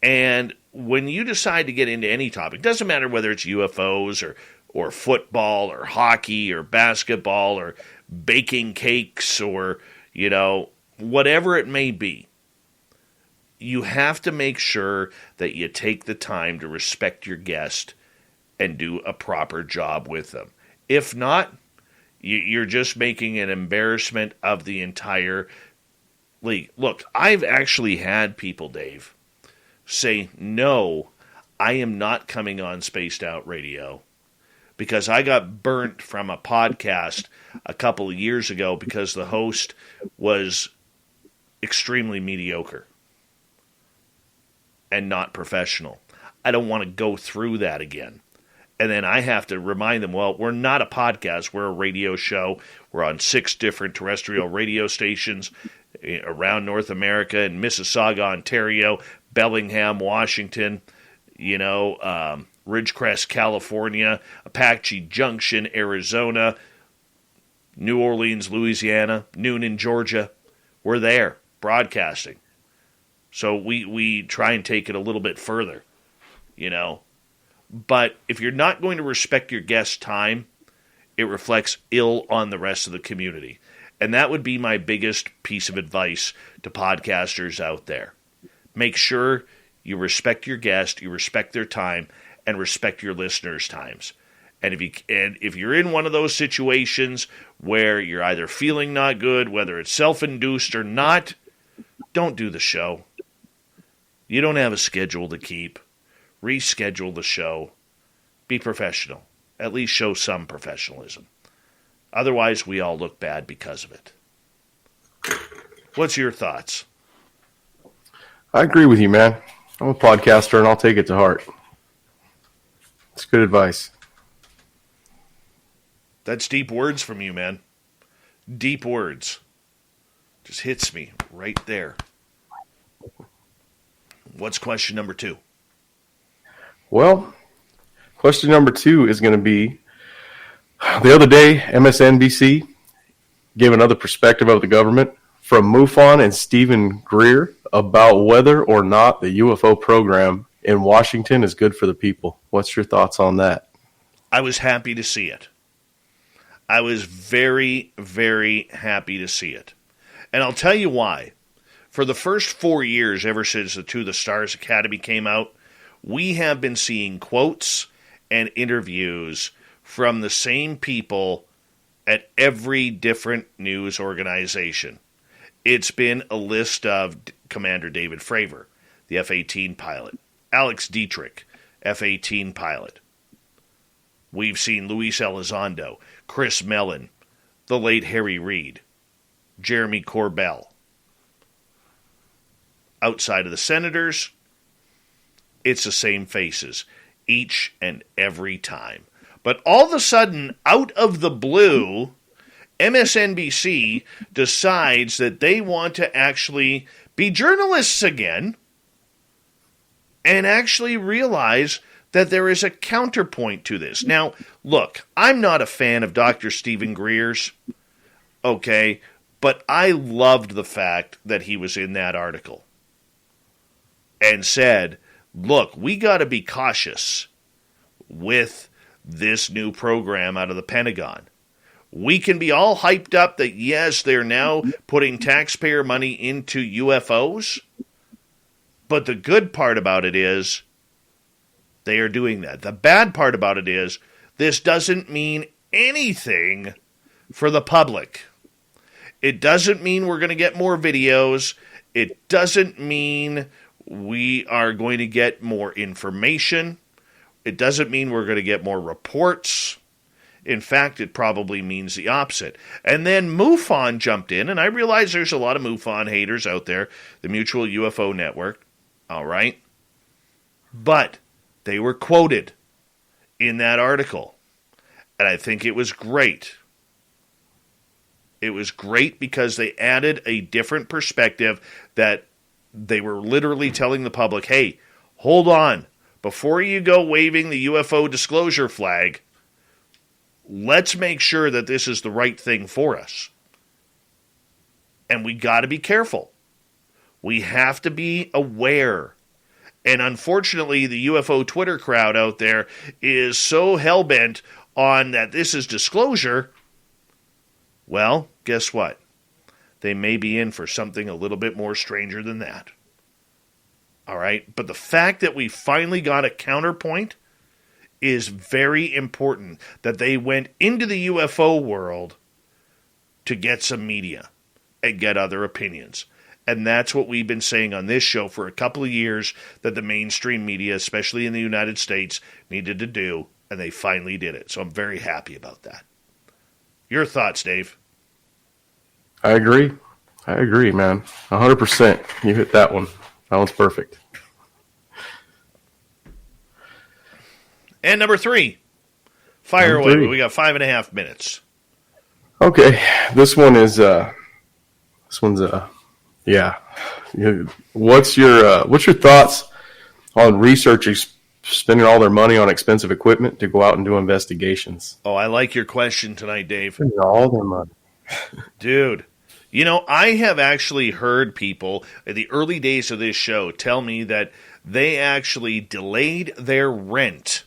And when you decide to get into any topic, doesn't matter whether it's UFOs or football or hockey or basketball or baking cakes or, whatever it may be, you have to make sure that you take the time to respect your guest and do a proper job with them. If not, you're just making an embarrassment of the entire league. Look, I've actually had people, Dave, say, no, I am not coming on Spaced Out Radio because I got burnt from a podcast a couple of years ago because the host was extremely mediocre and not professional. I don't want to go through that again. And then I have to remind them, well, we're not a podcast. We're a radio show. We're on 6 different terrestrial radio stations around North America in Mississauga, Ontario, Bellingham, Washington, Ridgecrest, California, Apache Junction, Arizona, New Orleans, Louisiana, Noonan, Georgia. We're there broadcasting. So we try and take it a little bit further, But if you're not going to respect your guest's time, it reflects ill on the rest of the community. And that would be my biggest piece of advice to podcasters out there. Make sure you respect your guest, you respect their time, and respect your listeners' times. And if you're in one of those situations where you're either feeling not good, whether it's self-induced or not, don't do the show. You don't have a schedule to keep. Reschedule the show. Be professional. At least show some professionalism. Otherwise, we all look bad because of it. What's your thoughts? I agree with you, man. I'm a podcaster, and I'll take it to heart. It's good advice. That's deep words from you, man. Deep words. Just hits me right there. What's question number 2? Well, question number 2 is going to be, the other day, MSNBC gave another perspective of the government from MUFON and Stephen Greer about whether or not the UFO program in Washington is good for the people. What's your thoughts on that? I was happy to see it. I was very, very happy to see it. And I'll tell you why. For the first 4 years, ever since the To the Stars Academy came out, we have been seeing quotes and interviews from the same people at every different news organization. It's been a list of Commander David Fravor, the F-18 pilot, Alex Dietrich, F-18 pilot. We've seen Luis Elizondo, Chris Mellon, the late Harry Reid, Jeremy Corbell. Outside of the senators, it's the same faces each and every time. But all of a sudden, out of the blue, MSNBC decides that they want to actually be journalists again and actually realize that there is a counterpoint to this. Now, look, I'm not a fan of Dr. Stephen Greer's, okay, but I loved the fact that he was in that article and said, look, we got to be cautious with this new program out of the Pentagon. We can be all hyped up that, yes, they're now putting taxpayer money into UFOs, but the good part about it is they are doing that. The bad part about it is this doesn't mean anything for the public. It doesn't mean we're going to get more videos. It doesn't mean we are going to get more information. It doesn't mean we're going to get more reports. In fact, it probably means the opposite. And then MUFON jumped in, and I realize there's a lot of MUFON haters out there, the Mutual UFO Network, all right? But they were quoted in that article, and I think it was great. It was great because they added a different perspective that they were literally telling the public, hey, hold on. Before you go waving the UFO disclosure flag, let's make sure that this is the right thing for us. And we got to be careful. We have to be aware. And unfortunately, the UFO Twitter crowd out there is so hell-bent on that this is disclosure. Well, guess what? They may be in for something a little bit more stranger than that. All right? But the fact that we finally got a counterpoint is very important, that they went into the UFO world to get some media and get other opinions. And that's what we've been saying on this show for a couple of years, that the mainstream media, especially in the United States, needed to do, and they finally did it. So I'm very happy about that. Your thoughts, Dave? I agree, man. 100%. You hit that one. That one's perfect. And number 3. Fire away. We got 5.5 minutes. Okay. This one's yeah. What's your thoughts on researchers spending all their money on expensive equipment to go out and do investigations? Oh, I like your question tonight, Dave. Spending all their money. Dude, you know, I have actually heard people in the early days of this show tell me that they actually delayed their rent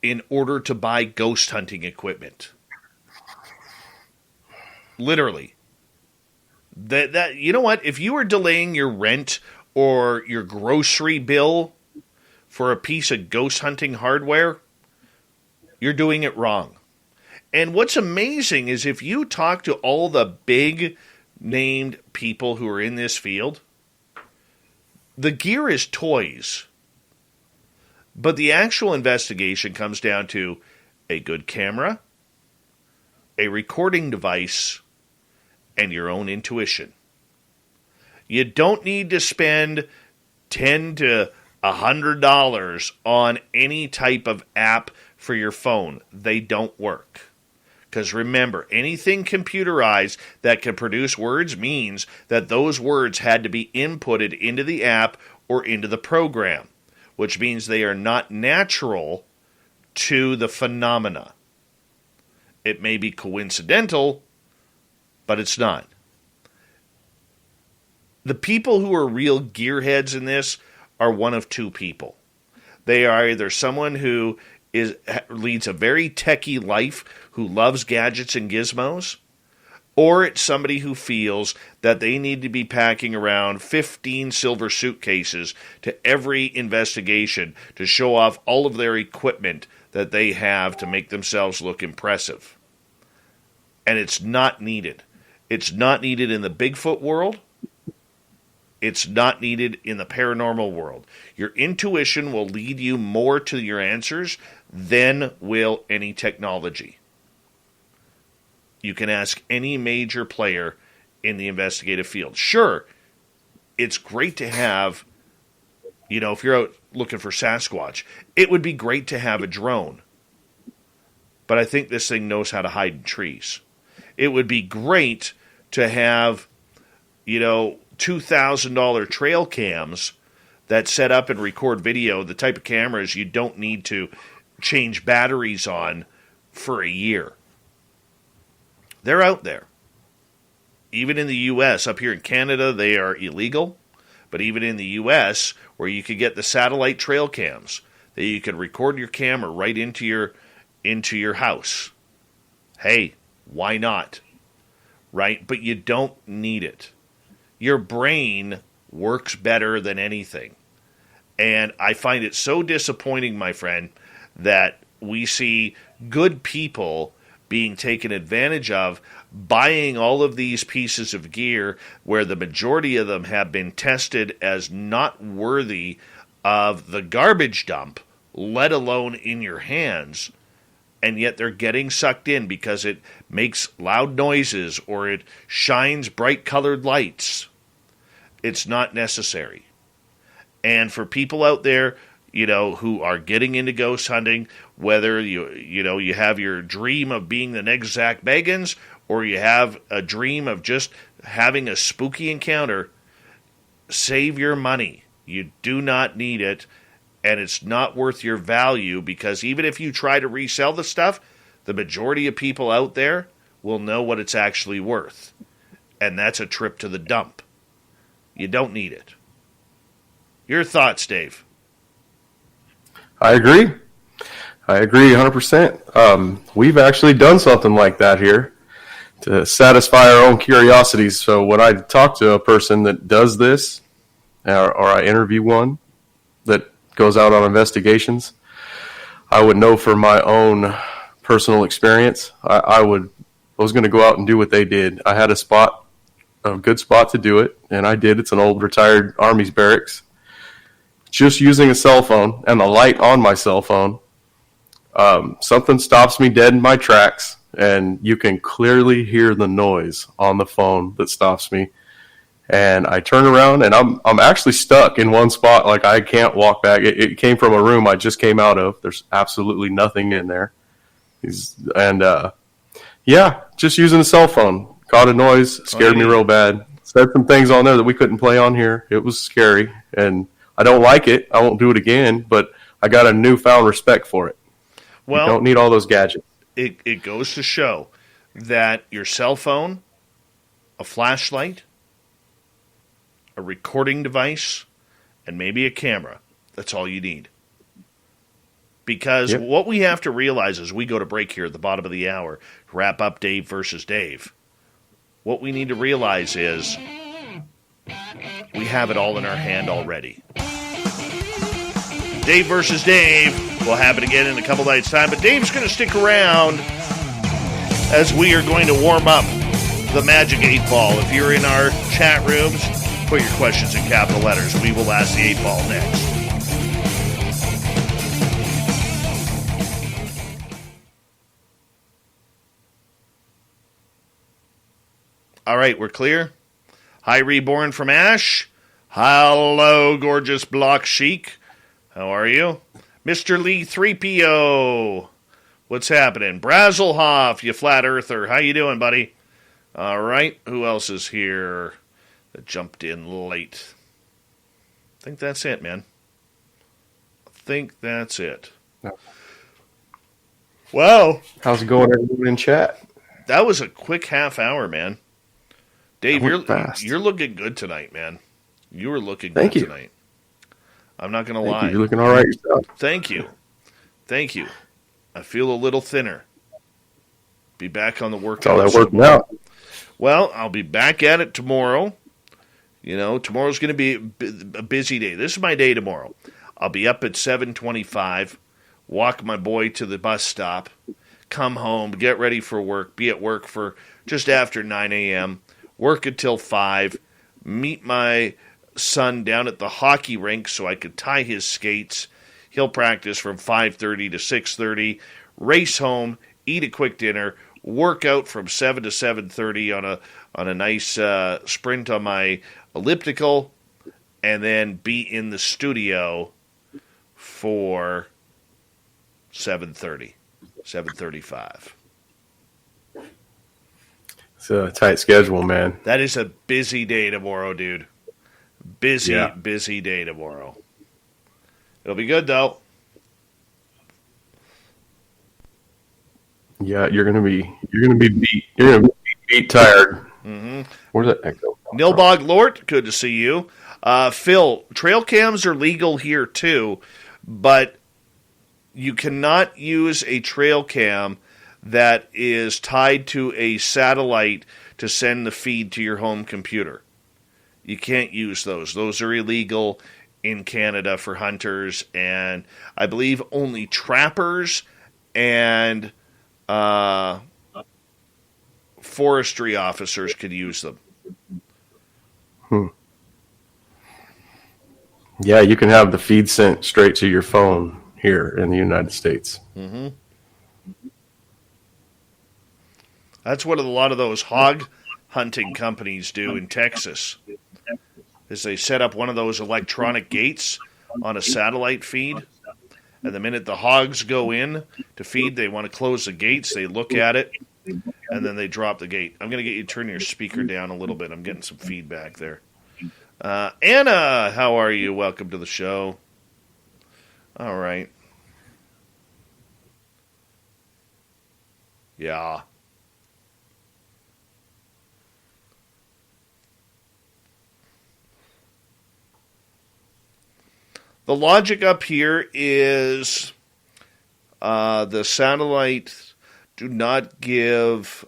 in order to buy ghost hunting equipment. Literally. That you know what? If you are delaying your rent or your grocery bill for a piece of ghost hunting hardware, you're doing it wrong. And what's amazing is if you talk to all the big named people who are in this field, the gear is toys. But the actual investigation comes down to a good camera, a recording device, and your own intuition. You don't need to spend $10 to $100 on any type of app for your phone. They don't work. Because remember, anything computerized that can produce words means that those words had to be inputted into the app or into the program, which means they are not natural to the phenomena. It may be coincidental, but it's not. The people who are real gearheads in this are one of two people. They are either someone who leads a very techie life, who loves gadgets and gizmos, or it's somebody who feels that they need to be packing around 15 silver suitcases to every investigation to show off all of their equipment that they have to make themselves look impressive. And it's not needed. It's not needed in the Bigfoot world. It's not needed in the paranormal world. Your intuition will lead you more to your answers than will any technology. You can ask any major player in the investigative field. Sure, it's great to have, if you're out looking for Sasquatch, it would be great to have a drone. But I think this thing knows how to hide in trees. It would be great to have, $2,000 trail cams that set up and record video, the type of cameras you don't need to change batteries on for a year. They're out there. Even in the U.S., up here in Canada, they are illegal. But even in the U.S., where you could get the satellite trail cams, that you could record your camera right into your house. Hey, why not? Right? But you don't need it. Your brain works better than anything. And I find it so disappointing, my friend, that we see good people being taken advantage of, buying all of these pieces of gear where the majority of them have been tested as not worthy of the garbage dump, let alone in your hands, and yet they're getting sucked in because it makes loud noises or it shines bright colored lights. It's not necessary. And for people out there, who are getting into ghost hunting, whether you have your dream of being the next Zach Bagans, or you have a dream of just having a spooky encounter, save your money. You do not need it, and it's not worth your value, because even if you try to resell the stuff, the majority of people out there will know what it's actually worth. And that's a trip to the dump. You don't need it. Your thoughts, Dave? I agree 100%. We've actually done something like that here to satisfy our own curiosities. So when I talk to a person that does this, or I interview one that goes out on investigations, I would know from my own personal experience, I was going to go out and do what they did. I had a good spot to do it, and I did. It's an old retired Army's barracks. Just using a cell phone and the light on my cell phone, something stops me dead in my tracks, and you can clearly hear the noise on the phone that stops me. And I turn around, and I'm actually stuck in one spot, like I can't walk back. It came from a room I just came out of. There's absolutely nothing in there. Just using a cell phone. Caught a noise, scared me real bad. Said some things on there that we couldn't play on here. It was scary, and I don't like it. I won't do it again, but I got a newfound respect for it. Well, you don't need all those gadgets. It goes to show that your cell phone, a flashlight, a recording device, and maybe a camera, that's all you need. Because what we have to realize as we go to break here at the bottom of the hour, wrap up Dave versus Dave, what we need to realize is we have it all in our hand already. Dave versus Dave. We'll have it again in a couple nights' time, but Dave's going to stick around as we are going to warm up the Magic 8 Ball. If you're in our chat rooms, put your questions in capital letters. We will ask the 8 Ball next. All right, we're clear. Hi, Reborn from Ash. Hello, gorgeous Block Chic. How are you? Mr. Lee 3PO. What's happening? Brazelhoff, you flat earther. How you doing, buddy? All right, who else is here that jumped in late? I think that's it, man. I think that's it. Wow. How's it going, everyone in chat? That was a quick half hour, man. Dave, you're looking good tonight, man. You were looking good tonight. I'm not going to lie. You're looking all right yourself. Thank you. I feel a little thinner. Be back on the workout. That's all that working out. Well, I'll be back at it tomorrow. Tomorrow's going to be a busy day. This is my day tomorrow. I'll be up at 7:25, walk my boy to the bus stop, come home, get ready for work, be at work for just after 9 a.m., work until 5, meet my son down at the hockey rink so I could tie his skates. He'll practice from 5:30 to 6:30, race home, eat a quick dinner, work out from 7 to 7:30 on a nice sprint on my elliptical, and then be in the studio for 7:30, 7:35. It's a tight schedule, man. That is a busy day tomorrow, dude. Busy day tomorrow. It'll be good though. Yeah, you're gonna be beat. You're gonna be beat tired. Mm-hmm. Where's that echo? Nilbog Lort, good to see you. Phil, trail cams are legal here too, but you cannot use a trail cam that is tied to a satellite to send the feed to your home computer. You can't use those. Those are illegal in Canada for hunters, and I believe only trappers and forestry officers could use them. Yeah, you can have the feed sent straight to your phone here in the United States. Mm-hmm. That's what a lot of those hog hunting companies do in Texas, is they set up one of those electronic gates on a satellite feed, and the minute the hogs go in to feed, they want to close the gates, they look at it, and then they drop the gate. I'm going to get you to turn your speaker down a little bit. I'm getting some feedback there. Anna, how are you? Welcome to the show. All right. Yeah. The logic up here is the satellites do not give...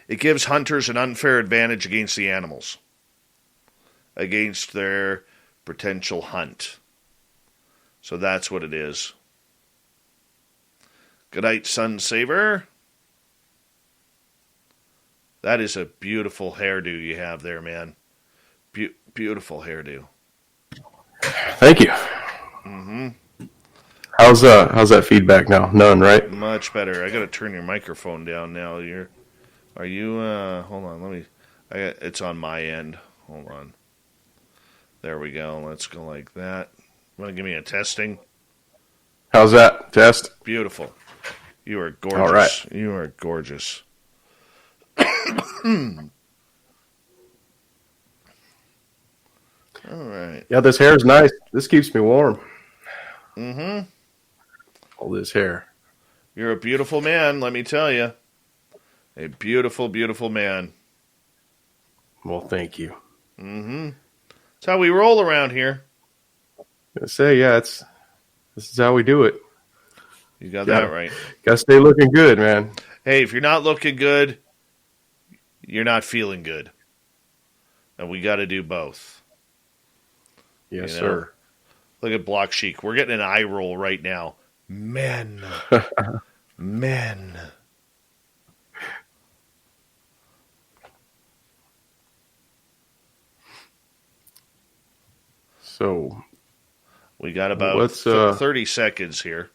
it gives hunters an unfair advantage against the animals, against their potential hunt. So that's what it is. Good night, Sun Saver. That is a beautiful hairdo you have there, man. Beautiful hairdo. Thank you. Mm-hmm. How's that feedback now? None, right? Much better. I got to turn your microphone down now. Are you? Hold on. It's on my end. Hold on. There we go. Let's go like that. Want to give me a testing? How's that? Test? Beautiful. You are gorgeous. All right. You are gorgeous. All right. Yeah, this hair is nice. This keeps me warm. Mm-hmm. All this hair. You're a beautiful man, let me tell you. A beautiful, beautiful man. Well, thank you. Mm-hmm. That's how we roll around here. I say, yeah, this is how we do it. You got that right. Gotta stay looking good, man. Hey, if you're not looking good, you're not feeling good. And we got to do both. Yes, sir. Look at Block Chic. We're getting an eye roll right now. Men. Men. So, we got about 30 seconds here.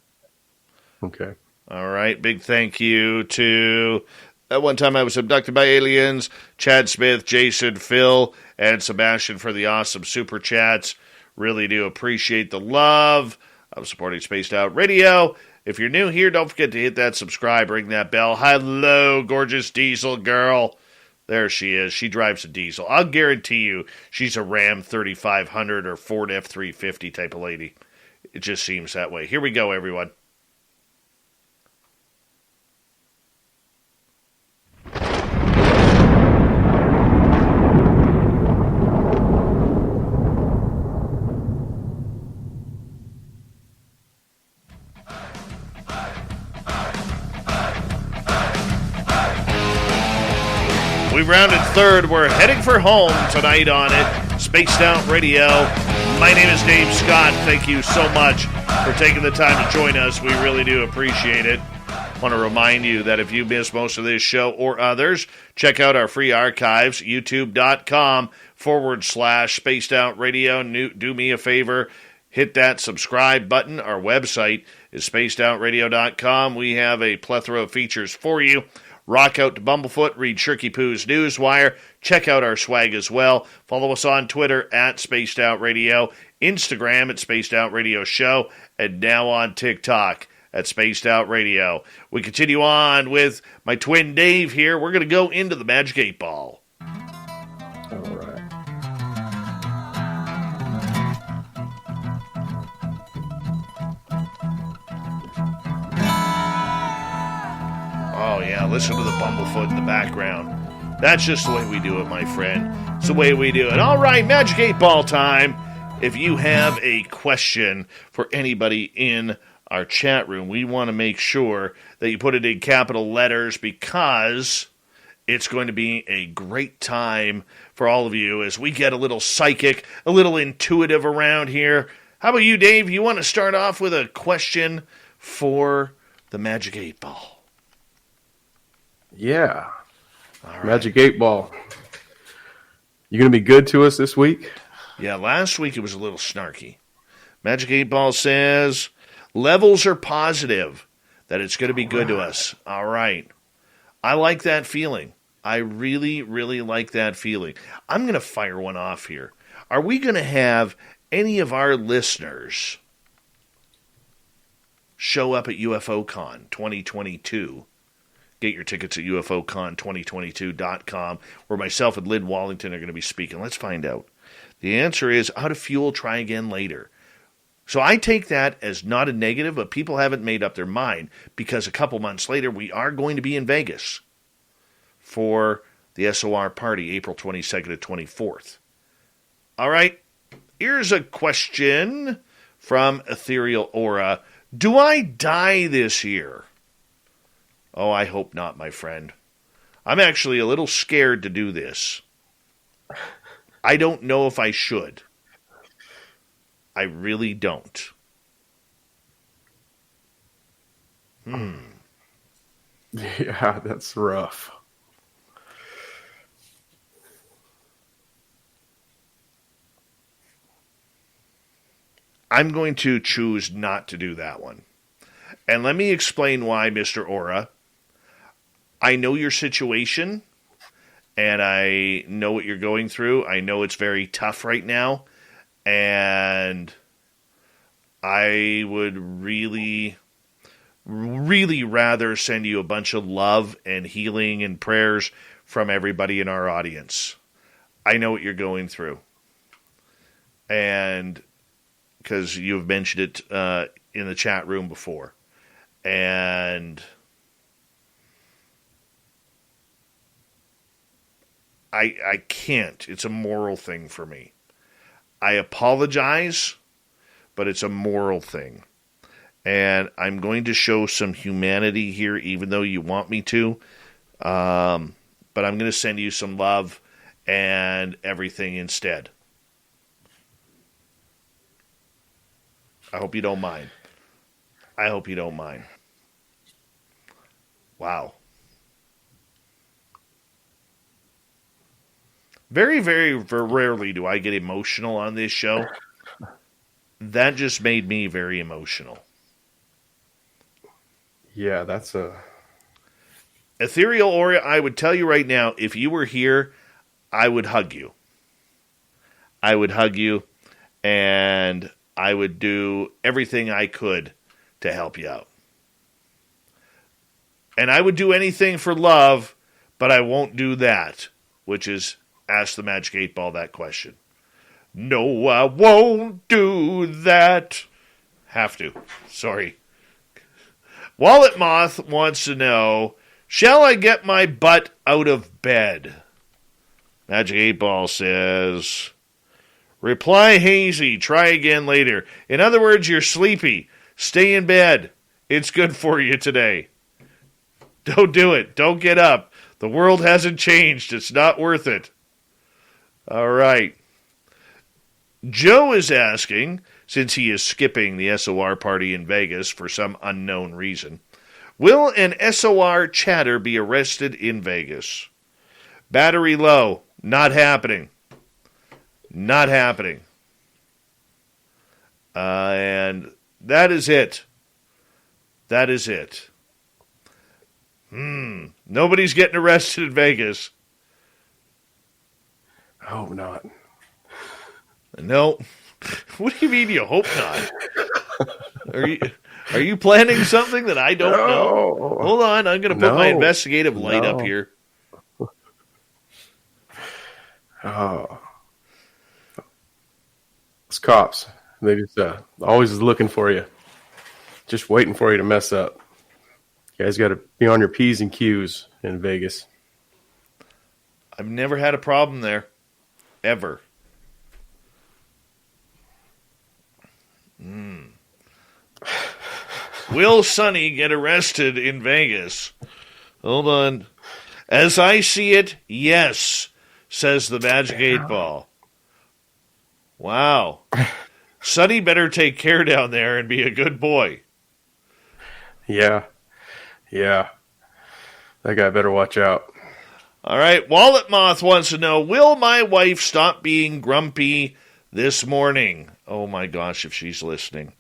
Okay. All right. Big thank you to that one time I was abducted by aliens, Chad Smith, Jason, Phil, and Sebastian for the awesome super chats. Really do appreciate the love of supporting Spaced Out Radio. If you're new here, don't forget to hit that subscribe, ring that bell. Hello, gorgeous diesel girl. There she is. She drives a diesel. I'll guarantee you she's a Ram 3500 or Ford F350 type of lady. It just seems that way. Here we go, everyone. We've rounded third. We're heading for home tonight on it. Spaced Out Radio. My name is Dave Scott. Thank you so much for taking the time to join us. We really do appreciate it. I want to remind you that if you missed most of this show or others, check out our free archives, youtube.com/Spaced Out Radio. Do me a favor, hit that subscribe button. Our website is spacedoutradio.com. We have a plethora of features for you. Rock out to Bumblefoot, read Shirky Poo's Newswire, check out our swag as well. Follow us on Twitter at Spaced Out Radio, Instagram at Spaced Out Radio Show, and now on TikTok at Spaced Out Radio. We continue on with my twin Dave here. We're going to go into the Magic 8 Ball. All right. Oh, yeah, listen to the Bumblefoot in the background. That's just the way we do it, my friend. It's the way we do it. All right, Magic 8 Ball time. If you have a question for anybody in our chat room, we want to make sure that you put it in capital letters because it's going to be a great time for all of you as we get a little psychic, a little intuitive around here. How about you, Dave? You want to start off with a question for the Magic 8 Ball? Yeah. All right. Magic 8 Ball. You going to be good to us this week? Yeah, last week it was a little snarky. Magic 8 Ball says levels are positive, that it's going to be good to us. All right. I like that feeling. I really, really like that feeling. I'm going to fire one off here. Are we going to have any of our listeners show up at UFOCon 2022? Get your tickets at UFOCon2022.com, where myself and Lynn Wallington are going to be speaking. Let's find out. The answer is out of fuel, try again later. So I take that as not a negative, but people haven't made up their mind because a couple months later we are going to be in Vegas for the SOR party, April 22nd to 24th. All right, here's a question from Ethereal Aura. Do I die this year? Oh, I hope not, my friend. I'm actually a little scared to do this. I don't know if I should. I really don't. Yeah, that's rough. I'm going to choose not to do that one. And let me explain why, Mr. Aura. I know your situation, and I know what you're going through. I know it's very tough right now, and I would really, really rather send you a bunch of love and healing and prayers from everybody in our audience. I know what you're going through. And because you've mentioned it in the chat room before. And I can't. It's a moral thing for me. I apologize, but it's a moral thing. And I'm going to show some humanity here, even though you want me to. But I'm going to send you some love and everything instead. I hope you don't mind. I hope you don't mind. Wow. Very, very rarely do I get emotional on this show. That just made me very emotional. Yeah, that's a... Ethereal Aura, I would tell you right now, if you were here, I would hug you. I would hug you, and I would do everything I could to help you out. And I would do anything for love, but I won't do that, which is ask the Magic 8 Ball that question. No, I won't do that. Have to. Sorry. Wallet Moth wants to know, shall I get my butt out of bed? Magic 8 Ball says, reply hazy, try again later. In other words, you're sleepy. Stay in bed. It's good for you today. Don't do it. Don't get up. The world hasn't changed. It's not worth it. All right. Joe is asking, since he is skipping the SOR party in Vegas for some unknown reason, will an SOR chatter be arrested in Vegas? Battery low. Not happening. Not happening. And that is it. That is it. Nobody's getting arrested in Vegas. I hope not. No. What do you mean you hope not? Are you planning something that I don't know? Hold on, I'm going to put my investigative light up here. Oh. It's cops. They just always looking for you. Just waiting for you to mess up. You guys got to be on your P's and Q's in Vegas. I've never had a problem there. Ever. Will Sonny get arrested in Vegas? Hold on. As I see it, yes, says the Magic 8 Ball. Wow. Sonny better take care down there and be a good boy. Yeah. Yeah. That guy better watch out. All right. Wallet Moth wants to know, will my wife stop being grumpy this morning? Oh, my gosh, if she's listening.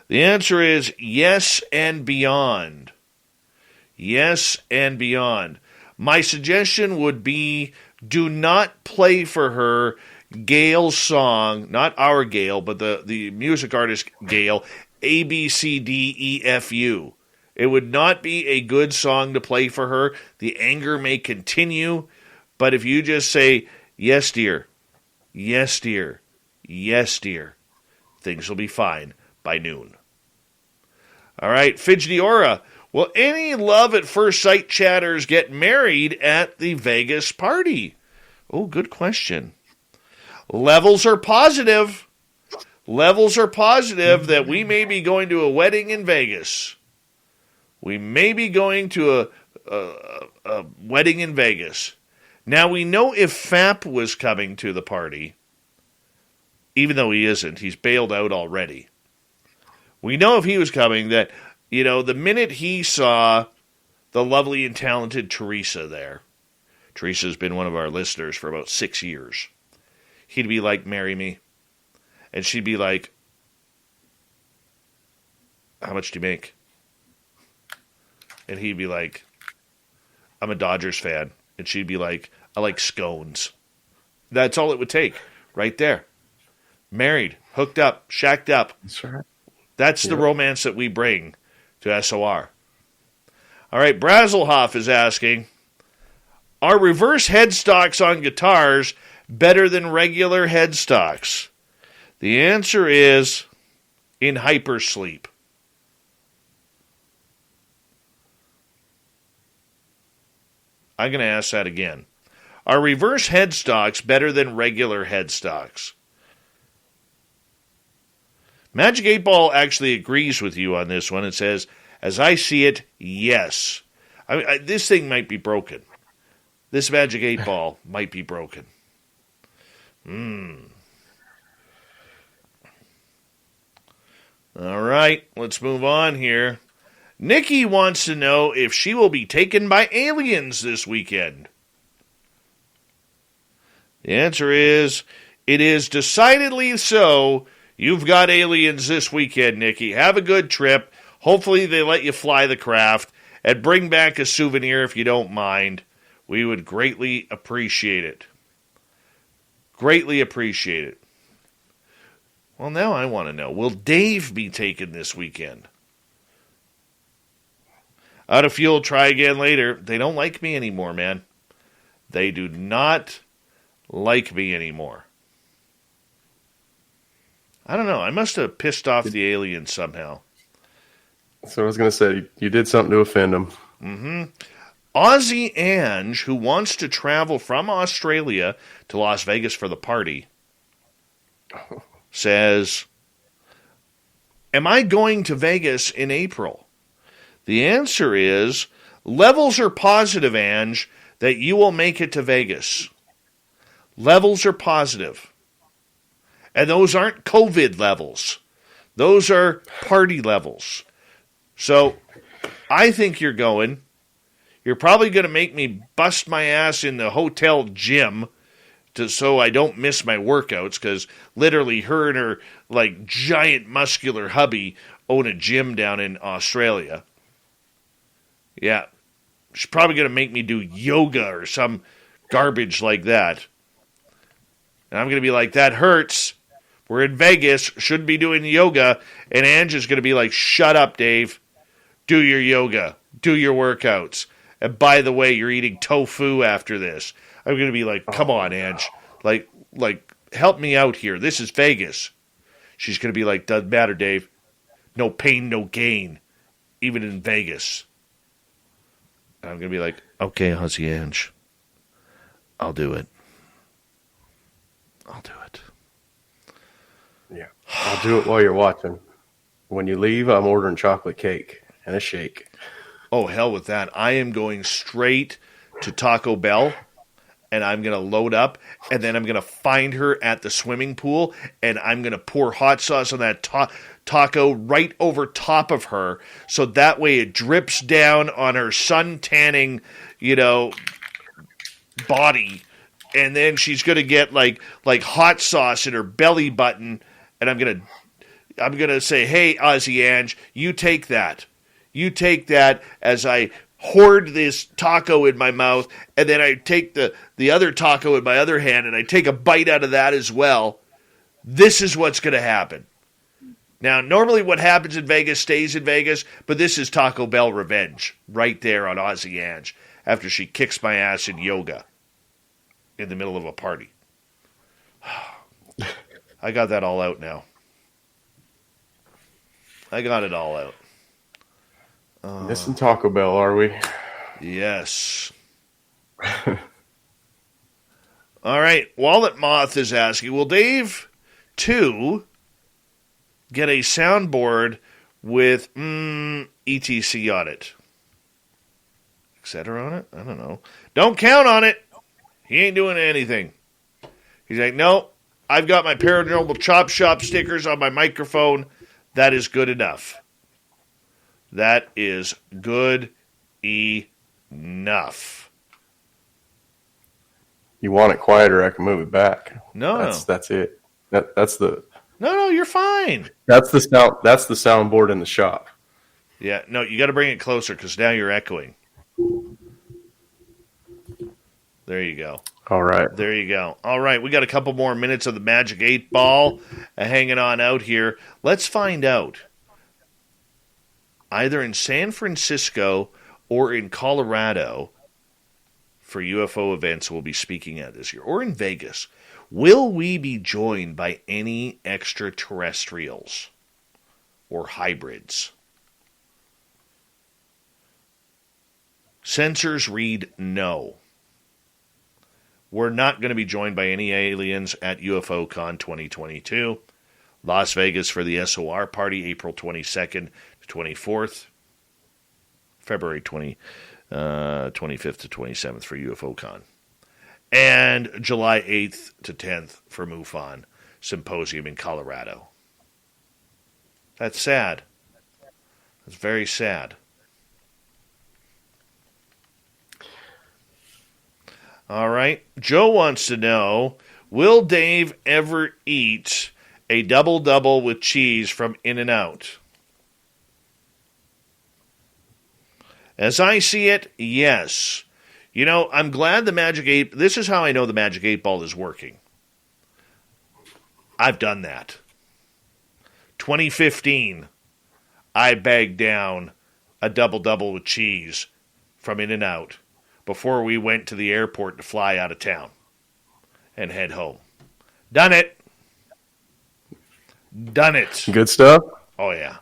The answer is yes and beyond. Yes and beyond. My suggestion would be do not play for her Gail's song, not our Gail, but the music artist Gail, A, B, C, D, E, F, U. It would not be a good song to play for her. The anger may continue, but if you just say, yes, dear, yes, dear, yes, dear, things will be fine by noon. All right, Fidgety Aura. Will any love at first sight chatters get married at the Vegas party? Oh, good question. Levels are positive. Levels are positive that we may be going to a wedding in Vegas. We may be going to a wedding in Vegas. Now, we know if Fap was coming to the party, even though he isn't, he's bailed out already. We know if he was coming that, you know, the minute he saw the lovely and talented Teresa there, Teresa's been one of our listeners for about 6 years, he'd be like, marry me. And she'd be like, how much do you make? And he'd be like, I'm a Dodgers fan. And she'd be like, I like scones. That's all it would take, right there. Married, hooked up, shacked up. That's right. That's the romance that we bring to SOR. All right, Brazelhoff is asking, are reverse headstocks on guitars better than regular headstocks? The answer is in hypersleep. I'm going to ask that again. Are reverse headstocks better than regular headstocks? Magic 8 Ball actually agrees with you on this one. It says, as I see it, yes. This thing might be broken. This Magic 8 Ball might be broken. All right, let's move on here. Nikki wants to know if she will be taken by aliens this weekend. The answer is, it is decidedly so. You've got aliens this weekend, Nikki. Have a good trip. Hopefully they let you fly the craft and bring back a souvenir if you don't mind. We would greatly appreciate it. Greatly appreciate it. Well, now I want to know, will Dave be taken this weekend? Out of fuel, try again later. They don't like me anymore, man. They do not like me anymore. I don't know. I must have pissed off the aliens somehow. So I was going to say, you did something to offend them. Mm-hmm. Aussie Ange, who wants to travel from Australia to Las Vegas for the party, says, am I going to Vegas in April? The answer is, levels are positive, Ange, that you will make it to Vegas. Levels are positive. And those aren't COVID levels. Those are party levels. So I think you're going. You're probably going to make me bust my ass in the hotel gym so I don't miss my workouts, because literally her and her like giant muscular hubby own a gym down in Australia. Yeah. She's probably going to make me do yoga or some garbage like that. And I'm going to be like, that hurts. We're in Vegas, shouldn't be doing yoga. And Ange is going to be like, shut up, Dave. Do your yoga. Do your workouts. And by the way, you're eating tofu after this. I'm going to be like, come on, Ange. Like, help me out here. This is Vegas. She's going to be like, doesn't matter, Dave. No pain, no gain. Even in Vegas. And I'm going to be like, okay, Aussie Ange. I'll do it. I'll do it. Yeah. I'll do it while you're watching. When you leave, I'm ordering chocolate cake and a shake. Oh, hell with that. I am going straight to Taco Bell, and I'm going to load up, and then I'm going to find her at the swimming pool, and I'm going to pour hot sauce on that taco right over top of her, so that way it drips down on her sun-tanning, body, and then she's going to get like hot sauce in her belly button, and I'm going to say, hey, Aussie Ange, you take that. You take that as I hoard this taco in my mouth, and then I take the other taco in my other hand, and I take a bite out of that as well. This is what's going to happen. Now, normally what happens in Vegas stays in Vegas, but this is Taco Bell revenge right there on Aussie Ange after she kicks my ass in yoga in the middle of a party. I got that all out now. I got it all out. Missing Taco Bell, are we? Yes. All right. Wallet Moth is asking, will Dave 2 get a soundboard with ETC on it? Etc. on it? I don't know. Don't count on it. He ain't doing anything. He's like, no, I've got my Paranormal Chop Shop stickers on my microphone. That is good enough. That is good enough. You want it quieter, I can move it back. No. That's it. That's the No, you're fine. That's the soundboard in the shop. Yeah, no, you got to bring it closer because now you're echoing. There you go. All right. There you go. All right, we got a couple more minutes of the Magic 8 Ball hanging on out here. Let's find out. Either in San Francisco or in Colorado for UFO events we'll be speaking at this year, or in Vegas, will we be joined by any extraterrestrials or hybrids? Sensors read no. We're not going to be joined by any aliens at UFOCon 2022. Las Vegas for the SOR party, April 22nd to 24th. February 25th to 27th for UFOCon. And July 8th to 10th for MUFON Symposium in Colorado. That's sad. That's very sad. All right. Joe wants to know, will Dave ever eat a double-double with cheese from In-N-Out? As I see it, yes. You know, I'm glad the Magic 8... This is how I know the Magic 8 Ball is working. I've done that. 2015, I bagged down a double-double with cheese from In-N-Out before we went to the airport to fly out of town and head home. Done it. Done it. Good stuff? Oh, yeah.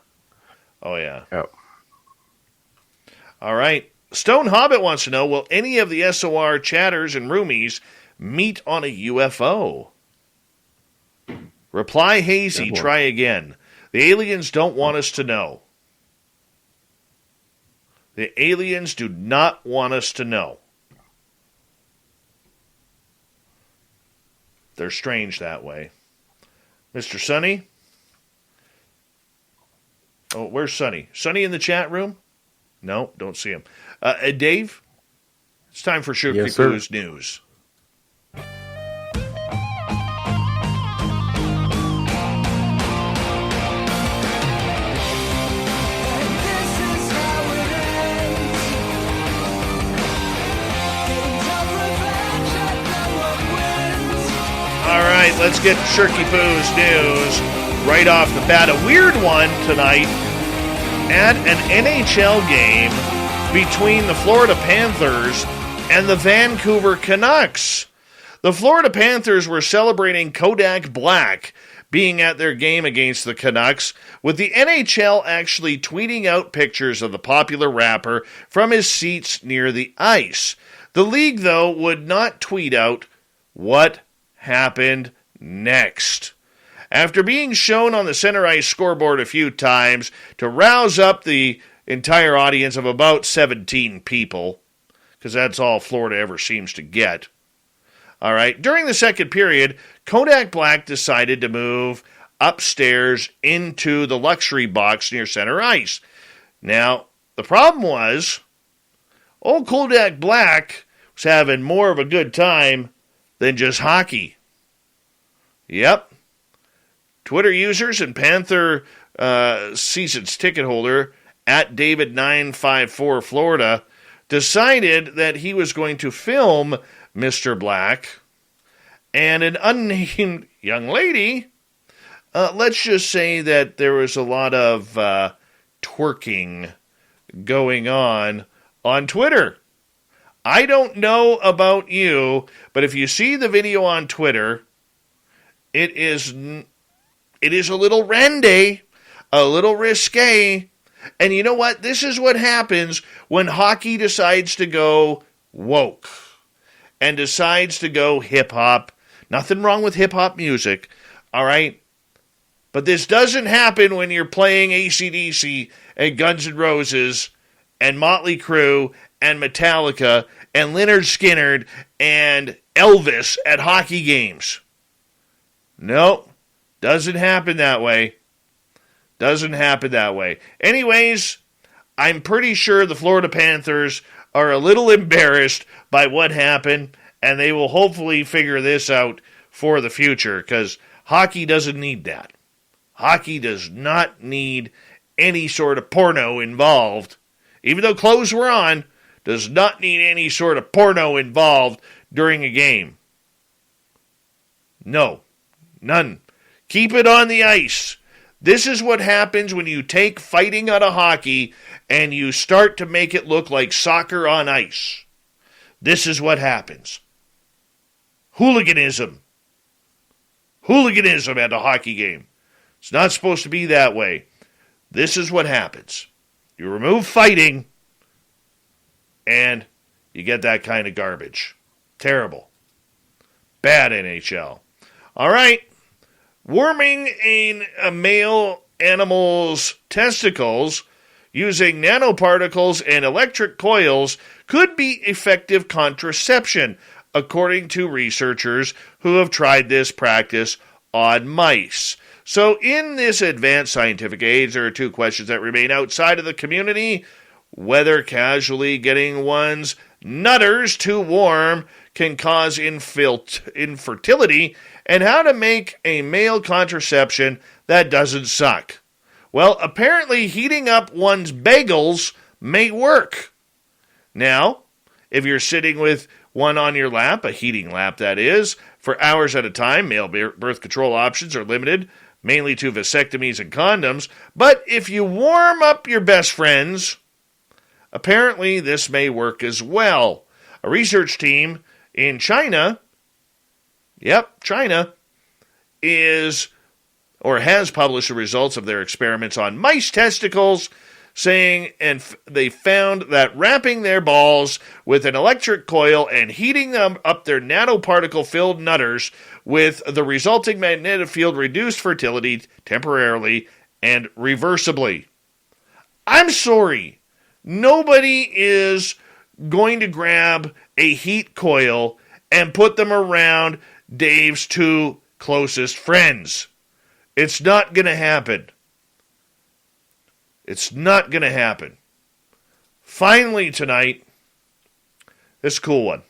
Oh, yeah. Yep. All right. Stone Hobbit wants to know, will any of the SOR chatters and roomies meet on a UFO? Reply hazy, try again. The aliens don't want us to know. The aliens do not want us to know. They're strange that way. Mr. Sonny? Oh, where's Sonny? Sonny in the chat room? No, don't see him. Dave? It's time for Shirky Yes, sir. Poo's News. All right, let's get Shirky Poo's News right off the bat. A weird one tonight at an NHL game between the Florida Panthers and the Vancouver Canucks. The Florida Panthers were celebrating Kodak Black being at their game against the Canucks, with the NHL actually tweeting out pictures of the popular rapper from his seats near the ice. The league, though, would not tweet out what happened next. After being shown on the center ice scoreboard a few times to rouse up the entire audience of about 17 people, because that's all Florida ever seems to get. All right, during the second period, Kodak Black decided to move upstairs into the luxury box near center ice. Now, the problem was, old Kodak Black was having more of a good time than just hockey. Yep. Twitter users and Panther season's ticket holder at David954 Florida decided that he was going to film Mr. Black and an unnamed young lady. Let's just say that there was a lot of twerking going on Twitter. I don't know about you, but if you see the video on Twitter, it is a little randy, a little risque. And you know what? This is what happens when hockey decides to go woke and decides to go hip-hop. Nothing wrong with hip-hop music, all right? But this doesn't happen when you're playing AC/DC and Guns N' Roses and Motley Crue and Metallica and Lynyrd Skynyrd and Elvis at hockey games. No, doesn't happen that way. Doesn't happen that way. Anyways, I'm pretty sure the Florida Panthers are a little embarrassed by what happened, and they will hopefully figure this out for the future, because hockey doesn't need that. Hockey does not need any sort of porno involved. Even though clothes were on, does not need any sort of porno involved during a game. No. None. Keep it on the ice. This is what happens when you take fighting out of hockey and you start to make it look like soccer on ice. This is what happens. Hooliganism. Hooliganism at a hockey game. It's not supposed to be that way. This is what happens. You remove fighting and you get that kind of garbage. Terrible. Bad NHL. All right. Warming a male animal's testicles using nanoparticles and electric coils could be effective contraception, according to researchers who have tried this practice on mice. So in this advanced scientific age, there are two questions that remain outside of the community: whether casually getting one's nutters too warm can cause infertility, and how to make a male contraception that doesn't suck. Well, apparently heating up one's bagels may work. Now, if you're sitting with one on your lap, a heating lap that is, for hours at a time, male birth control options are limited, mainly to vasectomies and condoms. But if you warm up your best friends, apparently this may work as well. A research team in China, China, has published the results of their experiments on mice testicles, saying, and they found that wrapping their balls with an electric coil and heating them up their nanoparticle-filled nutters with the resulting magnetic field reduced fertility temporarily and reversibly. I'm sorry. Nobody is going to grab a heat coil and put them around Dave's two closest friends. It's not going to happen. It's not going to happen. Finally tonight, this cool one.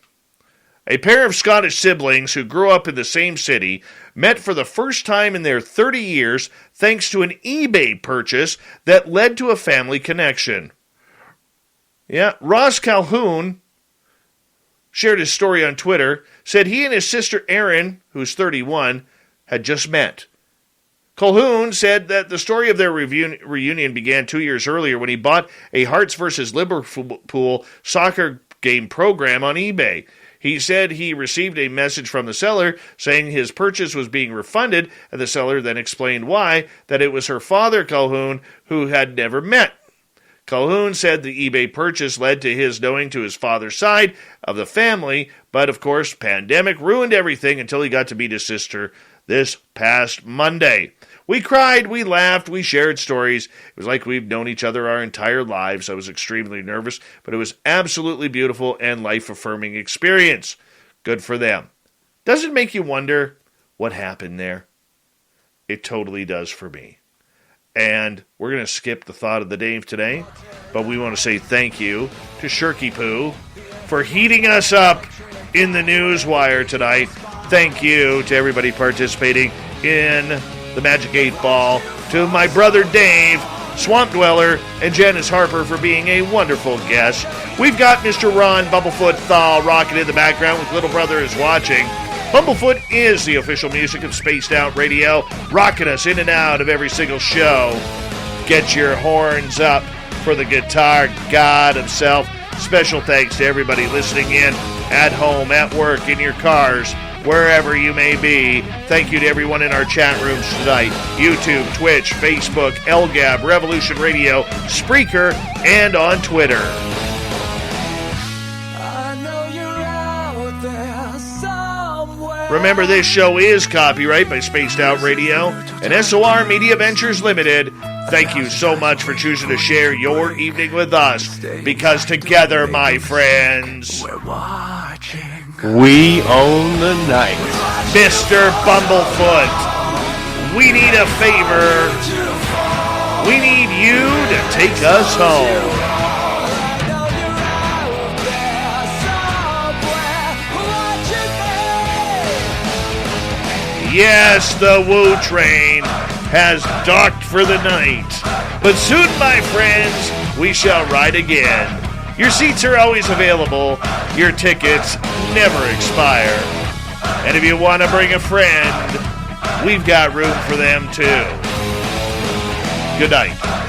A pair of Scottish siblings who grew up in the same city met for the first time in their 30 years thanks to an eBay purchase that led to a family connection. Yeah, Ross Calhoun shared his story on Twitter, said he and his sister Erin, who's 31, had just met. Calhoun said that the story of their reunion began 2 years earlier when he bought a Hearts versus Liverpool soccer game program on eBay. He said he received a message from the seller saying his purchase was being refunded, and the seller then explained why, that it was her father, Calhoun, who had never met. Calhoun said the eBay purchase led to his knowing to his father's side of the family, but of course, pandemic ruined everything until he got to meet his sister this past Monday. We cried, we laughed, we shared stories. It was like we've known each other our entire lives. I was extremely nervous, but it was absolutely beautiful and life-affirming experience. Good for them. Does it make you wonder what happened there? It totally does for me. And we're going to skip the thought of the day today, but we want to say thank you to Shirky Poo for heating us up in the Newswire tonight. Thank you to everybody participating in the Magic 8 Ball, to my brother Dave, Swamp Dweller, and Janis Harper for being a wonderful guest. We've got Mr. Ron Bumblefoot Thal rocking in the background with Little Brother is Watching. Bumblefoot is the official music of Spaced Out Radio, rocking us in and out of every single show. Get your horns up for the guitar god himself. Special thanks to everybody listening in at home, at work, in your cars, wherever you may be. Thank you to everyone in our chat rooms tonight. YouTube, Twitch, Facebook, LGAB, Revolution Radio, Spreaker, and on Twitter. Remember, this show is copyright by Spaced Out Radio and SOR Media Ventures Limited. Thank you so much for choosing to share your evening with us, because together, my friends, we're watching. We own the night. Mr. Bumblefoot, we need a favor. We need you to take us home. Yes, the Woo Train has docked for the night. But soon, my friends, we shall ride again. Your seats are always available. Your tickets never expire. And if you want to bring a friend, we've got room for them too. Good night.